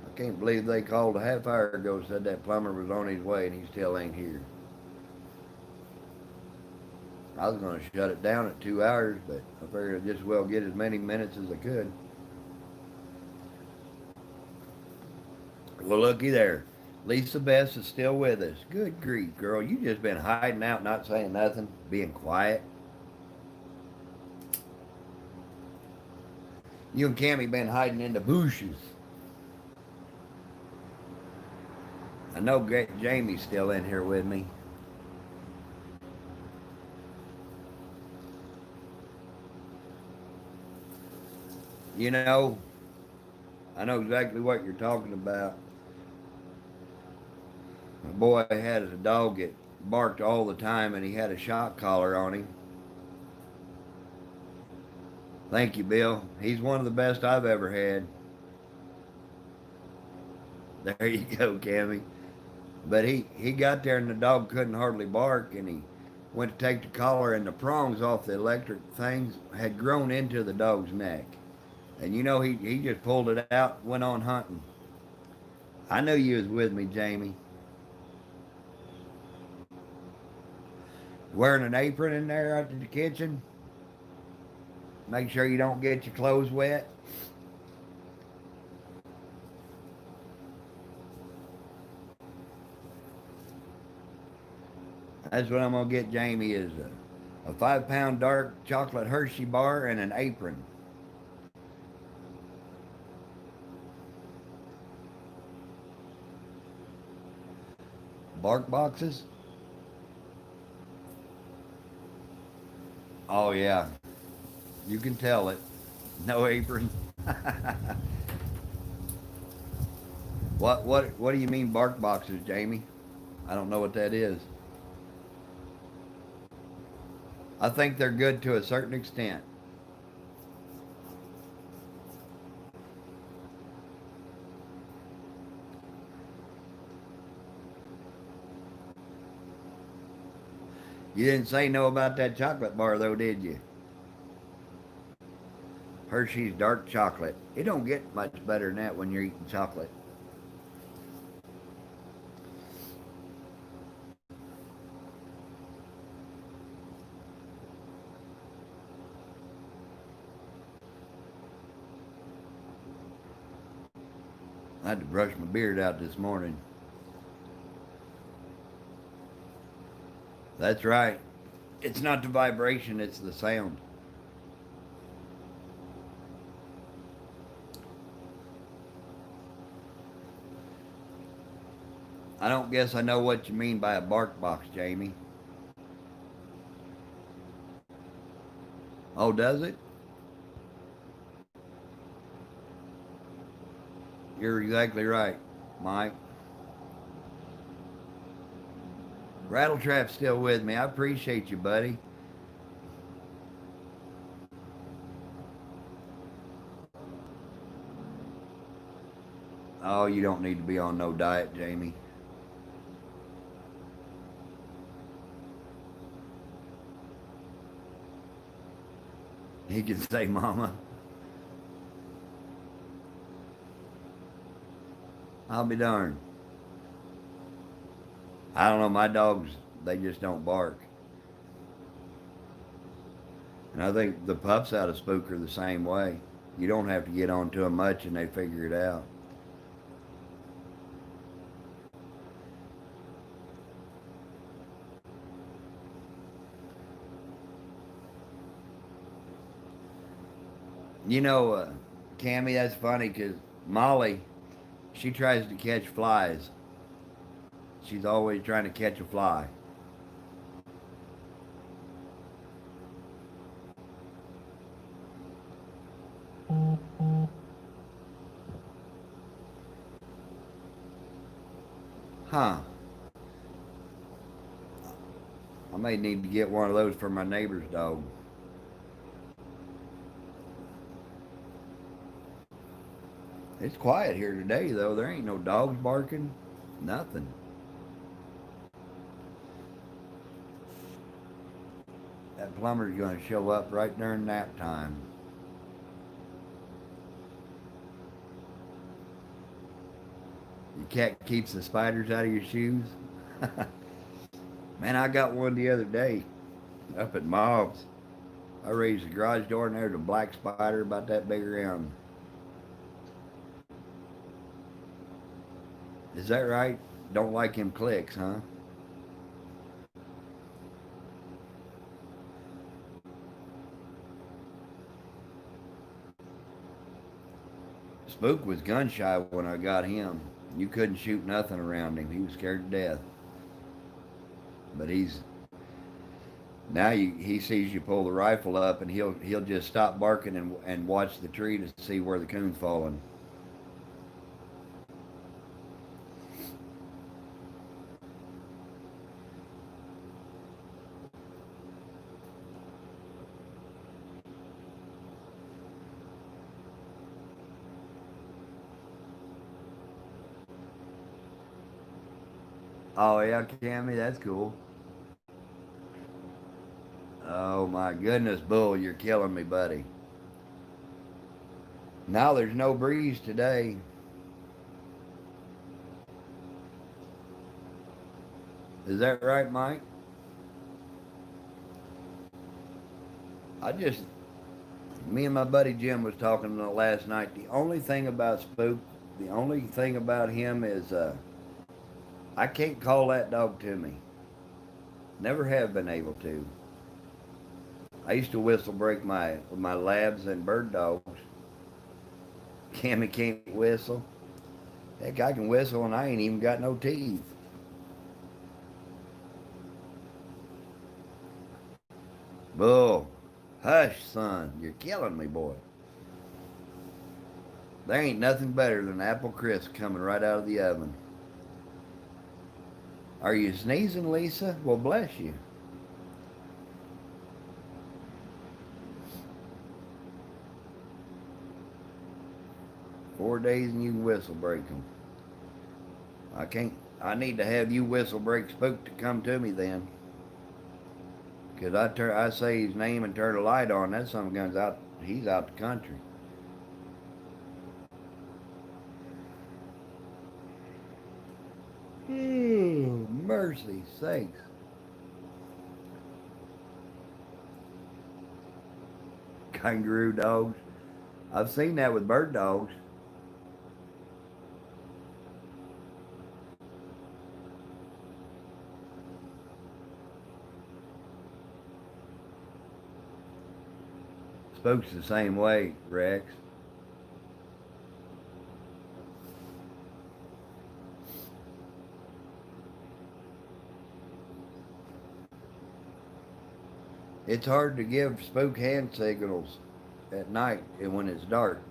I can't believe they called a half hour ago, said that plumber was on his way and he still ain't here. I was going to shut it down at 2 hours, but I figured I'd just well get as many minutes as I could. Well, looky there. Lisa Bess is still with us. Good grief, girl. You just been hiding out, not saying nothing, being quiet. You and Cammy been hiding in the bushes. I know Jamie's still in here with me. You know, I know exactly what you're talking about. My boy had a dog that barked all the time and he had a shock collar on him. Thank you, Bill. He's one of the best I've ever had. There you go, Cammy. But he got there and the dog couldn't hardly bark and he went to take the collar and the prongs off the electric things had grown into the dog's neck. And you know, he just pulled it out and went on hunting. I knew you was with me, Jamie. Wearing an apron in there out in the kitchen. Make sure you don't get your clothes wet. That's what I'm going to get Jamie is a 5-pound dark chocolate Hershey bar and an apron. Bark boxes? Oh yeah, you can tell it. No apron. What do you mean bark boxes, Jamie? I don't know what that is. I think they're good to a certain extent. You didn't say no about that chocolate bar though, did you? Hershey's dark chocolate. It don't get much better than that when you're eating chocolate. I had to brush my beard out this morning. That's right. It's not the vibration, it's the sound. I don't guess I know what you mean by a bark box, Jamie. Oh, does it? You're exactly right, Mike. Rattletrap's still with me. I appreciate you, buddy. Oh, you don't need to be on no diet, Jamie. He can say, Mama. I'll be darned. I don't know, my dogs, they just don't bark. And I think the pups out of Spook are the same way. You don't have to get on to them much and they figure it out. You know, Cammy, that's funny because Molly, she tries to catch flies. She's always trying to catch a fly. Huh. I may need to get one of those for my neighbor's dog. It's quiet here today, though. There ain't no dogs barking, nothing. That plumber's going to show up right during nap time. Your cat keeps the spiders out of your shoes. Man, I got one the other day up at Mob's. I raised the garage door and there's a black spider about that big around. Is that right? Don't like him clicks, huh? Spook was gun shy when I got him. You couldn't shoot nothing around him. He was scared to death. But he sees you pull the rifle up and he'll just stop barking and watch the tree to see where the coon's falling. Oh yeah, Cammy, that's cool. Oh my goodness, Bull, you're killing me, buddy. Now there's no breeze today. Is that right, Mike? I just, me and my buddy Jim was talking last night. The only thing about Spook, the only thing about him is I can't call that dog to me. Never have been able to. I used to whistle break my labs and bird dogs. Cammy can't whistle. Heck, I can whistle and I ain't even got no teeth. Bull, hush, son. You're killing me, boy. There ain't nothing better than apple crisp coming right out of the oven. Are you sneezing, Lisa? Well, bless you. 4 days and you can whistle break them. I can't. I need to have you whistle break Spook to come to me then. Cause I say his name and turn the light on. That son gun's out. He's out the country. Oh, mercy sakes. Kangaroo dogs. I've seen that with bird dogs. Spook's the same way, Rex. It's hard to give Spook hand signals at night and when it's dark.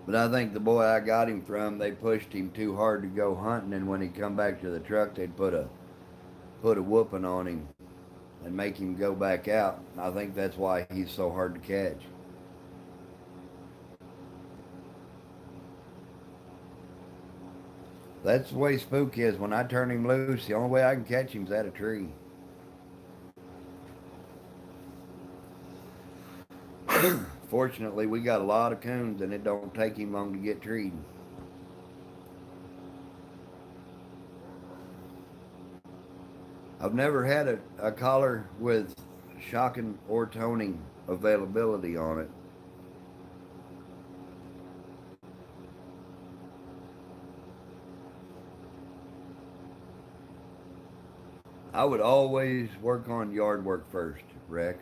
But I think the boy I got him from, they pushed him too hard to go hunting, and when he come back to the truck, they'd put a whooping on him and make him go back out. And I think that's why he's so hard to catch. That's the way Spook is. When I turn him loose, the only way I can catch him is at a tree. Fortunately, we got a lot of coons, and it don't take him long to get treed. I've never had a collar with shocking or toning availability on it. I would always work on yard work first, Rex.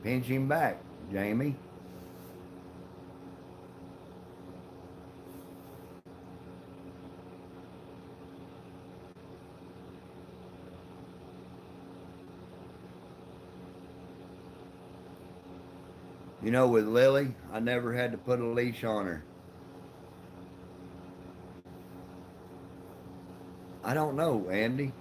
Pinch him back, Jamie. You know, with Lily, I never had to put a leash on her. I don't know, Andy.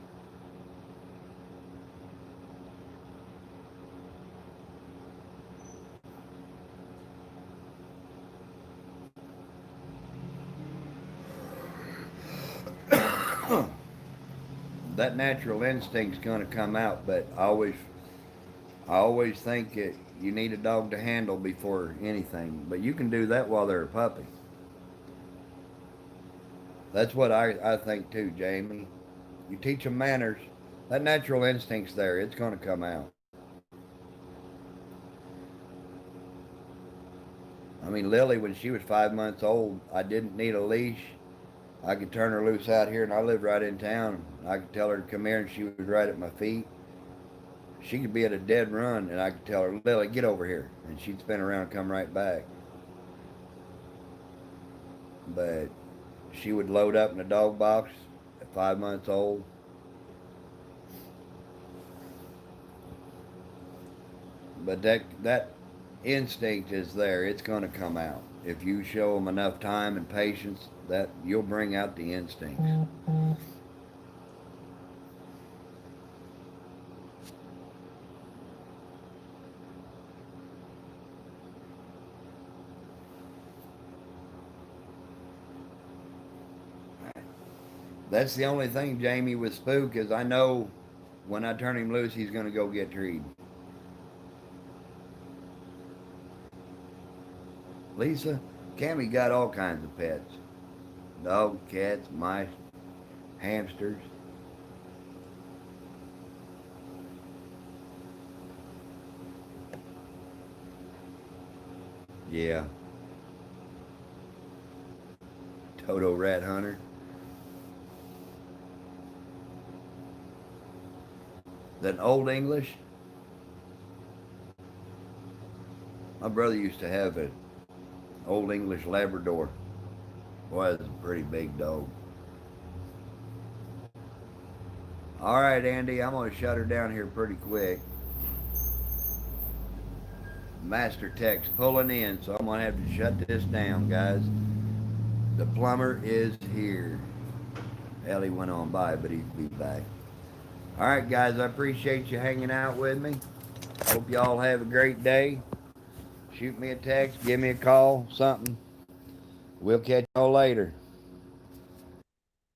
that natural instinct's gonna come out, but I always think that you need a dog to handle before anything. But you can do that while they're a puppy. That's what I think too, Jamie. You teach them manners, that natural instinct's there. It's gonna come out. I mean, Lily, when she was 5 months old, I didn't need a leash. I could turn her loose out here, and I live right in town. I could tell her to come here, and she was right at my feet. She could be at a dead run, and I could tell her, Lily, get over here. And she'd spin around and come right back. But she would load up in a dog box at 5 months old. But that instinct is there. It's going to come out. If you show them enough time and patience, that you'll bring out the instincts. That's the only thing, Jamie, with Spook is I know when I turn him loose, he's going to go get treed. Lisa, Cammy got all kinds of pets. Dogs, cats, mice, hamsters. Yeah. Toto rat hunter. That old English. My brother used to have an old English Labrador. Boy, that's a pretty big dog. All right, Andy, I'm going to shut her down here pretty quick. Master Tech's pulling in, so I'm going to have to shut this down, guys. The plumber is here. Ellie went on by, but he'll be back. All right, guys, I appreciate you hanging out with me. Hope y'all have a great day. Shoot me a text, give me a call, something. We'll catch y'all later.